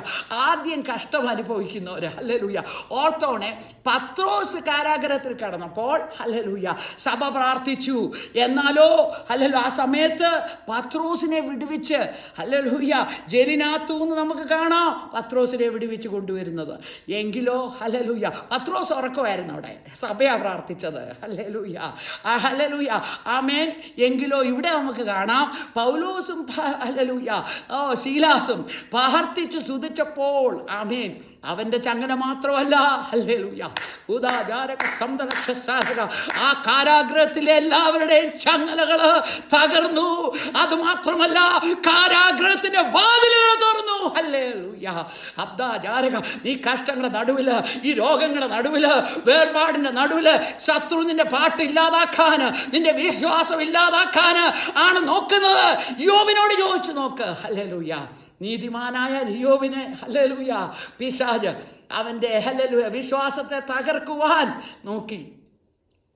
Speaker 7: ആദ്യം കഷ്ടം അനുഭവിക്കുന്നവർ. ഹല്ലേലൂയ, ഓർത്തോണെ, പത്രോസ് കാരാഗ്രഹത്തിൽ കടന്നപ്പോൾ, ഹല്ലേലൂയ, സഭ പ്രാർത്ഥിച്ചു. എന്നാലോ, ഹല്ലേലൂയ, ആ സമയത്ത് പത്രോസിനെ വിടുവിച്ച്, ഹല്ലേലൂയ, ജയിലിനകത്തുനിന്ന് നമുക്ക് കാണാം പത്രോസിനെ വിടുവിച്ച് കൊണ്ടുവരുന്നത്. എങ്കിലോ, ഹല്ലേലൂയ, പത്രോസ് ഉറക്കമായിരുന്നു അവിടെ, സഭയാ പ്രാർത്ഥിച്ചത്. ഹല്ലേലൂയ, ഹല്ലേലൂയ, ആമേൻ. എങ്കിലോ ഇവിടെ നമുക്ക് കാണാം പൗലോസും, ഹല്ലേലൂയ, ശീലാസും പ്രാർത്ഥിച്ച് സ്തുതിച്ചപ്പോൾ, ആമേൻ, അവന്റെ ചങ്ങല മാത്രമല്ല, ഹല്ലേലൂയ, ഉദാചാരക സന്തലക്ഷസാരക, ആ കാരാഗ്രഹത്തിലെ എല്ലാവരുടെയും ചങ്ങലകൾ തകർന്നു. അതുമാത്രമല്ല, കാരാഗ്രഹത്തിന്റെ വാതിലുകൾ തുറന്നു. ഹല്ലേലൂയ, അബ്ദാചാരക, നീ കഷ്ടങ്ങളുടെ നടുവില്, ഈ രോഗങ്ങളുടെ നടുവില്, വേർപാടിന്റെ നടുവില്, ശത്രു നിന്റെ പാട്ട് ഇല്ലാതാക്കാൻ, നിന്റെ വിശ്വാസം ഇല്ലാതാക്കാൻ ആണ് നോക്കുന്നത്. യോബിനോട് ചോദിച്ചു നോക്ക്. ഹല്ലേലൂയ, നീതിമാനായ യോബിനെ, ഹല്ലേലൂയ, പിശാച് അവൻ്റെ, ഹല്ലേലൂയ, വിശ്വാസത്തെ തകർക്കുവാൻ നോക്കി.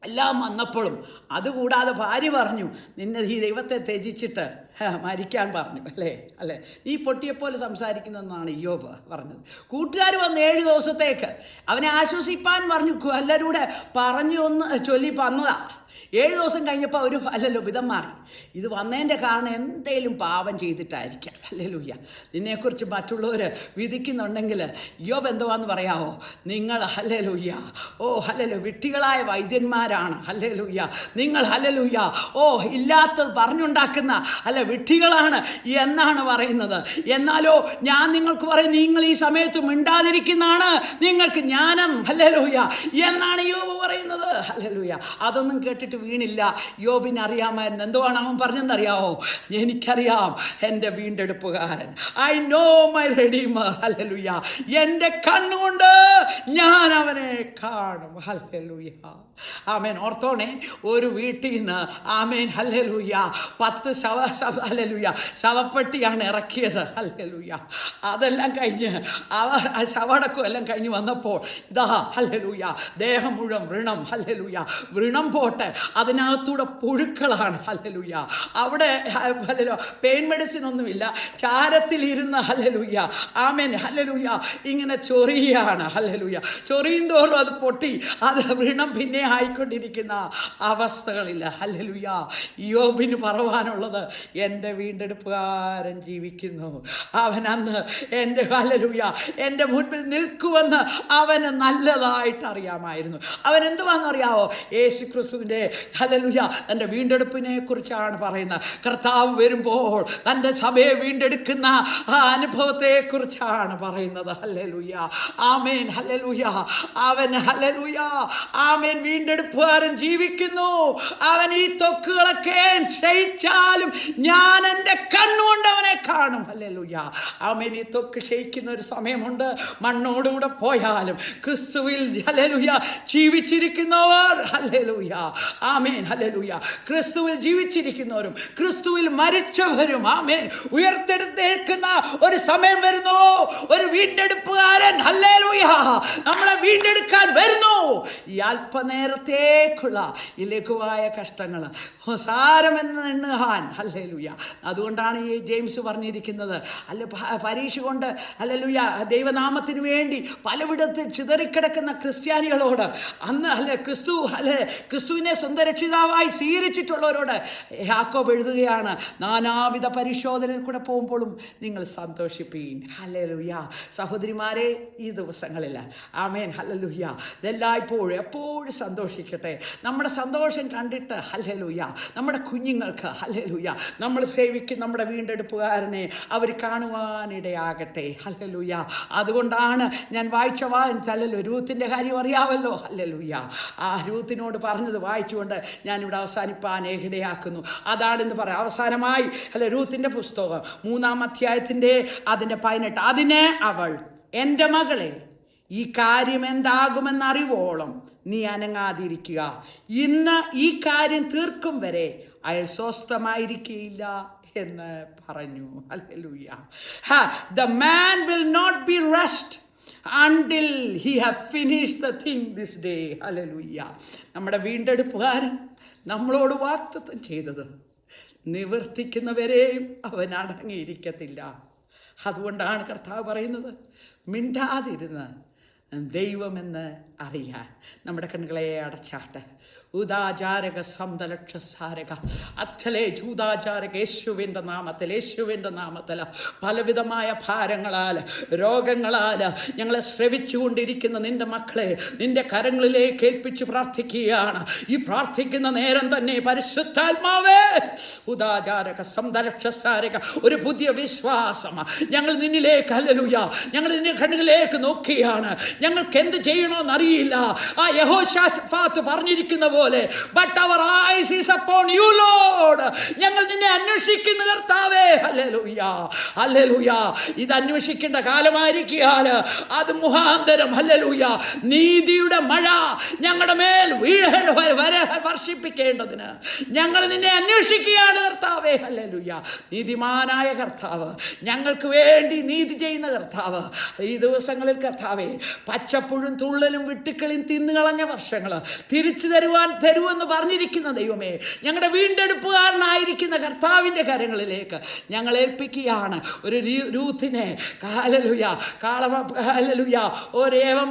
Speaker 7: എല്ലാം വന്നപ്പോഴും, അതുകൂടാതെ ഭാര്യ പറഞ്ഞു, നിന്നെ ഈ ദൈവത്തെ ത്യജിച്ചിട്ട് മരിക്കാൻ പറഞ്ഞു, അല്ലേ, നീ പൊട്ടിയെപ്പോലെ സംസാരിക്കുന്നതെന്നാണ് യോബ് പറഞ്ഞത്. കൂട്ടുകാർ വന്ന് 7 ദിവസത്തേക്ക് അവനെ ആശ്വസിപ്പാൻ പറഞ്ഞു, എല്ലാവരും കൂടെ പറഞ്ഞു ഒന്ന് ചൊല്ലി പറഞ്ഞതാ. 7 ദിവസം കഴിഞ്ഞപ്പോൾ ഒരു അല്ലല്ലോ വിധം മാറി. ഇത് വന്നതിൻ്റെ കാരണം എന്തേലും പാപം ചെയ്തിട്ടായിരിക്കാം. ഹല്ലേലൂയ. നിന്നെക്കുറിച്ച് മറ്റുള്ളവർ വിധിക്കുന്നുണ്ടെങ്കിൽ യോബ് എന്തുവാന്ന് പറയാമോ? നിങ്ങൾ ഹല്ലേലൂയ, ഓ ഹല്ലേലൂയ, വിട്ടികളായ വൈദ്യന്മാരാണ്. ഹല്ലേലൂയ. നിങ്ങൾ ഹല്ലേലൂയ, ഓ ഇല്ലാത്തത് പറഞ്ഞുണ്ടാക്കുന്ന വിട്ടികളാണ് എന്നാണ് പറയുന്നത്. എന്നാലോ ഞാൻ നിങ്ങൾക്ക് പറയും, നിങ്ങൾ ഈ സമയത്ത് മിണ്ടാതിരിക്കുന്നതാണ് നിങ്ങൾക്ക് ജ്ഞാനം. ഹല്ലേലൂയ എന്നാണ് യോബ് പറയുന്നത്. ഹല്ലേലൂയ. അതൊന്നും കേട്ടിട്ട് വീണില്ല. യോബിന് അറിയാമായിരുന്നു. എന്തുവാണ് അവൻ പറഞ്ഞെന്നറിയാവോ? എനിക്കറിയാം എൻ്റെ വീണ്ടെടുപ്പുകാരൻ. I know my redeemer. ഹല്ലേലൂയ. എൻ്റെ കണ്ണുകൊണ്ട് ഞാൻ അവനെ കാണും. ഹല്ലേലൂയ. ആമേൻ. ഓർത്തോണേ, ഒരു വീട്ടിൽ നിന്ന് ആമേൻ ഹല്ലേലൂയ 10 ഹല്ലേലൂയ ശവപ്പെട്ടിയാണ് ഇറക്കിയത്. ഹല്ലേലൂയ. അതെല്ലാം കഴിഞ്ഞ് ശവടക്കം എല്ലാം കഴിഞ്ഞ് വന്നപ്പോൾ ഇതാ ഹല്ലേലൂയ ദേഹം മുഴുവൻ വ്രണം. ഹല്ലേലൂയ. വ്രണം പോട്ടെ, അതിനകത്തൂടെ പുഴുക്കളാണ്. ഹല്ലേലൂയ. അവിടെ പെയിൻ മെഡിസിൻ ഒന്നുമില്ല. ചാരത്തിലിരുന്ന് ഹല്ലേലൂയ ആമേൻ ഹല്ലേലൂയ ഇങ്ങനെ ചൊറിയാണ്. ഹല്ലേലൂയ. ചൊറിയും തോറും അത് പൊട്ടി അത് വ്രണം പിന്നെ ആയിക്കൊണ്ടിരിക്കുന്ന അവസ്ഥകളില്ല. ഹല്ലേലൂയ. യോബിന് പറവാനുള്ളത്, എൻ്റെ വീണ്ടെടുപ്പുകാരൻ ജീവിക്കുന്നു. അവൻ അന്ന് എൻ്റെ ഹല്ലേലൂയ എൻ്റെ മുൻപിൽ നിൽക്കുമെന്ന് അവന് നല്ലതായിട്ട് അറിയാമായിരുന്നു. അവൻ എന്തുവാന്ന് അറിയാവോ? യേശു ക്രിസ്തുവിൻ്റെ ഹല്ലേലൂയ തൻ്റെ വീണ്ടെടുപ്പിനെ കുറിച്ചാണ് പറയുന്നത്. കർത്താവ് വരുമ്പോൾ തൻ്റെ സഭയെ വീണ്ടെടുക്കുന്ന ആ അനുഭവത്തെ കുറിച്ചാണ് പറയുന്നത്. ഹല്ലേലൂയ. ആമേൻ. ഹല്ലേലൂയ. അവൻ ഹല്ലേലൂയ ആമേൻ വീണ്ടെടുപ്പുകാരൻ ജീവിക്കുന്നു. അവൻ ഈ തൊക്കുകളൊക്കെ ക്ഷയിച്ചാലും ഞാൻ എൻ്റെ കണ്ണുകൊണ്ട് അവനെ കാണും. ഹല്ലേലൂയ. ആമേൻ. ഈ തൊക്ക് ക്ഷയിക്കുന്ന ഒരു സമയമുണ്ട്. മണ്ണോടുകൂടെ പോയാലും ക്രിസ്തുവിൽ ഹല്ലേലൂയ ജീവിച്ചിരിക്കുന്നവർ ഹല്ലേലൂയ ആമേൻ ഹല്ലേലൂയ ക്രിസ്തുവിൽ ജീവിച്ചിരിക്കുന്നവരും ക്രിസ്തുവിൽ മരിച്ചവരും ആമേൻ ഉയർത്തെടുത്തേൽക്കുന്ന ഒരു സമയം വരുന്നു. ഒരു വീണ്ടെടുപ്പുകാരൻ ഹല്ലേലൂയ നമ്മളെ വീണ്ടെടുക്കാൻ വരുന്നു. ഈ അല്പനേരത്തേക്കുള്ള ഈ ലഘുവായ കഷ്ടങ്ങൾ സാരമെന്ന് എണ്ണുഹാൻ. ഹല്ലേലൂയ. അതുകൊണ്ടാണ് ഈ ജെയിംസ് പറഞ്ഞിരിക്കുന്നത്, പരീക്ഷ കൊണ്ട് ഹല്ലേലൂയ ദൈവനാമത്തിന് വേണ്ടി പലവിടത്ത് ചിതറിക്കിടക്കുന്ന ക്രിസ്ത്യാനികളോട് അന്ന് ക്രിസ്തുവിനെ സ്വന്തം രക്ഷിതാവായി സ്വീകരിച്ചിട്ടുള്ളവരോട് യാക്കോബ് എഴുതുകയാണ്, നാനാവിധ പരിശോധനയിൽ കൂടെ പോകുമ്പോഴും നിങ്ങൾ സന്തോഷിപ്പീൻ. ഹല്ലേലൂയ. സഹോദരിമാരെ, ഈ ദിവസങ്ങളിൽ ആമേൻ ഹല്ലേലൂയ ഇതെല്ലായ്പ്പോഴും എപ്പോഴും സന്തോഷിക്കട്ടെ. നമ്മുടെ സന്തോഷം കണ്ടിട്ട് ഹല്ലേലൂയ നമ്മുടെ കുഞ്ഞുങ്ങൾക്ക് ഹല്ലേലൂയ നമ്മൾ സേവിക്കും നമ്മുടെ വീണ്ടെടുപ്പുകാരനെ അവർ കാണുവാനിടയാകട്ടെ. ഹല്ലേലൂയ. അതുകൊണ്ടാണ് ഞാൻ വായിച്ച വായനല്ലോ രൂത്തിൻ്റെ കാര്യം അറിയാമല്ലോ. ഹല്ലേലൂയ. ആ രൂത്തിനോട് പറഞ്ഞത് വായിച്ചുകൊണ്ട് ഞാനിവിടെ അവസാനിപ്പാൻ ഇടയാക്കുന്നു. അതാണെന്ന് പറയാം. അവസാനമായി രൂത്തിൻ്റെ പുസ്തകം 3-ാം അധ്യായത്തിൻ്റെ അതിൻ്റെ 18. അതിന് അവൾ, എൻ്റെ മകളെ, ഈ കാര്യം എന്താകുമെന്നറിവോളം നീ അനങ്ങാതിരിക്കുക. ഇന്ന് ഈ കാര്യം തീർക്കും വരെ അയാൾ സ്വസ്ഥമായിരിക്കുകയില്ല എന്ന് പറഞ്ഞു. Hallelujah. The man will not be rest until he have finished the thing this day. Hallelujah. നമ്മുടെ വീണ്ടെടുപ്പുകാരൻ നമ്മളോട് വാഗ്ദത്തം ചെയ്തത് നിവർത്തിക്കുന്നവരെയും അവൻ അടങ്ങിയിരിക്കത്തില്ല. അതുകൊണ്ടാണ് കർത്താവ് പറയുന്നത്, മിണ്ടാതിരുന്ന് ദൈവമെന്ന് അറിയാൻ. നമ്മുടെ കണ്ണുകളെ അടച്ചാട്ട്. ഉദാചാരക സന്തലക്ഷസാരക അച്ഛലേ ചൂതാചാരക യേശുവിൻ്റെ നാമത്തിൽ പലവിധമായ ഭാരങ്ങളാൽ രോഗങ്ങളാൽ ഞങ്ങളെ ശ്രവിച്ചുകൊണ്ടിരിക്കുന്ന നിൻ്റെ മക്കളെ നിൻ്റെ കരങ്ങളിലേക്ക് ഏൽപ്പിച്ച് പ്രാർത്ഥിക്കുകയാണ്. ഈ പ്രാർത്ഥിക്കുന്ന നേരം തന്നെ പരിശുദ്ധാത്മാവേ ഉദാചാരക സന്തലക്ഷസാരക ഒരു പുതിയ വിശ്വാസം ഞങ്ങൾ നിന്നിലേക്ക് ഹല്ലേലൂയ ഞങ്ങൾ നിന്റെ കണ്ണുകളിലേക്ക് നോക്കിയാണ്. ഞങ്ങൾക്ക് എന്ത് ചെയ്യണമെന്നറിയില്ല. ആ യഹോശാഫാത്ത് പറഞ്ഞിരിക്കുന്ന പോലെ, ബട്ട് അവർ eyes is upon you Lord. ഞങ്ങൾ നിന്നെ അന്വേഷിക്കുന്ന കർത്താവേ. Hallelujah hallelujah. ഇത് അന്വേഷിക്കേണ്ട കാലമായിരിക്കുകയാൽ അത് മുഖാന്തരം ഹല്ലേലൂയ നീതിയുടെ മഴ ഞങ്ങളുടെ മേൽ വർഷിപ്പിക്കേണ്ടതിന് ഞങ്ങൾ നിന്നെ അന്വേഷിക്കുകയാണ് കർത്താവേ. ഹല്ലേലൂയ. നീതിമാനായ കർത്താവ്, ഞങ്ങൾക്ക് വേണ്ടി നീതി ചെയ്യുന്ന കർത്താവ്, ഈ ദിവസങ്ങളിൽ കർത്താവേ പച്ചപ്പുഴും തുള്ളലും വിട്ടുക്കളിയും തിന്നുകളഞ്ഞ വർഷങ്ങൾ തിരിച്ചു തരുമെന്ന് പറഞ്ഞിരിക്കുന്ന ദൈവമേ, ഞങ്ങളുടെ വീണ്ടെടുപ്പുകാരനായിരിക്കുന്ന കർത്താവിൻ്റെ കരങ്ങളിലേക്ക് ഞങ്ങൾ ഏൽപ്പിക്കുകയാണ്. ഒരു രൂത്തിനെ ഹല്ലേലൂയ ഹല്ലേലൂയ ഒരേവം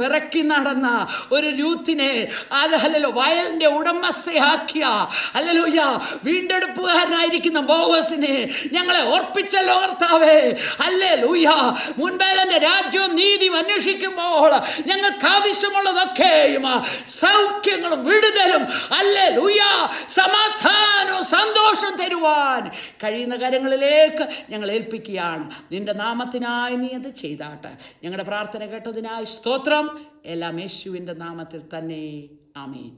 Speaker 7: പിറക്കി നടന്ന ഒരു രൂത്തിനെ അത് ഹല്ലേലൂയ വയലിന്റെ ഉടമസ്ഥയാക്കിയ ഹല്ലേലൂയ വീണ്ടെടുപ്പുകാരനായിരിക്കുന്ന ബോവസിനെ ഞങ്ങളെ ഓർപ്പിച്ചല്ലോ കർത്താവേ. ഹല്ലേലൂയ മുൻപേ തന്നെ രാജ്യവും നീതിയും അന്വേഷിക്കുമ്പോൾ ഞങ്ങൾക്ക് ആവശ്യമുള്ളതൊക്കെയും സൗഖ്യങ്ങളും വിടുതലും ഹല്ലേലൂയ സമാധാനവും സന്തോഷം തരുവാൻ കഴിയുന്ന കാര്യങ്ങളിലേക്ക് ഞങ്ങൾ ഏൽപ്പിക്കുകയാണ്. നിന്റെ നാമത്തിനായി നീ അത് ചെയ്താട്ടെ. ഞങ്ങളുടെ പ്രാർത്ഥന കേട്ടതിനായി സ്തോത്രം. എല്ലാം യേശുവിൻ്റെ നാമത്തിൽ തന്നെ ആമേൻ.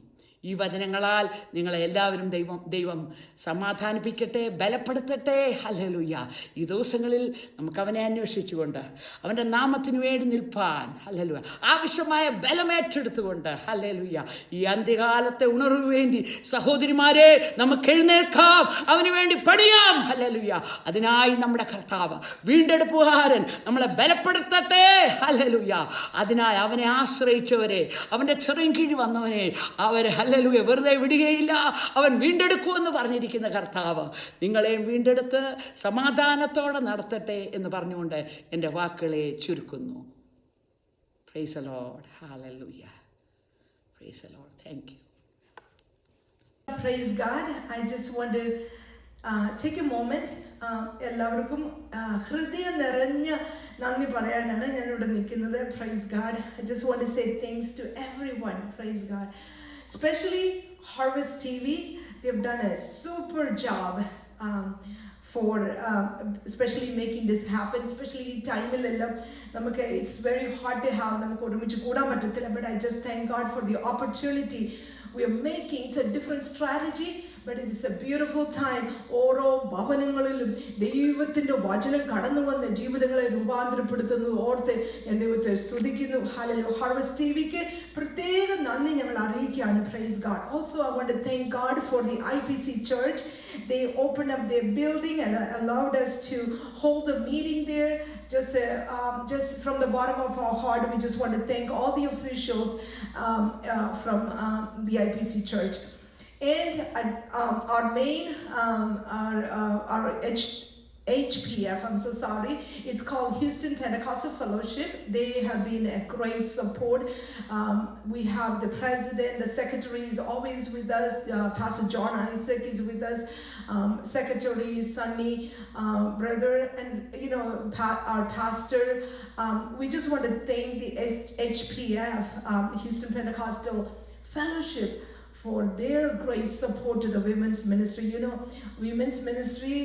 Speaker 7: ഈ വചനങ്ങളാൽ നിങ്ങളെ എല്ലാവരും ദൈവം സമാധാനിപ്പിക്കട്ടെ, ബലപ്പെടുത്തട്ടെ. ഹല്ലേലൂയ. ഈ ദിവസങ്ങളിൽ നമുക്ക് അവനെ അന്വേഷിച്ചുകൊണ്ട് അവൻ്റെ നാമത്തിന് വേണ്ടി നിൽപ്പാൻ ഹല്ലേലൂയ ആവശ്യമായ ബലമേറ്റെടുത്തുകൊണ്ട് ഹല്ലേലൂയ ഈ അന്ത്യകാലത്തെ ഉണർവ് വേണ്ടി സഹോദരിമാരെ നമുക്ക് എഴുന്നേൽക്കാം, അവന് വേണ്ടി പണിയാം. ഹല്ലേലൂയ. അതിനായി നമ്മുടെ കർത്താവ് വീണ്ടെടുപ്പുകാരൻ നമ്മളെ ബലപ്പെടുത്തട്ടെ. ഹല്ലേലൂയ. അതിനായി അവനെ ആശ്രയിച്ചവരെ, അവൻ്റെ ചെറിയ കീഴ് വന്നവനെ അവർ ഹല്ലേലൂയ വെറുതെ വിടുകയില്ല, അവൻ വീണ്ടെടുക്കുമെന്ന് പറഞ്ഞിരിക്കുന്ന കർത്താവ് നിങ്ങളെയും വീണ്ടെടുത്ത് സമാധാനത്തോടെ നടത്തട്ടെ എന്ന് പറഞ്ഞുകൊണ്ട് എൻ്റെ വാക്കുകളെ ചുരുക്കുന്നു. Praise the Lord. ഹല്ലേലൂയ. Praise the Lord. Thank you.
Speaker 2: Praise God. I just want to take a moment. എല്ലാവർക്കും ഹൃദയം നിറഞ്ഞ നന്ദി പറയാനാണ് ഞാനിവിടെ നിൽക്കുന്നത്. Praise God. I just want to say thanks to everyone. Praise God. Especially Harvest TV. They've done a super job for especially making this happen. Especially ഈ ടൈമിലെല്ലാം നമുക്ക് it's very hard to have നമുക്ക് ഒരുമിച്ച് കൂടാൻ പറ്റത്തില്ല. But I just thank God for the opportunity we are making. It's a different strategy, but it is a beautiful time. ഓരോ ഭവനങ്ങളിലും ദൈവത്തിൻ്റെ വചനം കടന്നു വന്ന് ജീവിതങ്ങളെ രൂപാന്തരപ്പെടുത്തുന്നത് ഓർത്ത് ഞാൻ ദൈവത്തെ സ്തുതിക്കുന്നു. ഹല്ലേലൂയ. ഹാർവസ്റ്റ് ടിവിക്ക് പ്രത്യേക നന്ദി ഞങ്ങൾ അറിയിക്കുകയാണ്. Praise God. Also I want to thank God for the IPC church. They opened up their building and allowed us to hold the meeting there. Just from the bottom of our heart, we just want to thank all the officials from the IPC church. And our main, our HPF, I'm so sorry, it's called Houston Pentecostal Fellowship. They have been a great support. We have the president, the secretary is always with us. Pastor John Isaac is with us. Secretary Sunny, brother, and our pastor. We just want to thank the HPF, Houston Pentecostal Fellowship, for their great support to the women's ministry. Women's ministry,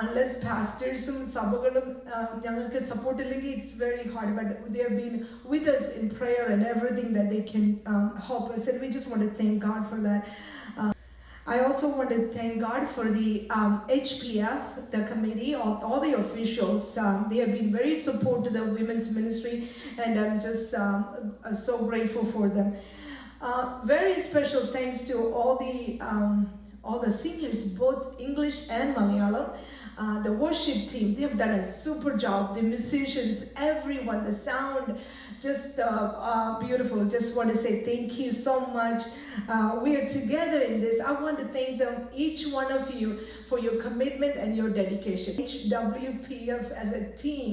Speaker 2: unless pastors and sabagalum ഞങ്ങൾക്ക് support illengi, it's very hard, but they have been with us in prayer and everything that they can help us, and we just want to thank God for that. I also want to thank God for the HPF, the committee, all the officials. They have been very supportive to the women's ministry, and I'm just so grateful for them. Very special thanks to all the singers, both English and Malayalam. The worship team, they have done a super job. The musicians, everyone, the sound, just beautiful. Just want to say thank you so much. We are together in this. I want to thank them, each one of you, for your commitment and your dedication. HWPF as a team,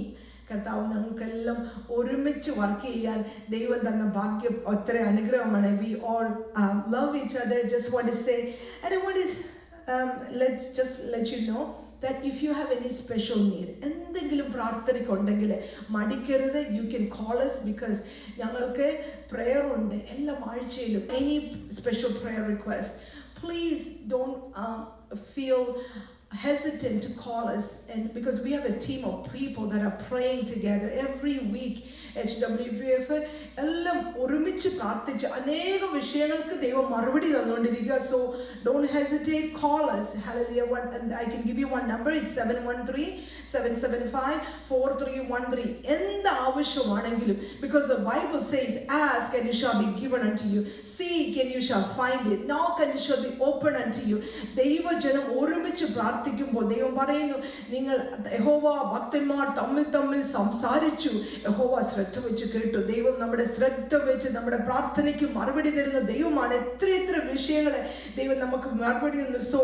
Speaker 2: കർത്താവ് ഞങ്ങൾക്കെല്ലാം ഒരുമിച്ച് work ചെയ്യാൻ ദൈവം തന്ന ഭാഗ്യം ഒത്തിരി അനുഗ്രഹമാണ്. We all love each other. Just want to say, and I want to let you know that if you have any special need, എന്തെങ്കിലും പ്രാർത്ഥനയ്ക്കുണ്ടെങ്കിൽ മടിക്കരുത്. You can call us because ഞങ്ങൾക്ക് prayer ഉണ്ട് എല്ലാ ആഴ്ചയിലും. Any special prayer request, please don't feel hesitant to call us, and because we have a team of people that are praying together every week. HWPF എല്ലാം ഒരുമിച്ച് പ്രാർത്ഥിച്ച് അനേക വിഷയങ്ങൾക്ക് ദൈവം മറുപടി തന്നുകൊണ്ടിരിക്കുക. So don't hesitate, call us. Hallelujah. And I can give you one number. It's 713-775-4313. എന്ത് ആവശ്യമാണെങ്കിലും, because the Bible says, ask and it shall be given unto you, seek and you shall find it, knock and it shall be open unto you. ദൈവജനം ഒരുമിച്ച് പ്രാർത്ഥിക്കുമ്പോൾ ദൈവം പറയുന്നു, നിങ്ങൾ യഹോവ ഭക്തന്മാർ തമ്മിൽ സംസാരിച്ചു, യഹോവ ശ്രദ്ധ വെച്ച് കേട്ടു. ദൈവം നമ്മുടെ ശ്രദ്ധ വെച്ച് നമ്മുടെ പ്രാർത്ഥനയ്ക്ക് മറുപടി തരുന്ന ദൈവമാണ്. എത്ര വിഷയങ്ങളെ ദൈവം നമുക്ക് മറുപടി തന്നു. So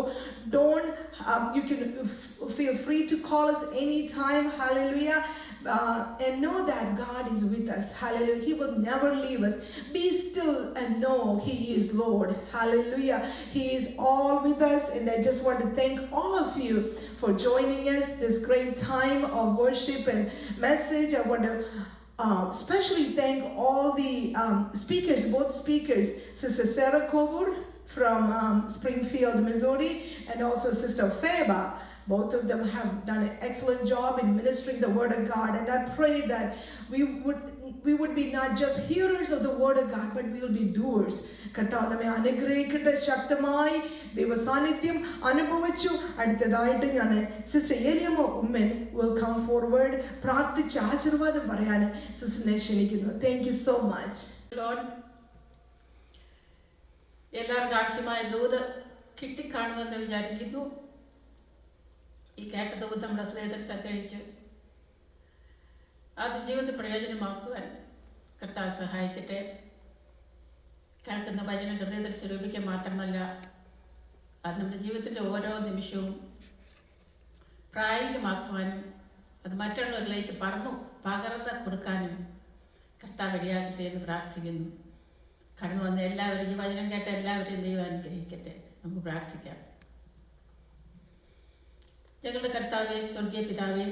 Speaker 2: don't you can feel free to call us anytime. Hallelujah. and know that God is with us. Hallelujah. He will never leave us. Be still and know He is Lord. Hallelujah. He is all with us. And I just want to thank all of you for joining us this great time of worship and message. I want to especially thank all the speakers, both speakers, Sister Sarah Coburn from Springfield, Missouri, and also Sister Feba. Both of them have done an excellent job in ministering the Word of God. And I pray that we would be not just hearers of the Word of God, but we will be doers. കർത്താവ് നമ്മെ അനുഗ്രഹിക്കട്ടെ. ശക്തമായി ദൈവസാന്നിധ്യം അനുഭവിച്ചു. അടുത്തതായിട്ട് ഞാൻ sister Eliyamma Oommen will come forward പ്രാർത്ഥിച്ച് ആശീർവാദം പറയാൻ സിസ്റ്ററിനെ ക്ഷണിക്കുന്നു. Thank you so much.
Speaker 8: എല്ലാവർക്കും ആവശ്യമായ ദൂത് കിട്ടിക്കാണുമെന്ന് വിചാരിക്കുന്നു. ഈ കേട്ട ദൂത് നമ്മുടെ ഹൃദയത്തിൽ സംഗ്രഹിച്ച് അത് ജീവിതത്തിൽ പ്രയോജനമാക്കുവാൻ കർത്താവ് സഹായിക്കട്ടെ. കേൾക്കുന്ന വചനം ഹൃദയത്തിൽ സ്വരൂപിക്കാൻ മാത്രമല്ല, അത് നമ്മുടെ ജീവിതത്തിൻ്റെ ഓരോ നിമിഷവും പ്രായോഗികമാക്കുവാനും അത് മറ്റുള്ളവരിലേക്ക് പകർന്ന് കൊടുക്കാനും കർത്താവ് ഇടയാകട്ടെ എന്ന് പ്രാർത്ഥിക്കുന്നു. കടന്നു വന്ന എല്ലാവരും, ഈ വചനം കേട്ട എല്ലാവരെയും ദൈവം അനുഗ്രഹിക്കട്ടെ. നമുക്ക് പ്രാർത്ഥിക്കാം. ഞങ്ങളുടെ കർത്താവേ, സ്വർഗീയ പിതാവേ,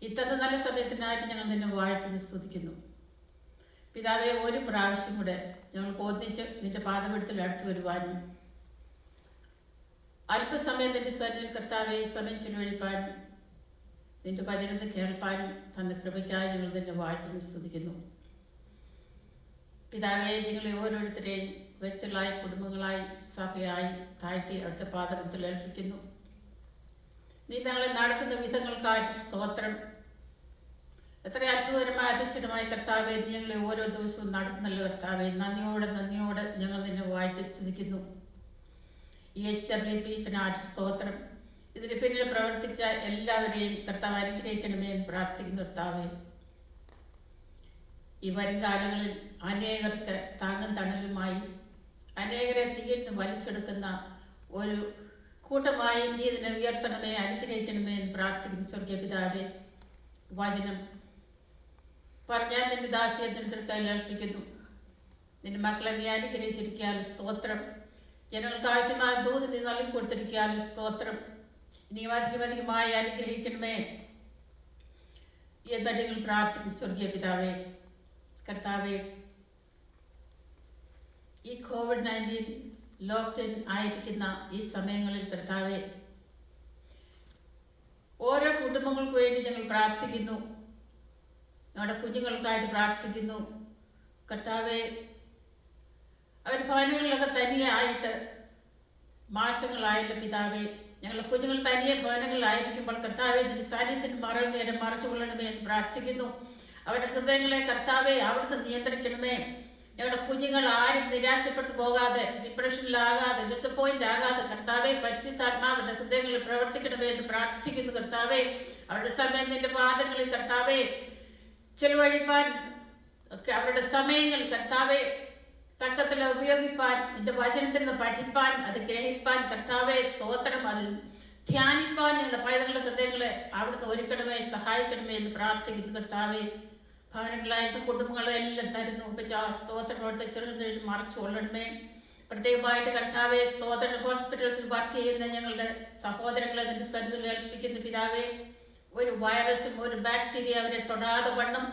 Speaker 8: ഇത്തന്നെ നല്ല സമയത്തിനായിട്ട് ഞങ്ങൾ നിന്നെ വാഴ്ത്തുന്നു, സ്തുതിക്കുന്നു. പിതാവേ, ഒരു പ്രാവശ്യം കൂടെ ഞങ്ങൾക്ക് ഒന്നിച്ച് നിന്റെ പാദപീഠത്തിൽ അടുത്ത് വരുവാനും അല്പസമയം നിന്റെ സന്നിധിയിൽ കർത്താവെ സമയം ചെലവഴിപ്പാനും നിന്റെ വചനം കേൾപ്പാനും തന്ന കൃപയ്ക്കായി ഞങ്ങൾ നിന്നെ വാഴ്ത്തുന്നു, സ്തുതിക്കുന്നു. പിതാവേ, നിങ്ങളെ ഓരോരുത്തരെയും വ്യക്തികളായി, കുടുംബങ്ങളായി, സഭയായി താഴ്ത്തി അടുത്ത പാദപീഠത്തിൽ ഏൽപ്പിക്കുന്നു. നീ ഞങ്ങളെ നടത്തുന്ന വിധങ്ങൾക്കായിട്ട് സ്തോത്രം. എത്ര അത്ഭുതകരമായ അതിശയമായ കർത്താവെ, നീ ഞങ്ങളെ ഓരോ ദിവസവും നടത്തുന്നല്ലോ കർത്താവെ. നന്ദിയോടെ ഞങ്ങൾ നിന്നെ വാഴ്ത്തി സ്തുതിക്കുന്നു. ഈ HWP ഫിനാറ്റ് സ്തോത്രം. ഇതിന് പിന്നിൽ പ്രവർത്തിച്ച എല്ലാവരെയും കർത്താവ് അനുഗ്രഹിക്കണമേ എന്ന് പ്രാർത്ഥിക്കുന്നു കർത്താവെ. ഈ വരും കാലങ്ങളിൽ അനേകർക്ക് താങ്ങും തണലുമായി അനേകരെ തീയിൽ നിന്ന് വലിച്ചെടുക്കുന്ന ഒരു കൂട്ടമായി നീ ഇതിനെ ഉയർത്തണമേ, അനുഗ്രഹിക്കണമേ എന്ന് പ്രാർത്ഥിക്കുന്നു സ്വർഗീയ പിതാവേ. വചനം പറഞ്ഞാൽ നിന്റെ ദാസിയെ നിന്റെ ഏൽപ്പിക്കുന്നു. നിന്റെ മക്കളെ നീ അനുഗ്രഹിച്ചിരിക്കാനും സ്തോത്രം. ജനങ്ങൾക്ക് ആവശ്യമായ ദൂത് നീ നൽകിക്കൊടുത്തിരിക്കാനും സ്തോത്രം. ഇനിയും അധികമായി അനുഗ്രഹിക്കണമേ എന്നടികൾ പ്രാർത്ഥിക്കുന്നു സ്വർഗീയ പിതാവേ. കർത്താവേ, ഈ COVID-19 ലോക്ക്ഡൗൺ ആയിരിക്കുന്ന ഈ സമയങ്ങളിൽ കർത്താവെ, ഓരോ കുടുംബങ്ങൾക്ക് വേണ്ടി ഞങ്ങൾ പ്രാർത്ഥിക്കുന്നു. ഞങ്ങളുടെ കുഞ്ഞുങ്ങൾക്കായിട്ട് പ്രാർത്ഥിക്കുന്നു കർത്താവെ. അവർ ഭവനങ്ങളിലൊക്കെ തനിയായിട്ട് മാസങ്ങളായല്ലോ പിതാവെ. ഞങ്ങളുടെ കുഞ്ഞുങ്ങൾ തനിയെ ഭവനങ്ങളിലായിരിക്കുമ്പോൾ കർത്താവെ, നിന്റെ സാന്നിധ്യത്തിന് നേരം മറച്ചു കൊള്ളണമേ എന്ന് പ്രാർത്ഥിക്കുന്നു. അവരുടെ ഹൃദയങ്ങളെ കർത്താവെ അവിടുന്ന് നിയന്ത്രിക്കണമേ. ഞങ്ങളുടെ കുഞ്ഞുങ്ങൾ ആരും നിരാശപ്പെട്ടു പോകാതെ, ഡിപ്രഷനിലാകാതെ, ഡിസപ്പോയിന്റ് ആകാതെ കർത്താവെ, പരിശുദ്ധാത്മാവിന്റെ ഹൃദയങ്ങളിൽ പ്രവർത്തിക്കണമേ എന്ന് പ്രാർത്ഥിക്കുന്നു കർത്താവെ. അവരുടെ സമയം നിന്റെ പാദങ്ങളിൽ കർത്താവെ ചെലവഴിപ്പാൻ അവരുടെ സമയങ്ങൾ കർത്താവെ തക്കത്തിൽ ഉപയോഗിപ്പാൻ, നിന്റെ വചനത്തിൽ നിന്ന് പഠിപ്പാൻ, അത് ഗ്രഹിപ്പാൻ കർത്താവെ സ്തോത്രം, അതിൽ ധ്യാനിപ്പാൻ ഞങ്ങളുടെ പൈതങ്ങളുടെ ഹൃദയങ്ങളെ അവിടുന്ന് ഒരുക്കണമേ, സഹായിക്കണമേ എന്ന് പ്രാർത്ഥിക്കുന്നു കർത്താവെ. ഭവനങ്ങളായിട്ട് കുടുംബങ്ങളെല്ലാം തരുന്നു സ്തോത്രത്തെ ചെറുകിൽ മറച്ചു കൊള്ളണമേ. പ്രത്യേകമായിട്ട് കർത്താവെ സ്തോത്രം, ഹോസ്പിറ്റൽസിൽ വർക്ക് ചെയ്യുന്ന ഞങ്ങളുടെ സഹോദരങ്ങളെ നിന്റെ സന്നിധിയിൽ ഏൽപ്പിക്കുന്ന പിതാവെ. ഒരു വൈറസും ഒരു ബാക്ടീരിയ അവരെ തൊടാതെ വണ്ണം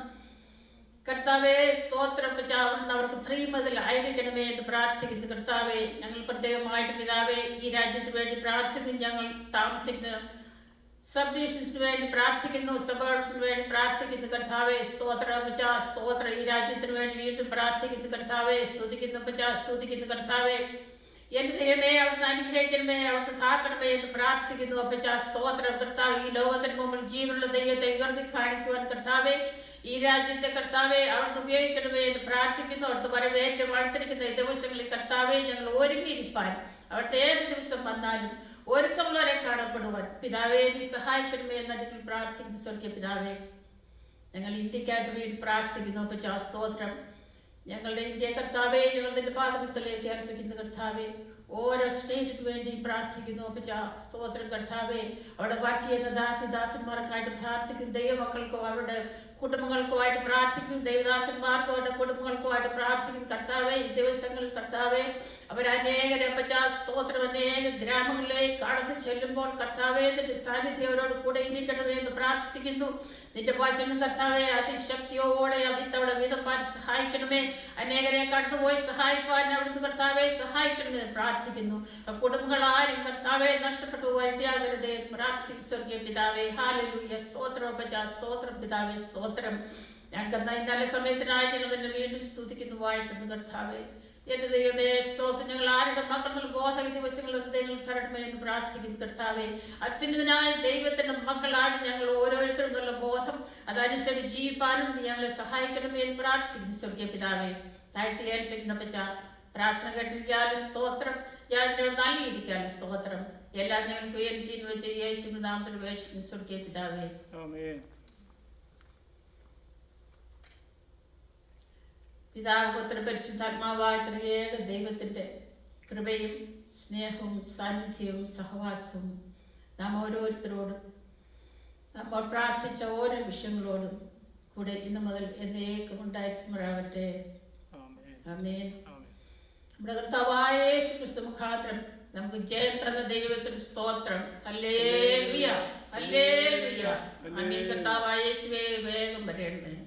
Speaker 8: കർത്താവെ സ്തോത്രം അവിടുന്ന് അവർക്ക് 3 മുതൽ ആയിരിക്കണമേ എന്ന് പ്രാർത്ഥിക്കുന്നു കർത്താവെ. ഞങ്ങൾ പ്രത്യേകമായിട്ട് പിതാവെ ഈ രാജ്യത്തിന് വേണ്ടി പ്രാർത്ഥിക്കുന്നു. ഞങ്ങൾ താമസിക്കുന്ന സബ് ഡിവിഷൻസിന് വേണ്ടി പ്രാർത്ഥിക്കുന്നു, സബേർബ്സിന് വേണ്ടി പ്രാർത്ഥിക്കുന്നു കർത്താവെ. സ്തോത്ര ഈ രാജ്യത്തിന് വേണ്ടി വീണ്ടും പ്രാർത്ഥിക്കുന്നു കർത്താവെ. സ്തുതിക്കുന്നു കർത്താവെ. എൻ്റെ ദൈവമേ, അവിടുന്ന് അനുഗ്രഹിക്കണമേ, അവിടുന്ന് കാക്കണമേ എന്ന് പ്രാർത്ഥിക്കുന്നു സ്തോത്രം കർത്താവ്. ഈ ലോകത്തിന് മുമ്പിൽ ജീവനുള്ള ദൈവത്തെ ഉയർത്തി കാണിക്കുവാൻ കർത്താവെ ഈ രാജ്യത്തെ കർത്താവെ അവിടുന്ന് ഉപയോഗിക്കണമേ എന്ന് പ്രാർത്ഥിക്കുന്നു. അവിടുത്തെ വരവേറ്റം അടുത്തിരിക്കുന്ന ഈ ദിവസങ്ങളിൽ കർത്താവെ ഞങ്ങൾ ഒരുങ്ങിയിരിപ്പാൻ, അവിടുത്തെ ഏത് ദിവസം വന്നാലും ഒരുക്കമുള്ളവരെ കാണപ്പെടുവാൻ പിതാവെ നീ സഹായിക്കണമേ എന്നടികൾ പ്രാർത്ഥിക്കുന്നു സ്വർഗീയ പിതാവെ. ഞങ്ങൾ ഇന്ത്യക്കായിട്ട് വേണ്ടി പ്രാർത്ഥിക്കുന്നു സ്തോത്രം. ഞങ്ങളുടെ ഇന്ത്യ കർത്താവേ, ഞങ്ങൾ നിന്റെ പാദപീഠത്തിലേക്ക് അർപ്പിക്കുന്നു കർത്താവേ. ഓരോ സ്റ്റേറ്റിന് വേണ്ടിയും പ്രാർത്ഥിക്കുന്നു അപ്പച്ച. സ്തോത്രം കർത്താവേ. അവിടെ വർക്ക് ചെയ്യുന്ന ദാസന്മാർക്കായിട്ട് പ്രാർത്ഥിക്കുന്നു. ദൈവമക്കൾക്കും അവരുടെ കുടുംബങ്ങൾക്കുമായിട്ട് പ്രാർത്ഥിക്കുന്നു. ദൈവദാസന്മാർക്കും അവരുടെ കുടുംബങ്ങൾക്കുമായിട്ട് പ്രാർത്ഥിക്കുന്നു കർത്താവേ. ഈ ദിവസങ്ങളിൽ കർത്താവേ, അവരനേകരെ അപ്പച്ച സ്തോത്രം അനേക ഗ്രാമങ്ങളിലേക്ക് കടന്നു ചെല്ലുമ്പോൾ കർത്താവേ, നിന്റെ സാന്നിധ്യം അവരോട് കൂടെ ഇരിക്കണമേ എന്ന് പ്രാർത്ഥിക്കുന്നു. നിന്റെ വചനം കർത്താവെ അതിശക്തിയോടെ അവിത്തവിടെ വിധപ്പാൻ സഹായിക്കണമേ. അനേകരെ കടന്നുപോയി സഹായിപ്പാൻ അവിടുന്ന് കർത്താവെ സഹായിക്കണമേ എന്ന് പ്രാർത്ഥിക്കുന്നു. കുടുംബങ്ങൾ ആരും കർത്താവെ നഷ്ടപ്പെട്ടു വഴിയാകരുതേ എന്ന് പ്രാർത്ഥിക്കും സ്വർഗീയ പിതാവേ. ഹല്ലേലൂയ. സ്തോത്രം അപ്പച്ച. സ്തോത്രം പിതാവേ. സ്തോത്രം. ഞങ്ങൾക്ക് നല്ല സമയത്തിനായിട്ട് ഞങ്ങൾ തന്നെ വീണ്ടും സ്തുതിക്കുന്നു, വാഴ്ത്തുന്നു കർത്താവേ. എന്റെ ദൈവമേ, സ്തോത്രം. ഞങ്ങൾ ആരുടെ മക്കൾ ബോധക ദിവസങ്ങൾ ഹൃദയങ്ങൾ തരണമേ എന്ന് പ്രാർത്ഥിക്കുന്നു കർത്താവേ. അത്യുന്നതനായ ദൈവത്തിന്റെ മക്കളാണ് ഞങ്ങൾ ഓരോരുത്തരും എന്നുള്ള ബോധം അതനുസരിച്ച് ജീവിപ്പാനും ഞങ്ങളെ സഹായിക്കണമേ എന്ന് പ്രാർത്ഥിക്കുന്നു സ്വർഗീയ പിതാവേ. താഴ്ത്തി ഏൽപ്പിക്കുന്ന പച്ച പ്രാർത്ഥന കേട്ടിരിക്കാനും സ്തോത്രം. യാതൊരു നൽകിയിരിക്കാനും സ്തോത്രം. എല്ലാം ഞങ്ങൾക്ക് ഉയരം ചെയ്യുന്നു വെച്ച് യേശുവിന്റെ നാമത്തിൽ ഉപേക്ഷിക്കുന്നു സ്വർഗീയ പിതാവേ. പിതാവ് പുത്ര പരിശുദ്ധാത്മാവായ ത്രിയേക ദൈവത്തിൻ്റെ കൃപയും സ്നേഹവും സാന്നിധ്യവും സഹവാസവും നാം ഓരോരുത്തരോടും നമ്മൾ പ്രാർത്ഥിച്ച ഓരോ വിഷയങ്ങളോടും കൂടെ ഇന്നു മുതൽ എന്നേക്കും ഉണ്ടായിരിക്കുമ്പോഴാകട്ടെ. ആമേൻ. നമ്മുടെ കർത്താവായ യേശു ക്രിസ്തു മുഖാന്തരം നമുക്ക് ജയം തന്ന ദൈവത്തിന് സ്തോത്രം. ഹല്ലേലൂയ. ഹല്ലേലൂയ. ആമേൻ. കർത്താവായ യേശുവേ, വേഗം വരണമേ.